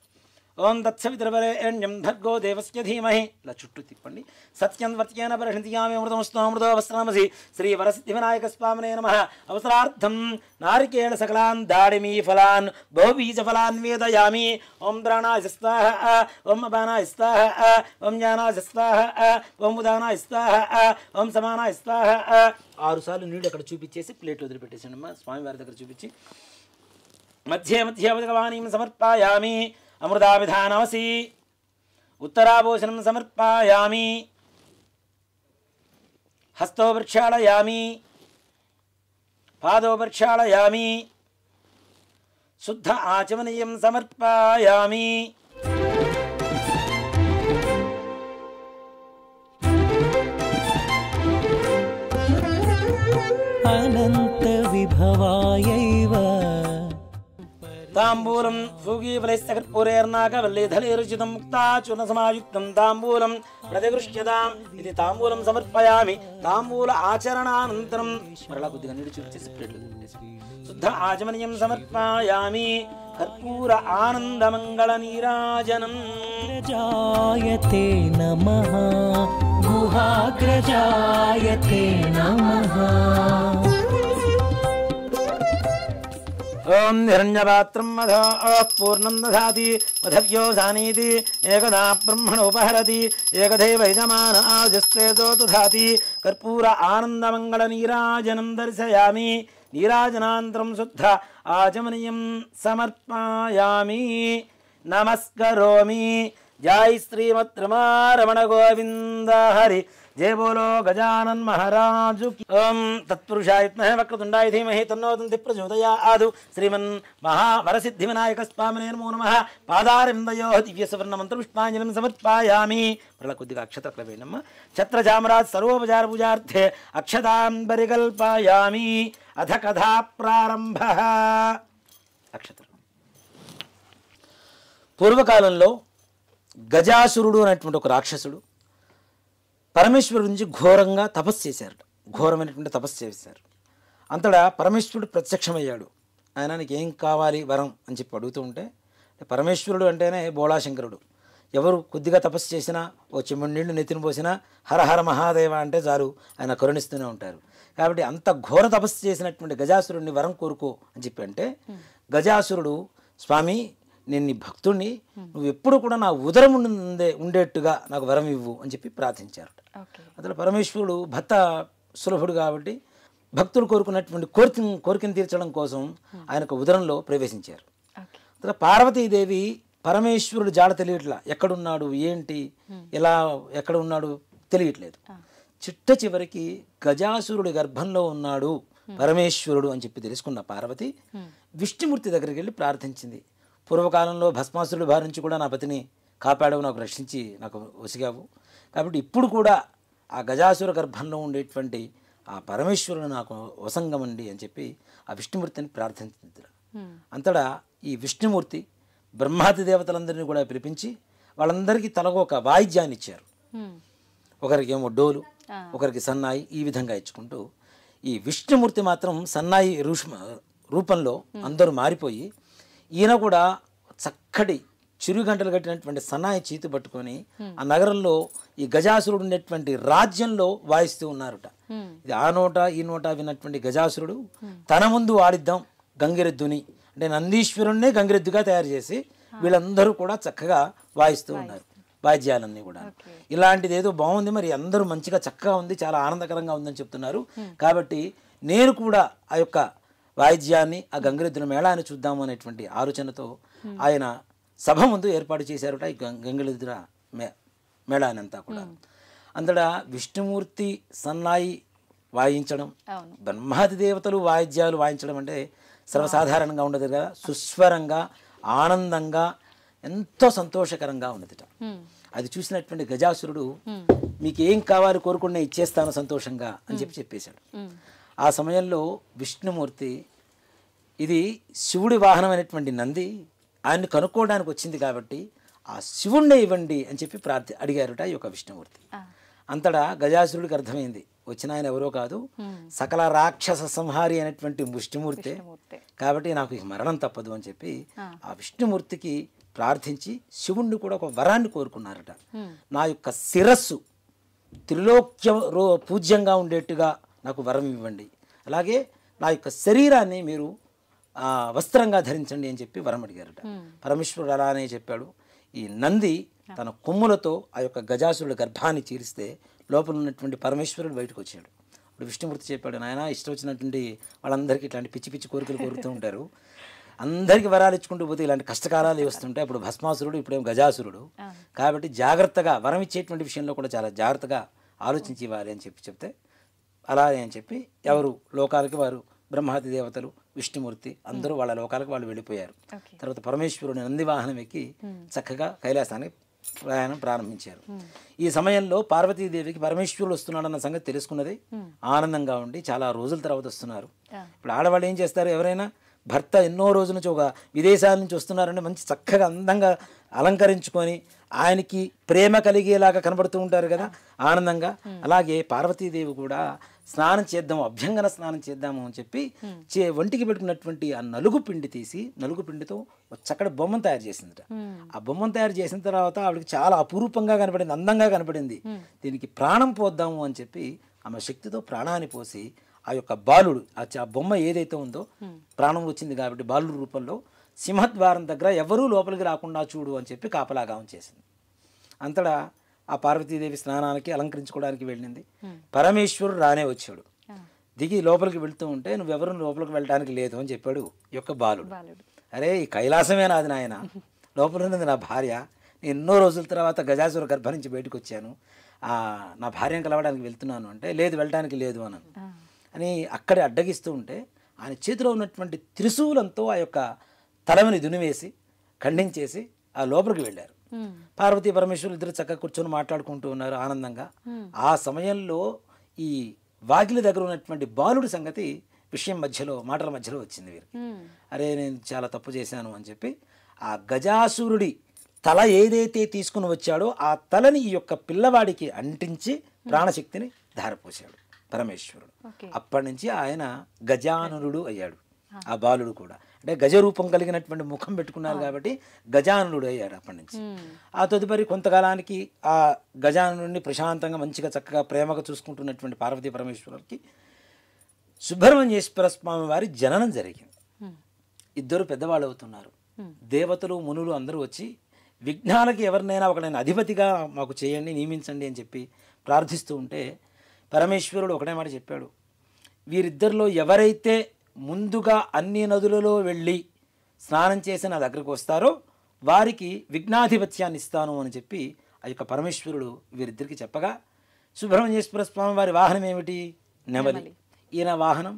ఓం తత్సవితుర్వరేణ్యం భర్గో దేవస్య ధీమహి. ఇలా చుట్టూ తిప్పండి. సత్యం వర్త్యేన పరిణితియామి అమృతమస్తు అమృతో వస్త్రామసి. శ్రీ వరసిద్ధి వినాయక స్వామినే నమః. అవసరార్థం నారికేళ సకలాన్ దాడిమీ ఫలాన్ బహుబీజ ఫలాన్ వేదయామి. ఓం ప్రాణాయ స్వాహ. ఓం అపానాయ స్వాహ. ఓం జ్ఞానాయ స్వాహ. ఓం ఉదానాయ స్వాహ. ఓం సమానాయ స్వాహ. 6 సార్లు నీళ్ళు అక్కడ చూపించేసి ప్లేట్ వదిలిపెట్టేసండి అమ్మా. స్వామివారి దగ్గర చూపించి మధ్య మధ్య ఉదకవాణీం సమర్పయామి. అమృతాభిధానమసి. ఉత్తరాభూషణం సమర్పయామి. హస్తో ప్రక్షాళయామి. పాదో ప్రక్షాళయామి. శుద్ధ ఆచమనీయం సమర్పయామి. అనంత విభవాయైవ తాంబూలం సూగీఫలైస్తకర్పూరేర్నాకవల్లీధలేరుచితం ముక్తాచూర్ణసమాయుక్తం తాంబూలం ప్రతిగృహ్యతాం. ఇది తాంబూలం సమర్పయామి. తాంబూల ఆచరణానంతరం మరలా కొద్దిగా నీళ్ళు చూపించేసి ప్లేట్లు శుద్ధ ఆచమనీయం సమర్పయామి. కర్పూర ఆనందమంగళ నీరాజనం. జాయతే నమః గుహాగ్రజాయతే నమః. ఓం హిరణ్యపాత్రం మధో పూర్ణం దధాతి మధవ్యో జానీతి ఏకదా బ్రహ్మణోపహరతి ఏకదైవ యజమాన ఆజస్తేజో దధాతి. కర్పూర ఆనందమంగళ నీరాజనం దర్శయామి. నీరాజనాంతరం శుద్ధ ఆచమనీయం సమర్పయామి. నమస్కరోమి. జై శ్రీమద్ రమణ గోవింద హరి. జయ బోలో గజానన్ మహారాజు. ఓం తత్పురుషాయ విద్మహే వక్రతుండాయ ధీమహి తన్నో దంతి ప్రచోదయాత్. శ్రీమన్ మహావరసిద్ధి వినాయక స్వామినే నమో నమః. పాదారవిందయో దివ్య సువర్ణ మంత్ర పుష్పాంజలిం సమర్పయామి. మరలా కొద్దిగా అక్షతలు వేయనమ్మ. ఛత్రచామరాజ్ సర్వోపచార పూజార్థే అక్షతాం పరికల్పయామి. అథ కథా ప్రారంభ. అక్షతలు. పూర్వకాలంలో గజాసురుడు అనేటువంటి ఒక రాక్షసుడు పరమేశ్వరుడి నుంచి ఘోరంగా తపస్సు చేశారు. ఘోరమైనటువంటి తపస్సు చేశారు. అంతటా పరమేశ్వరుడు ప్రత్యక్షమయ్యాడు. ఆయన నీకు ఏం కావాలి వరం అని చెప్పి అడుగుతూ ఉంటే, పరమేశ్వరుడు అంటేనే బోళాశంకరుడు. ఎవరు కొద్దిగా తపస్సు చేసినా ఓ చెంబడి నీళ్లు నెత్తిన పోసినా హరహర మహాదేవ అంటే చాలు ఆయన కరుణిస్తూనే ఉంటారు. కాబట్టి అంత ఘోర తపస్సు చేసినటువంటి గజాసురుడిని వరం కోరుకో అని చెప్పి అంటే, గజాసురుడు స్వామి నేను నీ భక్తుడిని, నువ్వు ఎప్పుడు కూడా నా ఉదరం ఉండేట్టుగా నాకు వరం ఇవ్వు అని చెప్పి ప్రార్థించారు. అసలు పరమేశ్వరుడు భక్త సులభుడు కాబట్టి భక్తుడు కోరుకున్నటువంటి కోరికను తీర్చడం కోసం ఆయనకు ఉదరంలో ప్రవేశించారు. అసలు పార్వతీదేవి పరమేశ్వరుడు జాడ తెలియట్లా, ఎక్కడున్నాడు ఏంటి ఎలా ఎక్కడ ఉన్నాడు తెలియట్లేదు. చిట్ట చివరికి గజాసురుడి గర్భంలో ఉన్నాడు పరమేశ్వరుడు అని చెప్పి తెలుసుకున్న పార్వతి విష్ణుమూర్తి దగ్గరికి వెళ్ళి ప్రార్థించింది. పూర్వకాలంలో భస్మాసురుడి బారి నుంచి కూడా నా పతిని కాపాడవు, నాకు రక్షించి నాకు వసిగావు, కాబట్టి ఇప్పుడు కూడా ఆ గజాసుర గర్భంలో ఉండేటువంటి ఆ పరమేశ్వరుడు నాకు వసంగమండి అని చెప్పి ఆ విష్ణుమూర్తిని ప్రార్థించింది. అంతటా ఈ విష్ణుమూర్తి బ్రహ్మాది దేవతలందరినీ కూడా పిలిపించి వాళ్ళందరికీ తలకు ఒక వాయిద్యాన్ని ఇచ్చారు. ఒకరికి ఏమో డోలు, ఒకరికి సన్నాయి, ఈ విధంగా ఇచ్చుకుంటూ ఈ విష్ణుమూర్తి మాత్రం సన్నాయి రూపంలో అందరూ మారిపోయి ఈయన కూడా చక్కటి చిరుగంటలు కట్టినటువంటి సన్నాయి చేతి పట్టుకొని ఆ నగరంలో ఈ గజాసురుడు ఉన్నటువంటి రాజ్యంలో వాయిస్తూ ఉన్నారుట. ఇది ఆ నోట ఈ నోట విన్నటువంటి గజాసురుడు తన ముందు ఆడిద్దాం గంగిరెద్దుని అంటే నందీశ్వరుణ్ణే గంగిరెద్దుగా తయారు చేసి వీళ్ళందరూ కూడా చక్కగా వాయిస్తూ ఉన్నారు వాయిద్యాలన్నీ కూడా. ఇలాంటిది ఏదో బాగుంది, మరి అందరూ మంచిగా చక్కగా ఉంది, చాలా ఆనందకరంగా ఉందని చెప్తున్నారు. కాబట్టి నేను కూడా ఆ యొక్క వాయిద్యాన్ని ఆ గంగిరెద్దుల మేళాన్ని చూద్దాము అనేటువంటి ఆలోచనతో ఆయన సభ ముందు ఏర్పాటు చేశారుట ఈ గంగిరెద్దుల మేళానంతా కూడా. అంతటా విష్ణుమూర్తి సన్నాయి వాయించడం, అవును. బ్రహ్మాది దేవతలు వాయిద్యాలు వాయించడం అంటే సర్వసాధారణంగా ఉండదు కదా. సుస్వరంగా ఆనందంగా ఎంతో సంతోషకరంగా ఉన్నదిట. అది చూసినటువంటి గజాసురుడు మీకు ఏం కావాలి కోరుకున్నా ఇచ్చేస్తాను సంతోషంగా అని చెప్పేశాడు. ఆ సమయంలో విష్ణుమూర్తి ఇది శివుడి వాహనం అయినటువంటి నంది ఆయన్ని కనుక్కోవడానికి వచ్చింది కాబట్టి ఆ శివుణ్ణే ఇవ్వండి అని చెప్పి అడిగారుట ఈ యొక్క విష్ణుమూర్తి. అంతటా గజాసురుడికి అర్థమైంది వచ్చిన ఆయన ఎవరో కాదు, సకల రాక్షస సంహారి అయినటువంటి విష్ణుమూర్తి కాబట్టి నాకు ఇక మరణం తప్పదు అని చెప్పి ఆ విష్ణుమూర్తికి ప్రార్థించి శివుణ్ణి కూడా ఒక వరాన్ని కోరుకున్నారట. నా యొక్క శిరస్సు త్రిలోక్య పూజ్యంగా ఉండేట్టుగా నాకు వరం ఇవ్వండి, అలాగే నా యొక్క శరీరాన్ని మీరు వస్త్రంగా ధరించండి అని చెప్పి వరం అడిగారట. పరమేశ్వరుడు అలానే చెప్పాడు. ఈ నంది తన కొమ్ములతో ఆ యొక్క గజాసురుడి గర్భాన్ని చీరిస్తే లోపల ఉన్నటువంటి పరమేశ్వరుడు బయటకు వచ్చాడు. ఇప్పుడు విష్ణుమూర్తి చెప్పాడు, నాయన ఇష్టం వచ్చినటువంటి వాళ్ళందరికీ ఇట్లాంటి పిచ్చి పిచ్చి కోరికలు కోరుతూ ఉంటారు, అందరికీ వరాలు ఇచ్చుకుంటూ పోతే ఇలాంటి కష్టకాలాలు వస్తుంటాయి. అప్పుడు భస్మాసురుడు, ఇప్పుడేం గజాసురుడు, కాబట్టి జాగ్రత్తగా వరం ఇచ్చేటువంటి విషయంలో కూడా చాలా జాగ్రత్తగా ఆలోచించి ఇవ్వాలి అని చెప్తే అలానే అని చెప్పి ఎవరు లోకాలకి వారు బ్రహ్మాది దేవతలు విష్ణుమూర్తి అందరూ వాళ్ళ లోకాలకు వాళ్ళు వెళ్ళిపోయారు. తర్వాత పరమేశ్వరుని నంది వాహనం ఎక్కి చక్కగా కైలాసానికి ప్రయాణం ప్రారంభించారు. ఈ సమయంలో పార్వతీదేవికి పరమేశ్వరుడు వస్తున్నాడన్న సంగతి తెలుసుకున్నది. ఆనందంగా ఉండి చాలా రోజుల తర్వాత వస్తున్నారు. ఇప్పుడు ఆడవాళ్ళు ఏం చేస్తారు, ఎవరైనా భర్త ఎన్నో రోజుల నుంచి ఒక విదేశాల నుంచి వస్తున్నారంటే మంచి చక్కగా అందంగా అలంకరించుకొని ఆయనకి ప్రేమ కలిగేలాగా కనబడుతూ ఉంటారు కదా ఆనందంగా. అలాగే పార్వతీదేవి కూడా స్నానం చేద్దాము, అభ్యంగన స్నానం చేద్దాము అని చెప్పి ఒంటికి పెట్టుకున్నటువంటి ఆ నలుగు పిండి తీసి నలుగు పిండితో ఒక చక్కటి బొమ్మను తయారు చేసిందిట. ఆ బొమ్మను తయారు చేసిన తర్వాత ఆవిడకి చాలా అపురూపంగా కనపడింది, అందంగా కనపడింది. దీనికి ప్రాణం పోద్దాము అని చెప్పి ఆమె శక్తితో ప్రాణాన్ని పోసి ఆ యొక్క బాలుడు ఆ బొమ్మ ఏదైతే ఉందో ప్రాణం వచ్చింది కాబట్టి బాలుడు రూపంలో సింహద్వారం దగ్గర ఎవరూ లోపలికి రాకుండా చూడు అని చెప్పి కాపలాగా ఉంచేసింది. అంతటా ఆ పార్వతీదేవి స్నానానికి అలంకరించుకోవడానికి వెళ్ళింది. పరమేశ్వరుడు రానే వచ్చాడు. దిగి లోపలికి వెళ్తూ ఉంటే నువ్వెవరు లోపలికి వెళ్ళడానికి లేదు అని చెప్పాడు ఈ యొక్క బాలుడు. అరే ఈ కైలాసమే నాది నాయన, లోపల ఉన్నది నా భార్య, నేను ఎన్నో రోజుల తర్వాత గజాసుర గర్భ నుంచి బయటకు వచ్చాను, నా భార్యను కలవడానికి వెళ్తున్నాను అంటే లేదు వెళ్ళడానికి లేదు అని అక్కడే అడ్డగిస్తూ ఉంటే ఆయన చేతిలో ఉన్నటువంటి త్రిశూలంతో ఆ యొక్క తలవిని దునివేసి ఖండించేసి ఆ లోపలికి వెళ్ళారు. పార్వతీ పరమేశ్వరులు ఇద్దరు చక్కగా కూర్చొని మాట్లాడుకుంటూ ఉన్నారు ఆనందంగా. ఆ సమయంలో ఈ వాకిలి దగ్గర ఉన్నటువంటి బాలుడి సంగతి విషయం మాటల మధ్యలో వచ్చింది వీరికి. అరే నేను చాలా తప్పు చేశాను అని చెప్పి ఆ గజాసురుడి తల ఏదైతే తీసుకుని వచ్చాడో ఆ తలని ఈ యొక్క పిల్లవాడికి అంటించి ప్రాణశక్తిని ధారపోసాడు పరమేశ్వరుడు. అప్పటి నుంచి ఆయన గజాననుడు అయ్యాడు. ఆ బాలుడు కూడా అంటే గజరూపం కలిగినటువంటి ముఖం పెట్టుకున్నారు కాబట్టి గజాననుడు అయ్యాడు అప్పటి నుంచి. ఆ తదుపరి కొంతకాలానికి ఆ గజాననుడిని ప్రశాంతంగా మంచిగా చక్కగా ప్రేమగా చూసుకుంటున్నటువంటి పార్వతీ పరమేశ్వరుడికి సుబ్రహ్మణ్యేశ్వర స్వామి వారి జననం జరిగింది. ఇద్దరు పెద్దవాళ్ళు అవుతున్నారు. దేవతలు మునులు అందరూ వచ్చి విఘ్నాలకి ఎవరినైనా ఒకనైనా అధిపతిగా మాకు చేయండి, నియమించండి అని చెప్పి ప్రార్థిస్తూ ఉంటే పరమేశ్వరుడు ఒకటే మాట చెప్పాడు, వీరిద్దరిలో ఎవరైతే ముందుగా అన్ని నదులలో వెళ్ళి స్నానం చేసి నా దగ్గరకు వస్తారో వారికి విఘ్నాధిపత్యాన్ని ఇస్తాను అని చెప్పి ఆ యొక్క పరమేశ్వరుడు వీరిద్దరికి చెప్పగా సుబ్రహ్మణ్యేశ్వర స్వామి వారి వాహనం ఏమిటి, నెమలి. ఈయన వాహనం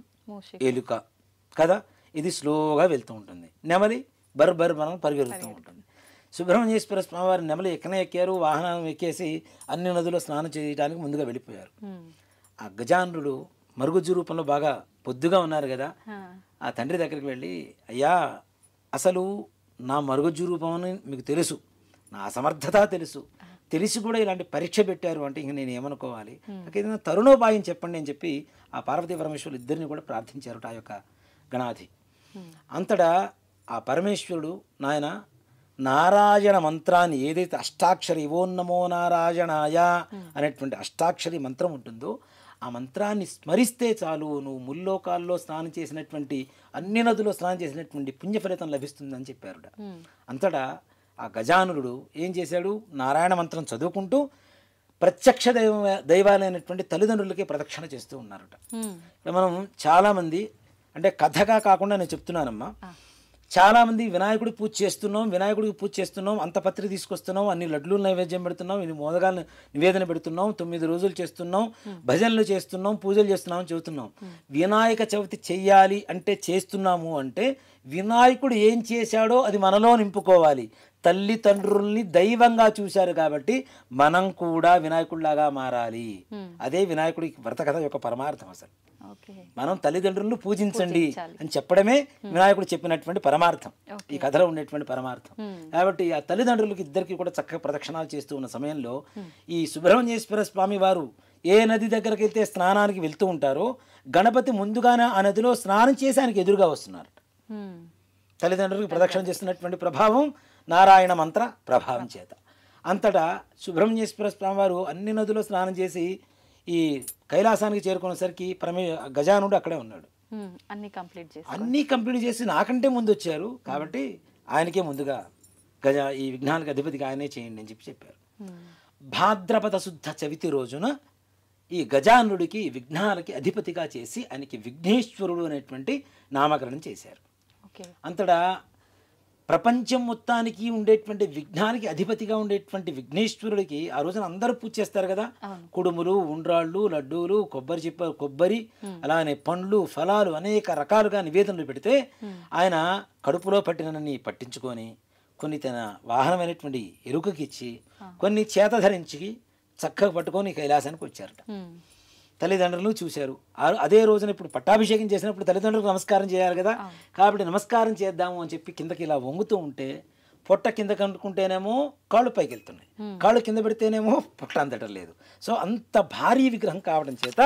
ఎలుక కదా, ఇది స్లోగా వెళ్తూ ఉంటుంది. నెమలి బర్బర్ మనం పరిగెడుతూ ఉంటుంది. సుబ్రహ్మణ్యేశ్వర స్వామి వారి నెమలి ఎక్కారు, వాహనం ఎక్కేసి అన్ని నదుల్లో స్నానం చేయడానికి ముందుగా వెళ్ళిపోయారు. ఆ గజానుడు మరుగుజ్జు రూపంలో బాగా పొద్దుగా ఉన్నారు కదా, ఆ తండ్రి దగ్గరికి వెళ్ళి అయ్యా అసలు నా మరుగుజ్జు రూపం అని మీకు తెలుసు, నా అసమర్థత తెలిసి కూడా ఇలాంటి పరీక్ష పెట్టారు అంటే ఇంక నేను ఏమనుకోవాలి, ఏదైనా తరుణోపాయం చెప్పండి అని చెప్పి ఆ పార్వతీ పరమేశ్వరులు ఇద్దరిని కూడా ప్రార్థించారు ఆ యొక్క గణాధి. అంతటా ఆ పరమేశ్వరుడు నాయన నారాయణ మంత్రాన్ని ఏదైతే అష్టాక్షరి ఓం నమో నారాయణాయ అనేటువంటి అష్టాక్షరి మంత్రం ఉంటుందో ఆ మంత్రాన్ని స్మరిస్తే చాలు నువ్వు ముల్లోకాల్లో స్నానం చేసినటువంటి అన్ని నదుల్లో స్నానం చేసినటువంటి పుణ్యఫలితం లభిస్తుందని చెప్పారు. అంతటా ఆ గజానుడు ఏం చేశాడు, నారాయణ మంత్రం చదువుకుంటూ ప్రత్యక్ష దైవాలైనటువంటి తల్లిదండ్రులకి ప్రదక్షిణ చేస్తూ ఉన్నారట. మనం చాలామంది అంటే కథగా కాకుండా నేను చెప్తున్నానమ్మా, చాలామంది వినాయకుడికి పూజ చేస్తున్నాం, అంత పత్రి తీసుకొస్తున్నాం, అన్ని లడ్లు నైవేద్యం పెడుతున్నాం, ఇన్ని మోదగాలను నివేదన పెడుతున్నాం, 9 రోజులు చేస్తున్నాం, భజనలు చేస్తున్నాం, పూజలు చేస్తున్నాం అని చెబుతున్నాం. వినాయక చవితి చెయ్యాలి అంటే చేస్తున్నాము అంటే వినాయకుడు ఏం చేశాడో అది మనలో నింపుకోవాలి. తల్లిదండ్రుల్ని దైవంగా చూశారు కాబట్టి మనం కూడా వినాయకుడిలాగా మారాలి. అదే వినాయకుడికి వ్రత కథ యొక్క పరమార్థం. అసలు మనం తల్లిదండ్రులను పూజించండి అని చెప్పడమే వినాయకుడు చెప్పినటువంటి పరమార్థం, ఈ కథలో ఉండేటువంటి పరమార్థం. కాబట్టి ఆ తల్లిదండ్రులకి ఇద్దరికి కూడా చక్కగా ప్రదక్షిణాలు చేస్తూ ఉన్న సమయంలో ఈ సుబ్రహ్మణ్యేశ్వర స్వామి వారు ఏ నది దగ్గరికి వెళ్తే స్నానానికి వెళ్తూ ఉంటారో గణపతి ముందుగానే ఆ నదిలో స్నానం చేసి ఆయనకి ఎదురుగా వస్తున్నారు. తల్లిదండ్రులకు ప్రదక్షిణ చేస్తున్నటువంటి ప్రభావం నారాయణ మంత్ర ప్రభావం చేత అంతటా సుబ్రహ్మణ్యేశ్వర స్వామి వారు అన్ని నదుల్లో స్నానం చేసి ఈ కైలాసానికి చేరుకునేసరికి గజానుడు అక్కడే ఉన్నాడు. అన్నీ కంప్లీట్ చేసి నాకంటే ముందు వచ్చారు కాబట్టి ఆయనకే ముందుగా ఈ విఘ్నాలకు అధిపతిగా ఆయనే చేయండి అని చెప్పారు. భాద్రపద శుద్ధ చవితి రోజున ఈ గజానుడికి విఘ్నాలకి అధిపతిగా చేసి ఆయనకి విఘ్నేశ్వరుడు అనేటువంటి నామకరణం చేశారు. అంతటా ప్రపంచం మొత్తానికి ఉండేటువంటి విఘ్నానికి అధిపతిగా ఉండేటువంటి విఘ్నేశ్వరుడికి ఆ రోజున అందరూ పూజ చేస్తారు కదా. కుడుములు, ఉండ్రాళ్ళు, లడ్డూలు, కొబ్బరి అలానే పండ్లు, ఫలాలు అనేక రకాలుగా నివేదనలు పెడితే ఆయన కడుపులో పట్టినన్ని పట్టించుకొని కొన్ని తన వాహనమైనటువంటి ఎరుకకి ఇచ్చి కొన్ని చేత ధరించి చక్కగా పట్టుకొని కైలాసానికి వచ్చారట. తల్లిదండ్రులు చూశారు. అదే రోజున ఇప్పుడు పట్టాభిషేకం చేసినప్పుడు తల్లిదండ్రులకు నమస్కారం చేయాలి కదా. కాబట్టి నమస్కారం చేద్దాము అని చెప్పి కిందకి ఇలా వంగుతూ ఉంటే పొట్ట కింద కనుక్కుంటేనేమో కాళ్ళు పైకి వెళ్తున్నాయి, కాళ్ళు కింద పెడితేనేమో పొట్ట అందటం లేదు. సో అంత భారీ విగ్రహం కావడం చేత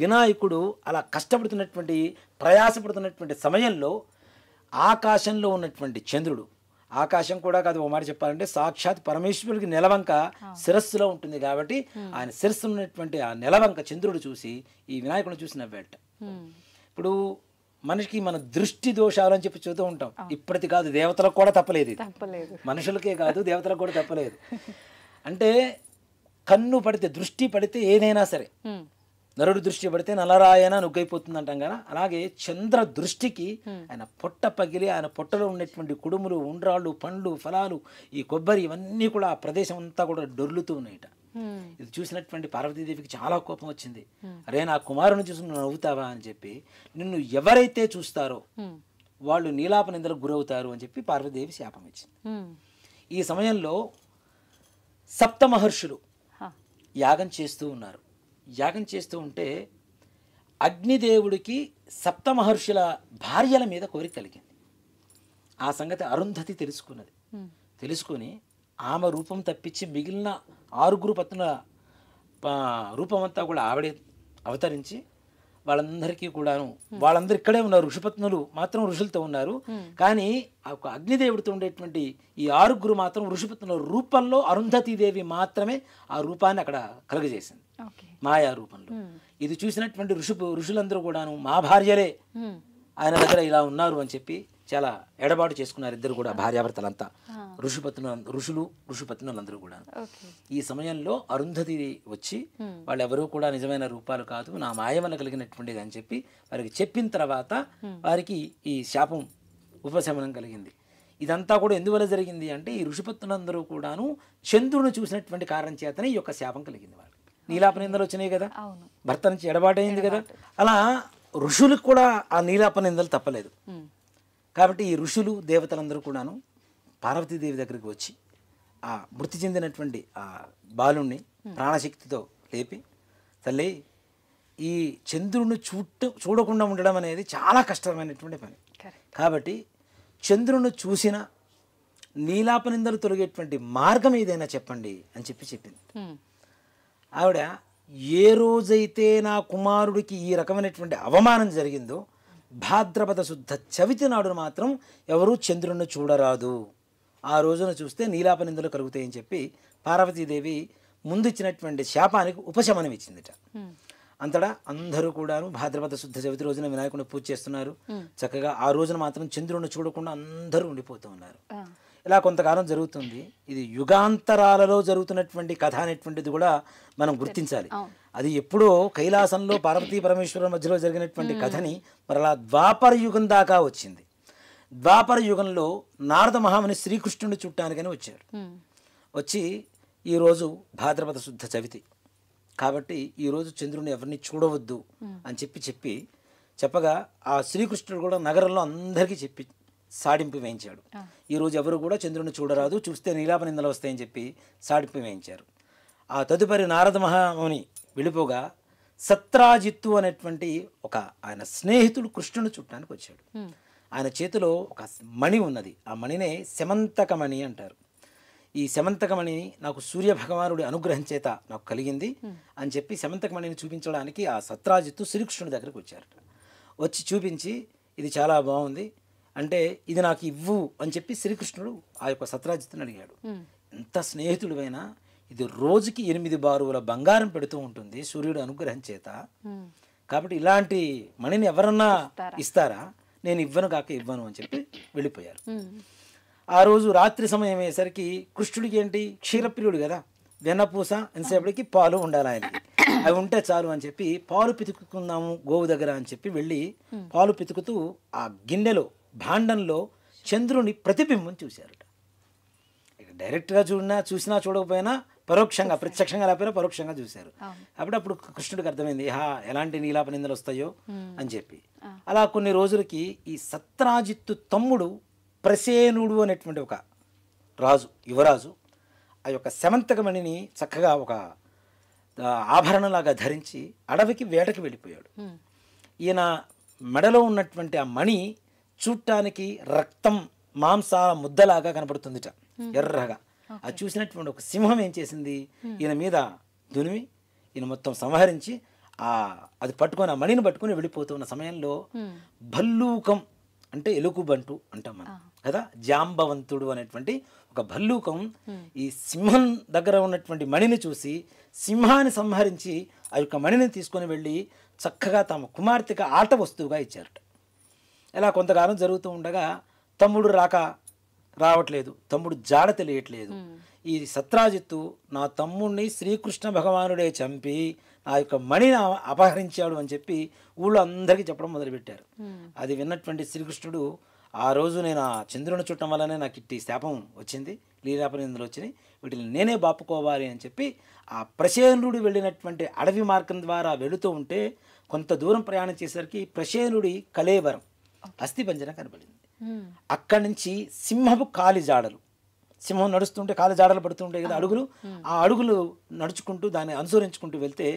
వినాయకుడు అలా కష్టపడుతున్నటువంటి ప్రయాసపడుతున్నటువంటి సమయంలో ఆకాశంలో ఉన్నటువంటి చంద్రుడు, ఆకాశం కూడా కాదు ఓ మాట చెప్పాలంటే సాక్షాత్ పరమేశ్వరుడికి నెలవంక శిరస్సులో ఉంటుంది కాబట్టి ఆయన శిరస్సు ఉన్నటువంటి ఆ నెలవంక చంద్రుడు చూసి ఈ వినాయకుడిని చూసి నవ్వేట. ఇప్పుడు మనిషికి మన దృష్టి దోషాలు అని చెప్పి చూస్తూ ఉంటాం. ఇప్పటిది కాదు, దేవతలకు కూడా తప్పలేదు, మనుషులకే కాదు దేవతలకు కూడా తప్పలేదు. అంటే కన్ను పడితే దృష్టి పడితే ఏదైనా సరే, నరుడు దృష్టి పడితే నలరాయన నుగ్గైపోతుంది అంటాం కదా. అలాగే చంద్ర దృష్టికి ఆయన పొట్ట పగిలి ఆయన పొట్టలో ఉన్నటువంటి కుడుములు, ఉండ్రాళ్ళు, పండ్లు, ఫలాలు, ఈ కొబ్బరి ఇవన్నీ కూడా ఆ ప్రదేశం అంతా కూడా డొర్లుతూ ఉన్నాయట. ఇది చూసినటువంటి పార్వతీదేవికి చాలా కోపం వచ్చింది. అరే నా కుమారుని చూసి నువ్వు నవ్వుతావా అని చెప్పి, నిన్ను ఎవరైతే చూస్తారో వాళ్ళు నీలాప నిందలకు గురవుతారు అని చెప్పి పార్వతీదేవి శాపం ఇచ్చింది. ఈ సమయంలో సప్త మహర్షులు యాగం చేస్తూ ఉన్నారు. యాగం చేస్తూ ఉంటే అగ్నిదేవుడికి సప్త మహర్షుల భార్యల మీద కోరిక కలిగింది. ఆ సంగతి అరుంధతి తెలుసుకున్నది. తెలుసుకొని ఆమె రూపం తప్పించి మిగిలిన 6 పత్నుల రూపం అంతా కూడా ఆవిడే అవతరించి వాళ్ళందరికీ కూడాను, వాళ్ళందరూ ఇక్కడే ఉన్నారు, ఋషిపత్నులు మాత్రం ఋషులతో ఉన్నారు. కానీ ఒక అగ్నిదేవుడితో ఉండేటువంటి ఈ 6 మాత్రం ఋషిపత్నుల రూపంలో అరుంధతీదేవి మాత్రమే ఆ రూపాన్ని అక్కడ కలుగజేసింది, మాయా రూపంలో. ఇది చూసినటువంటి ఋషులందరూ కూడాను మా భార్యలే ఆయన దగ్గర ఇలా ఉన్నారు అని చెప్పి చాలా ఎడబాటు చేసుకున్నారు ఇద్దరు కూడా, భార్యాభర్తలంతా, ఋషిపత్నులందరూ కూడా. ఈ సమయంలో అరుంధతి వచ్చి వాళ్ళెవరూ కూడా నిజమైన రూపాలు కాదు, నా మాయ వల్ల కలిగినటువంటిది అని చెప్పి వారికి చెప్పిన తర్వాత వారికి ఈ శాపం ఉపశమనం కలిగింది. ఇదంతా కూడా ఎందువల్ల జరిగింది అంటే ఈ ఋషిపత్నులందరూ కూడాను చంద్రుని చూసినటువంటి కారణం చేతనే ఈ యొక్క శాపం కలిగింది. వాళ్ళకి నీలాప నిందలు వచ్చినాయి కదా, భర్త నుంచి ఎడబాటైంది కదా. అలా ఋషులకు కూడా ఆ నీలాప నిందలు తప్పలేదు. కాబట్టి ఈ ఋషులు దేవతలందరూ కూడాను పార్వతీదేవి దగ్గరికి వచ్చి ఆ మృతి చెందినటువంటి ఆ బాలుణ్ణి ప్రాణశక్తితో లేపి, తల్లి ఈ చంద్రుడిని చూడకుండా ఉండడం అనేది చాలా కష్టమైనటువంటి పని, కాబట్టి చంద్రుని చూసిన నీలాప నిందలు తొలగేటువంటి మార్గం ఏదైనా చెప్పండి అని చెప్పింది. ఆవిడ ఏ రోజైతే నా కుమారుడికి ఈ రకమైనటువంటి అవమానం జరిగిందో భాద్రపద శుద్ధ చవితి నాడు మాత్రం ఎవరూ చంద్రుడిని చూడరాదు, ఆ రోజున చూస్తే నీలాప నిందలు కలుగుతాయని చెప్పి పార్వతీదేవి ముందు ఇచ్చినటువంటి శాపానికి ఉపశమనం ఇచ్చిందిట. అంతటా అందరూ కూడాను భాద్రపద శుద్ధ చవితి రోజున వినాయకుడిని పూజ చేస్తున్నారు. చక్కగా ఆ రోజున మాత్రం చంద్రుడిని చూడకుండా అందరూ ఉండిపోతూ ఉన్నారు. ఇలా కొంతకాలం జరుగుతుంది. ఇది యుగాంతరాలలో జరుగుతున్నటువంటి కథ అనేటువంటిది కూడా మనం గుర్తించాలి. అది ఎప్పుడో కైలాసంలో పార్వతీ పరమేశ్వరుల మధ్యలో జరిగినటువంటి కథని మరలా ద్వాపర యుగం దాకా వచ్చింది. ద్వాపర యుగంలో నారద మహాముని శ్రీకృష్ణుని చుట్టానికని వచ్చారు. వచ్చి ఈరోజు భాద్రపద శుద్ధ చవితి కాబట్టి ఈరోజు చంద్రుని ఎవరిని చూడవద్దు అని చెప్పగా ఆ శ్రీకృష్ణుడు కూడా నగరంలో అందరికీ చెప్పి సాడింపు వేయించాడు. ఈరోజు ఎవరు కూడా చంద్రుని చూడరాదు, చూస్తే నీలాప నిందలు వస్తాయని చెప్పి సాడింపు వేయించారు. ఆ తదుపరి నారద మహాముని వెళ్ళిపోగా సత్రాజిత్తు అనేటువంటి ఒక ఆయన స్నేహితుడు కృష్ణుని చుట్టానికి వచ్చాడు. ఆయన చేతిలో ఒక మణి ఉన్నది. ఆ మణినే శమంతకమణి అంటారు. ఈ శమంతకమణి నాకు సూర్య భగవానుడి అనుగ్రహం చేత నాకు కలిగింది అని చెప్పి శమంతకమణిని చూపించడానికి ఆ సత్రాజిత్తు శ్రీకృష్ణుడి దగ్గరికి వచ్చారట. వచ్చి చూపించి ఇది చాలా బాగుంది అంటే ఇది నాకు ఇవ్వు అని చెప్పి శ్రీకృష్ణుడు ఆ యొక్క సత్రాజిత్తుని అడిగాడు. ఎంత స్నేహితుడివైనా ఇది రోజుకి 8 బారువుల బంగారం పెడుతూ ఉంటుంది సూర్యుడు అనుగ్రహం చేత, కాబట్టి ఇలాంటి మణిని ఎవరన్నా ఇస్తారా, నేను ఇవ్వను కాక ఇవ్వను అని చెప్పి వెళ్ళిపోయారు. ఆ రోజు రాత్రి సమయం అయ్యేసరికి కృష్ణుడికి ఏంటి క్షీరప్రియుడు కదా, వెన్నపూస ఎంతసేపటికి పాలు ఉండాలి ఆయనకి, అవి ఉంటే చాలు అని చెప్పి పాలు పితుకుకుందాము గోవు దగ్గర అని చెప్పి వెళ్ళి పాలు పితుకుతూ ఆ గిన్నెలో భాండంలో చంద్రుని ప్రతిబింబం చూశారట. ఇక డైరెక్ట్గా చూసినా చూడకపోయినా పరోక్షంగా, ప్రత్యక్షంగా లేకపోయినా పరోక్షంగా చూశారు. అప్పుడు కృష్ణుడికి అర్థమైంది ఎలాంటి నీలాప నిందలు వస్తాయో అని చెప్పి. అలా కొన్ని రోజులకి ఈ సత్రాజిత్తు తమ్ముడు ప్రసేనుడు అనేటువంటి ఒక రాజు, యువరాజు ఆ యొక్క శమంతకమణిని చక్కగా ఒక ఆభరణలాగా ధరించి అడవికి వేటకి వెళ్ళిపోయాడు. ఈయన మెడలో ఉన్నటువంటి ఆ మణి చూడటానికి రక్తం మాంసాల ముద్దలాగా కనపడుతుందిట, ఎర్రగా. అది చూసినటువంటి ఒక సింహం ఏం చేసింది, ఈయన మీద దునిమి ఈయన మొత్తం సంహరించి అది పట్టుకొని ఆ మణిని పట్టుకొని వెళ్ళిపోతున్న సమయంలో భల్లూకం అంటే ఎలుగుబంటు అంటాం మనం కదా, జాంబవంతుడు అనేటువంటి ఒక భల్లూకం ఈ సింహం దగ్గర ఉన్నటువంటి మణిని చూసి సింహాన్ని సంహరించి ఆ యొక్క మణిని తీసుకొని వెళ్ళి చక్కగా తమ కుమార్తెకి ఆట వస్తువుగా ఇచ్చారట. ఇలా కొంతకాలం జరుగుతూ ఉండగా తమ్ముడు రావట్లేదు, తమ్ముడు జాడ తెలియట్లేదు. ఈ సత్రాజిత్తు నా తమ్ముడిని శ్రీకృష్ణ భగవానుడే చంపి ఆ యొక్క మణిని అపహరించాడు అని చెప్పి ఊళ్ళో అందరికీ చెప్పడం మొదలుపెట్టారు. అది విన్నటువంటి శ్రీకృష్ణుడు ఆ రోజు నేను ఆ చంద్రుని చుట్టం వల్లనే నాకు ఇట్టి శాపం వచ్చింది, లీలాపనిందులు వచ్చినాయి, వీటిని నేనే బాపుకోవాలి అని చెప్పి ఆ ప్రసేనుడు వెళ్ళినటువంటి అడవి మార్గం ద్వారా వెళుతూ ఉంటే కొంత దూరం ప్రయాణం చేసేసరికి ప్రసేనుడి కళేవరం అస్థిపంజరం కనబడింది. అక్కడి నుంచి సింహపు కాలి జాడలు, సింహం నడుస్తుంటే కాలి జాడలు పడుతుంటాయి కదా అడుగులు, ఆ అడుగులు నడుచుకుంటూ దాన్ని అనుసరించుకుంటూ వెళ్తే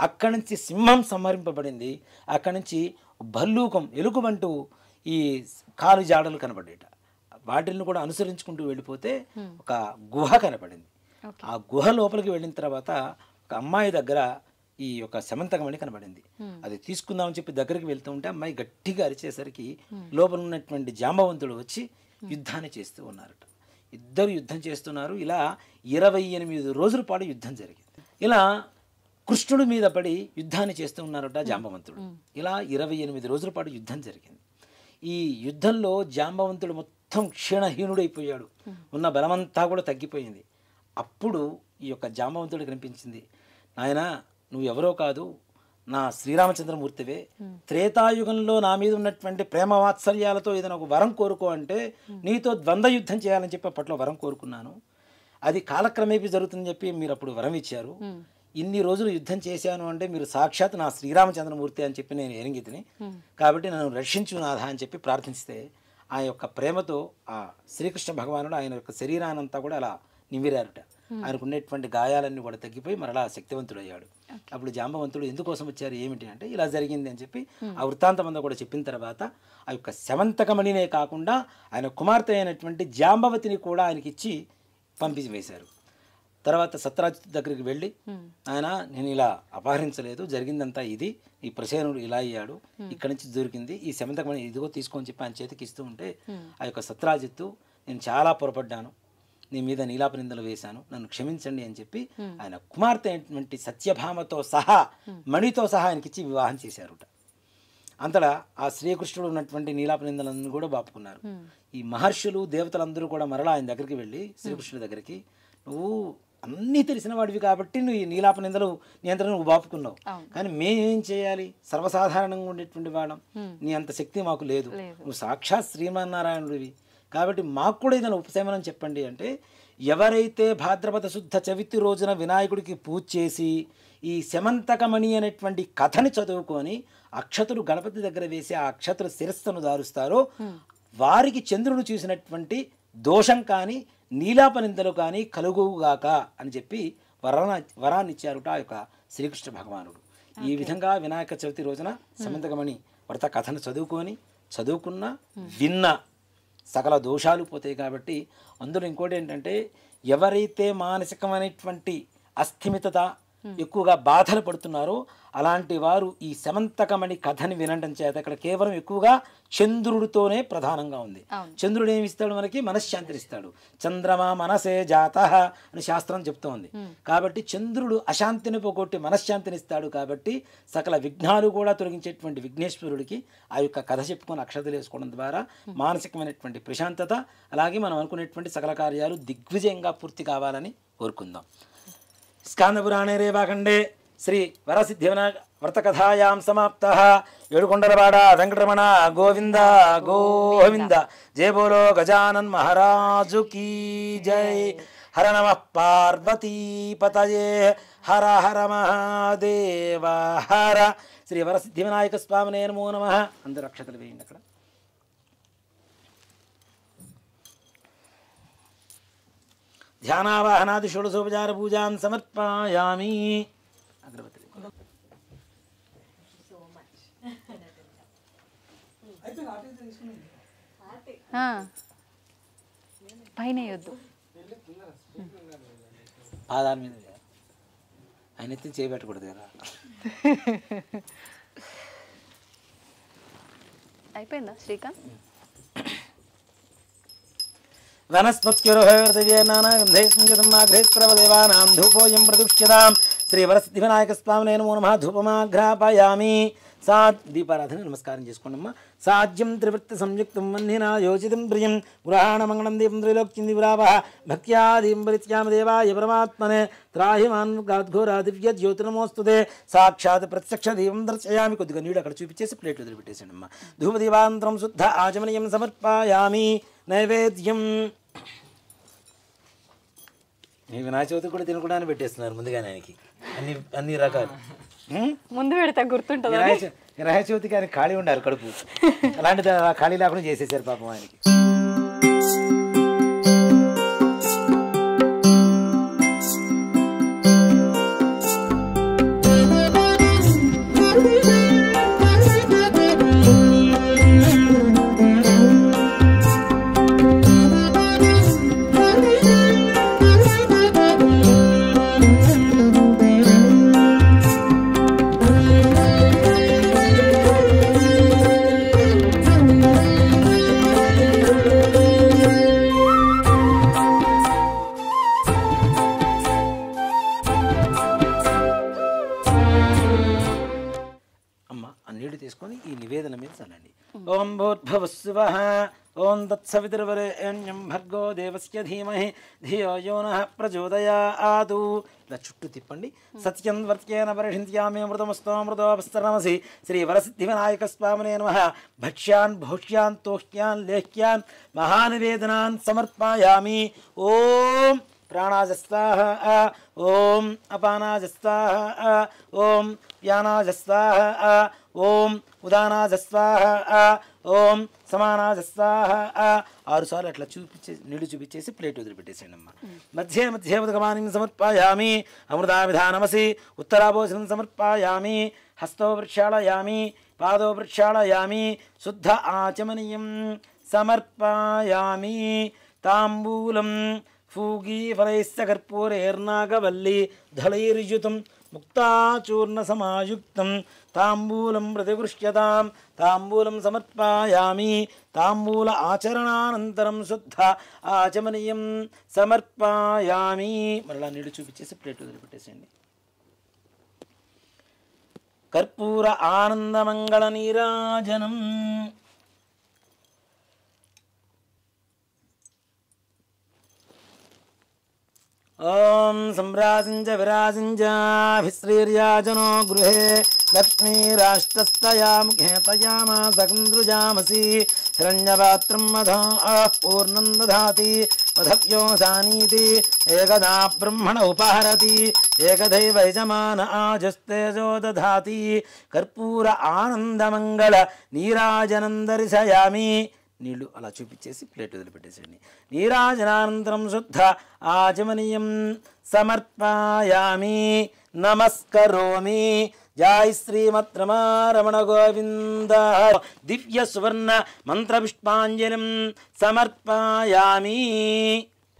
అక్కడి నుంచి సింహం సంహరింపబడింది. అక్కడి నుంచి భల్లూకం ఎలుగుబంటూ ఈ కాలు జాడలు కనబడేట, వాటిని కూడా అనుసరించుకుంటూ వెళ్ళిపోతే ఒక గుహ కనపడింది. ఆ గుహ లోపలికి వెళ్ళిన తర్వాత ఒక అమ్మాయి దగ్గర ఈ యొక్క శమంతకమణి కనబడింది. అది తీసుకుందామని చెప్పి దగ్గరికి వెళ్తూ ఉంటే అమ్మాయి గట్టిగా అరిచేసరికి లోపల ఉన్నటువంటి జాంబవంతుడు వచ్చి యుద్ధాన్ని చేస్తూ ఉన్నారట. ఇద్దరు యుద్ధం చేస్తున్నారు. ఇలా 28 రోజుల పాటు యుద్ధం జరిగింది. ఇలా కృష్ణుడి మీద పడి యుద్ధాన్ని చేస్తూ ఉన్నారట జాంబవంతుడు. ఇలా 28 రోజుల పాటు యుద్ధం జరిగింది. ఈ యుద్ధంలో జాంబవంతుడు మొత్తం క్షీణహీనుడైపోయాడు, ఉన్న బలమంతా కూడా తగ్గిపోయింది. అప్పుడు ఈ యొక్క జాంబవంతుడికి కనిపించింది, నాయనా నువ్వు ఎవరో కాదు, నా శ్రీరామచంద్రమూర్తివే. త్రేతాయుగంలో నా మీద ఉన్నటువంటి ప్రేమ వాత్సల్యాలతో ఏదైనా ఒక వరం కోరుకో అంటే నీతో ద్వంద్వ యుద్ధం చేయాలని చెప్పి అప్పట్లో వరం కోరుకున్నాను. అది కాలక్రమేపీ జరుగుతుందని చెప్పి మీరు అప్పుడు వరం ఇచ్చారు. ఇన్ని రోజులు యుద్ధం చేశాను అంటే మీరు సాక్షాత్ నా శ్రీరామచంద్రమూర్తి అని చెప్పి నేను ఎరింగితిని, కాబట్టి నన్ను రక్షించు నాథ అని చెప్పి ప్రార్థిస్తే ఆ యొక్క ప్రేమతో ఆ శ్రీకృష్ణ భగవానుడు ఆయన యొక్క శరీరానంతా కూడా అలా నిమిరారట. ఆయనకు ఉండేటువంటి గాయాలన్నీ కూడా తగ్గిపోయి మరలా శక్తివంతుడయ్యాడు. అప్పుడు జాంబవంతుడు ఎందుకోసం వచ్చారు ఏమిటి అంటే ఇలా జరిగింది అని చెప్పి ఆ వృత్తాంతం అంతా కూడా చెప్పిన తర్వాత ఆ యొక్క శమంతకమణినే కాకుండా ఆయన కుమార్తె అయినటువంటి జాంబవతిని కూడా ఆయనకి ఇచ్చి పంపించి వేశారు. తర్వాత సత్రాజిత్ దగ్గరికి వెళ్ళి ఆయన నేను ఇలా అపహరించలేదు, జరిగిందంతా ఇది, ఈ ప్రసేనుడు ఇలా అయ్యాడు, ఇక్కడి నుంచి దొరికింది ఈ శమంతకమణి ఇదిగో తీసుకొని చెప్పి ఆయన చేతికి ఇస్తూ ఉంటే ఆ యొక్క సత్రాజిత్తు నేను చాలా పొరపడ్డాను, నీ మీద నీలాప నిందలు వేశాను, నన్ను క్షమించండి అని చెప్పి ఆయన కుమార్తె అయినటువంటి సత్యభామతో సహా మణితో సహా ఆయనకిచ్చి వివాహం చేశారుట. అంతటా ఆ శ్రీకృష్ణుడు ఉన్నటువంటి నీలాప నిందలన్నీ కూడా బాపుకున్నారు. ఈ మహర్షులు దేవతలందరూ కూడా మరలా ఆయన దగ్గరికి వెళ్ళి శ్రీకృష్ణుడి దగ్గరికి నువ్వు అన్నీ తెలిసిన వాడివి కాబట్టి నువ్వు ఈ నీలాప నిందలు నియంత్రణ నువ్వు బాపుకున్నావు. కానీ మేమేం చేయాలి? సర్వసాధారణంగా ఉండేటువంటి వాళ్ళం, నీ అంత శక్తి మాకు లేదు, నువ్వు సాక్షాత్ శ్రీమన్నారాయణుడివి కాబట్టి మాకు కూడా ఏదైనా ఉపశమనం చెప్పండి అంటే, ఎవరైతే భాద్రపద శుద్ధ చవితి రోజున వినాయకుడికి పూజ చేసి ఈ శమంతకమణి అనేటువంటి కథని చదువుకొని అక్షతులు గణపతి దగ్గర వేసి ఆ అక్షతులు శిరస్సును దారుస్తారో వారికి చంద్రుడు చూసినటువంటి దోషం కానీ నీలాపనిందలు కానీ కలుగుగాక అని చెప్పి వరాన్ని ఇచ్చారుట ఆ యొక్క శ్రీకృష్ణ భగవానుడు. ఈ విధంగా వినాయక చవితి రోజున శమంతకమణి వ్రత కథను చదువుకున్న విన్న సకల దోషాలు పోతాయి. కాబట్టి అందులో ఇంకోటి ఏంటంటే, ఎవరైతే మానసికమైనటువంటి అస్థిమితత ఎక్కువగా బాధలు పడుతున్నారో అలాంటి వారు ఈ శమంతకమణి కథని వినడం చేత ఇక్కడ కేవలం ఎక్కువగా చంద్రుడితోనే ప్రధానంగా ఉంది. చంద్రుడు ఏమి ఇస్తాడు? మనకి మనశ్శాంతినిస్తాడు. చంద్రమా మనసే జాత అని శాస్త్రం చెప్తోంది. కాబట్టి చంద్రుడు అశాంతిని పోగొట్టి మనశ్శాంతినిస్తాడు. కాబట్టి సకల విఘ్నాలు కూడా తొలగించేటువంటి విఘ్నేశ్వరుడికి ఆ యొక్క కథ చెప్పుకొని అక్షతలు వేసుకోవడం ద్వారా మానసికమైనటువంటి ప్రశాంతత, అలాగే మనం అనుకునేటువంటి సకల కార్యాలు దిగ్విజయంగా పూర్తి కావాలని కోరుకుందాం. స్కాందపురాణే రేవాఖండే శ్రీ వరసిద్ధి వినాయక వ్రతకథాయాం సమాప్తః. ఏడుకొండలవాడ వెంకటరమణ గోవింద గోవింద. జయ బోలో గజానన్ మహారాజు కీ జై. హర నమః పార్వతీపతయే హర హర మహాదేవ హర. శ్రీ వరసిద్ధి వినాయక స్వామినే నమో నమః. అందరూ అక్షతలు వేయండి. అక్కడ ధ్యానావాహనాది షోడశోపచార పూజాం సమర్పయామి. అగ్రవతి పైన వద్దు, పాదాల మీద ఆయన ఎత్తి చేయబెట్టకూడదు కదా. అయిపోయిందా శ్రీకాంత్? వనస్పత్యుర్హృదయనానాగంధైస్కృతమాగ్రహేస్ప్రవదేవానాం ధూపోయం ప్రతిష్ఠ్యతాం. శ్రీ వరసిద్ధి వినాయక స్వామినే నమో నమః. ధూపమాఘ్రాపయామి. దీపారాధన నమస్కారం చేసుకోండమ్మా. సాధ్యం త్రివృత్తి సంయుక్తం వన్నినా యోచితం ప్రియం గృహాణమంగళం దీపం త్రైలోక్యం దివ్రావః భక్త్యాదీం పరిత్యామ దేవాయ పరమాత్మనే త్రాహి మాన్ఘోరా దివ్య జ్యోతిర్నమోస్తుతే. సాక్షాత్ ప్రత్యక్ష దీపం దర్శయామి. కొద్దిగా నీడు అక్కడ చూపించేసి ప్లేట్లు వదిలిపెట్టేసాడు అమ్మా. ధూపదీపాంతరం శుద్ధ ఆచమనీయం సమర్పయామి. నైవేద్యం వినాయక చవితి కూడా తినకుండా పెట్టేస్తున్నారు ముందుగానే ఆయనకి అన్ని రకాలు. ముందు పెడతా గుర్తుంటుంది. వినాయక చవితికి ఆయన ఖాళీ ఉండాలి కడుపు, అలాంటిది ఖాళీ లేకుండా చేసేసారు పాపం ఆయనకి. తీసుకొని ఈ నివేదన మీద చల్లండి. ఓం భూర్భువస్సువః ఓం తత్సవితుర్వరేణ్యం భర్గో దేవస్య ధీమహి ధియో యో నః ప్రచోదయాత్. ఇలా చుట్టూ తిప్పండి. సత్యం వర్త్యేన పరిహింత్యామి అమృతమస్తోమృతోపస్తరమసి. శ్రీ వరసిద్ధి వినాయక స్వామినే నమః. భక్ష్యాన్ భోష్యాన్ తోష్యాన్ లేహ్యాన్ మహానివేదనాన్ సమర్పయామి. ఓం ప్రాణాజస్వాహ ఓం అపానాజస్వాహ ఓం వ్యానాజస్వాహ ఓం ఉదానాజస్వాహ ఓం సమానాజస్వాహ. 6 సార్లు అట్లా నీళ్లు చూపించేసి ప్లేట్ వదిలిపెట్టేసేయండి అమ్మ. మధ్యే మధ్యే ఉదకమానం సమర్పయామి. అమృతావిధానమసి. ఉత్తరాభోజనం సమర్పయామి. హస్తో వృక్షాళయామి. పాదో వృక్షాళయామి. శుద్ధ ఆచమనీయం సమర్పయామి. తాంబూలం ఫూగీఫలైశ్చ కర్పూరైర్నాగవల్లి దళైర్యుతం ముక్తాచూర్ణ సమాయుక్తం తాంబూలం ప్రతిగృహ్యతాం. తాంబూలం సమర్పయామి. తాంబూల ఆచరణానంతరం శుద్ధ ఆచమనీయం సమర్పయామి. మరలా నీళ్ళు చూపించేసి ప్లేట్ వదిలిపెట్టేసేయండి. కర్పూర ఆనందమంగళ నీరాజనం. ఓం ఓం సంరాజించ విరాజించాభిశ్రీర్యాజనో గృహే లక్ష్మీరాష్ట్రస్తయా ముఖే తయామా సకందృజామసి హిరణ్యపాత్రం మధా పూర్ణం దధాతి మధవ్యో సానీతి ఏకదా బ్రహ్మణ ఉపహరతి ఏకదైవ యజమాన ఆజస్తేజో దధాతి కర్పూర ఆనందమంగళ నీరాజనం దర్శయామి. నీళ్లు అలా చూపించేసి ప్లేట్ వదిలిపెట్టేసేయండి. నీరాజనానంతరం శుద్ధ ఆచమనీయం సమర్పయామి నమస్కరోమి. జై శ్రీమద్ రమణ గోవింద. దివ్య సువర్ణ మంత్ర పుష్పాంజలిం సమర్పయామి.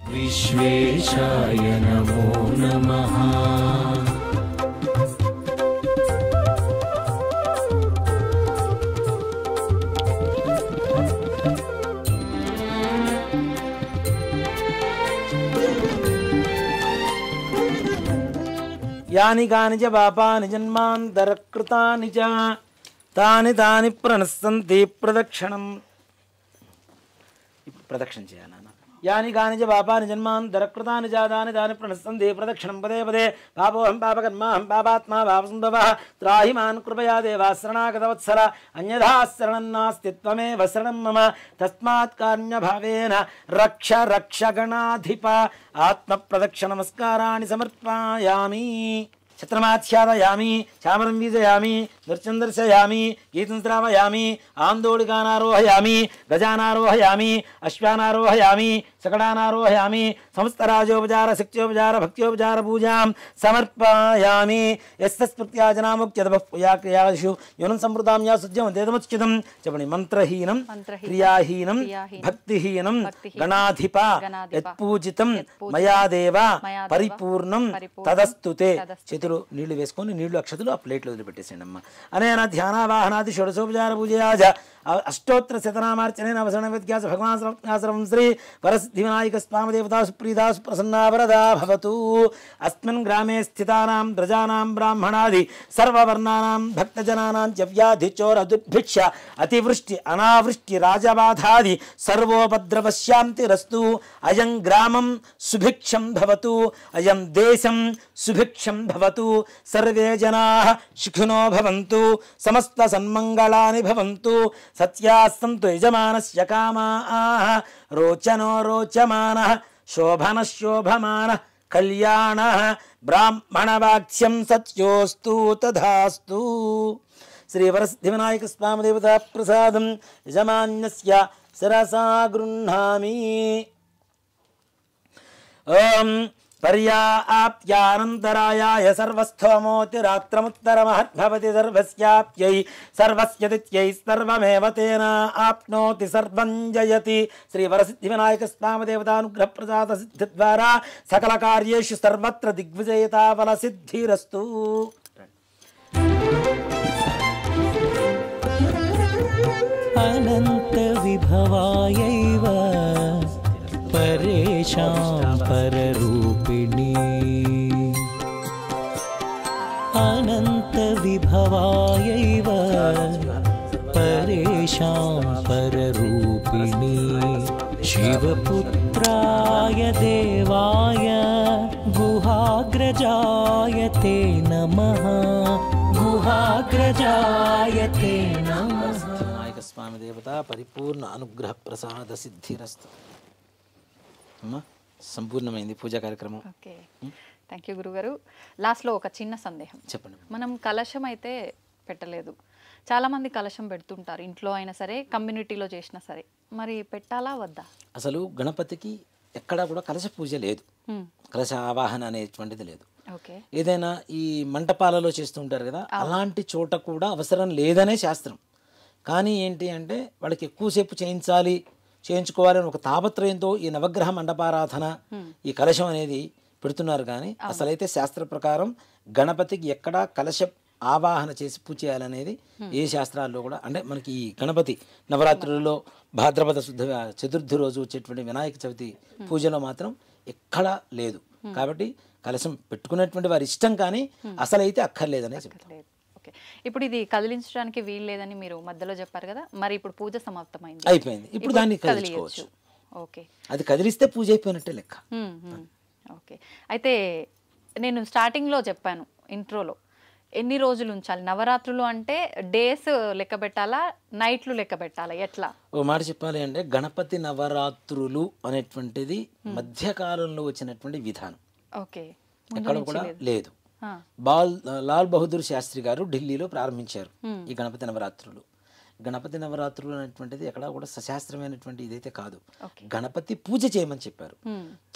విశ్వేశాయ నమో నమః. యాని కాని చ పాపాని జన్మాంతరకృతాని చ తాని తాని ప్రణశ్యంతి ప్రదక్షిణం. ప్రదక్షిణ చేయాలి. యాని కాని చ పాపాని జన్మాంతరకృతాని చ తాని తాని ప్రణశ్యంతి ప్రదక్షిణం. పదే పదే పాపోహం పాపకర్మాహం పాపాత్మా పాపసంభవః త్రాహి మాన్ కృపయా దేవా శరణాగతవత్సల అన్యథా శరణం నాస్తి త్వమేవ శరణం మమ తస్మాత్ కారుణ్యభావేన రక్ష రక్ష గణాధిప. ఆత్మ ప్రదక్షిణ నమస్కారాన్ని సమర్పయామి. ఛత్రమాచ్ఛాదయామి చామరం వీజయామి నృత్యం దర్శయామి గీతం శ్రావయామి ఆందోళికానారోహయామి గజానారోహయామి అశ్వానారోహయామి సకడానారోహయామి సమస్తరాజోపచార శక్త్యోపచార భక్త్యోపచార పూజాం సమర్పయామి. యస్మృత్యాజనాముక్త్యదపూయాక్రియాషు యోనం సంవృతాం యా శుద్ధ్యం దేదముచ్యుతం. చెప్పండి. మంత్రహీనం క్రియాహీనం భక్తిహీనం గణాధిప యత్పూజితం మయా దేవ పరిపూర్ణం తదస్తుతే. చేతులు నీళ్లు వేసుకొని నీళ్లు అక్షతులు ఆ ప్లేట్లు వదిలిపెట్టేసేయండి అమ్మ. అనేన ధ్యానావాహనాది షోడశోపచార పూజయాజ అష్టోత్తర శతనామార్చనేన అవసరణ వ్యత్యాస భగవాన్ శ్రీ వరసిద్ధి వినాయక స్వామదేవతా సుప్రీతా సుప్రసన్నా వరదా భవతు. అస్మిన్ గ్రామే స్థితానాం ప్రజానాం బ్రాహ్మణాది సర్వవర్ణానాం భక్తజనానాం చ వ్యాధి చోర దుర్భిక్ష అతివృష్టి అనావృష్టి రాజబాధాది సర్వోపద్రవశాంతిరస్తు. అయం గ్రామం సుభిక్షం భవతు. అయం దేశం సుభిక్షం భవతు. సర్వే జనాః సుఖినో భవంతు. సమస్త సన్మంగళాని భవంతు. సత్యాః సంతు యజమానస్య కామాః. రోచనో రోచమానః శోభనః శోభమానః కళ్యాణః బ్రాహ్మణవాక్ష్యం సత్యోస్తు తథాస్తు. శ్రీ వరసిద్ధి వినాయక స్వామదేవతా ప్రసాదం యజమాన్యస్య శిరసా గృహ్ణామి. ఓం పర్యాప్త్యానంతరాయాయ సర్వస్థోమోతిరాత్రముత్తరమహద్భవతి సర్వస్యాప్యై సర్వస్య తిథ్యై సర్వమేవ తేన ఆప్నోతి సర్వం జయతి. శ్రీ వరసిద్ధి వినాయక స్వామదేవతానుగ్రహ ప్రసాద సిద్ధి ద్వారా సకల కార్యేషు సర్వత్ర దిగ్విజయతా ఫల సిద్ధిరస్తు. అనంత విభవాయైవ పరేషాం పరరూపిణి. అనంత విభవాయైవ పరేషాం పరరూపిణి. శివపుత్రాయ దేవాయ గుహాగ్రజాయ తే నమః. గుహాగ్రజాయ తే నమః. వినాయక స్వామి దేవత పరిపూర్ణ అనుగ్రహ ప్రసాద సిద్ధిరస్తు. అమ్మా సంపూర్ణమైంది పూజా కార్యక్రమం. ఓకే, థ్యాంక్ యూ గురుగారు. లాస్ట్లో ఒక చిన్న సందేహం. చెప్పండి. మనం కలశం అయితే పెట్టలేదు, చాలామంది కలశం పెడుతుంటారు, ఇంట్లో అయినా సరే కమ్యూనిటీలో చేసినా సరే, మరి పెట్టాలా వద్దా? అసలు గణపతికి ఎక్కడా కూడా కలశ పూజ లేదు, కలశ ఆవాహన అనేటువంటిది లేదు. ఓకే, ఏదైనా ఈ మంటపాలలో చేస్తుంటారు కదా, అలాంటి చోట కూడా అవసరం లేదనే శాస్త్రం. కానీ ఏంటి అంటే వాళ్ళకి ఎక్కువసేపు చేయించుకోవాలని ఒక తాపత్రయంతో ఈ నవగ్రహ మండపారాధన ఈ కలశం అనేది పెడుతున్నారు. కానీ అసలైతే శాస్త్ర ప్రకారం గణపతికి ఎక్కడా కలశ ఆవాహన చేసి పూజ చేయాలనేది ఏ శాస్త్రాల్లో కూడా, అంటే మనకి ఈ గణపతి నవరాత్రులలో భాద్రపద శుద్ధ చతుర్థి రోజు వచ్చేటువంటి వినాయక చవితి పూజలో మాత్రం ఎక్కడా లేదు. కాబట్టి కలశం పెట్టుకునేటువంటి వారి ఇష్టం, కానీ అసలైతే అక్కర్లేదనే చెప్తారు. ఓకే, ఇప్పుడు ఇది కదిలించడానికి వీలు లేదని మీరు మధ్యలో చెప్పారు కదా, మరి ఇప్పుడు పూజ సమాప్తమైంది, అయిపోయింది, ఇప్పుడు దాన్ని కదిలించుకోవచ్చు. ఓకే, అది కదిలిస్తే పూజ అయిపోయినట్టే లెక్క. ఓకే. అయితే నేను స్టార్టింగ్లో చెప్పాను ఇంట్రోలో, ఎన్ని రోజులు ఉంచాలి నవరాత్రులు అంటే? డేస్ లెక్క పెట్టాలా, నైట్లు లెక్క పెట్టాలా, ఎట్లా? ఓ మాట చెప్పాలి అంటే గణపతి నవరాత్రులు అనేటువంటిది మధ్యకాలంలో వచ్చినటువంటి విధానం. ఓకే. ఎక్కడ కూడా లేదు. ఆ. లాల్ బహదూర్ శాస్త్రి గారు ఢిల్లీలో ప్రారంభించారు ఈ గణపతి నవరాత్రులు. గణపతి నవరాత్రులు అనేటువంటిది ఎక్కడా కూడా సశాస్త్రమైనటువంటి ఇదైతే కాదు. గణపతి పూజ చేయమని చెప్పారు.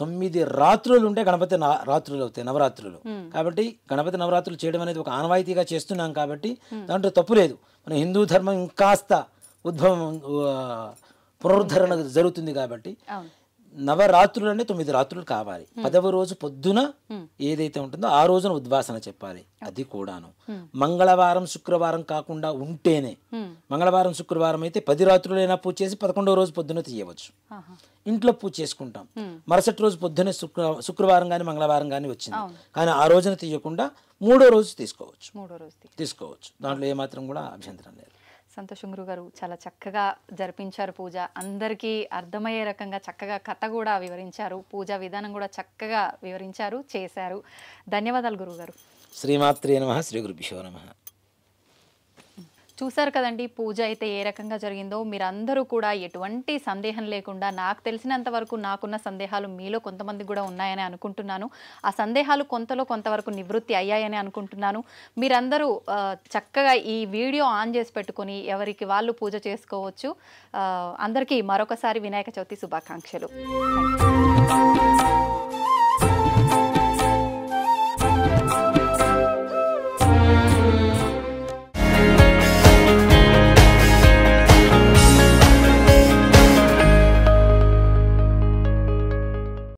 9 రాత్రులు ఉంటే గణపతి రాత్రులు అవుతాయి, నవరాత్రులు. కాబట్టి గణపతి నవరాత్రులు చేయడం అనేది ఒక ఆనవాయితీగా చేస్తున్నాం కాబట్టి దాంట్లో తప్పు లేదు. మన హిందూ ధర్మం ఇంకాస్త ఉద్భవం పునరుద్ధరణ జరుగుతుంది కాబట్టి నవరాత్రులు అంటే 9 రాత్రులు కావాలి. 10వ రోజు పొద్దున ఏదైతే ఉంటుందో ఆ రోజున ఉద్వాసన చెప్పాలి. అది కూడాను మంగళవారం శుక్రవారం కాకుండా ఉంటేనే, మంగళవారం శుక్రవారం అయితే 10 రాత్రులైనా పూజ చేసి 11వ రోజు పొద్దున తీయవచ్చు. ఇంట్లో పూజ చేసుకుంటాం. మరుసటి రోజు పొద్దునే శుక్రవారం కానీ మంగళవారం కానీ వచ్చింది, కానీ ఆ రోజున తీయకుండా 3వ రోజు తీసుకోవచ్చు. దాంట్లో ఏమాత్రం కూడా అభ్యంతరం లేదు. సంతోషం గురుగారు, చాలా చక్కగా జరిపించారు పూజ. అందరికీ అర్థమయ్యే రకంగా చక్కగా కథ కూడా వివరించారు, పూజా విధానం కూడా చక్కగా వివరించారు, చేశారు. ధన్యవాదాలు గురుగారు. శ్రీమాత్రే నమః. శ్రీ గురుభ్యో నమః. చూసారు కదండి పూజ అయితే ఏ రకంగా జరిగిందో. మీరందరూ కూడా ఎటువంటి సందేహం లేకుండా, నాకు తెలిసినంత వరకు నాకున్న సందేహాలు మీలో కొంతమంది కూడా ఉన్నాయని అనుకుంటున్నాను. ఆ సందేహాలు కొంతవరకు నివృత్తి అయ్యాయని అనుకుంటున్నాను. మీరందరూ చక్కగా ఈ వీడియో ఆన్ చేసి పెట్టుకొని ఎవరికి వాళ్ళు పూజ చేసుకోవచ్చు. అందరికీ మరొకసారి వినాయక చవితి శుభాకాంక్షలు.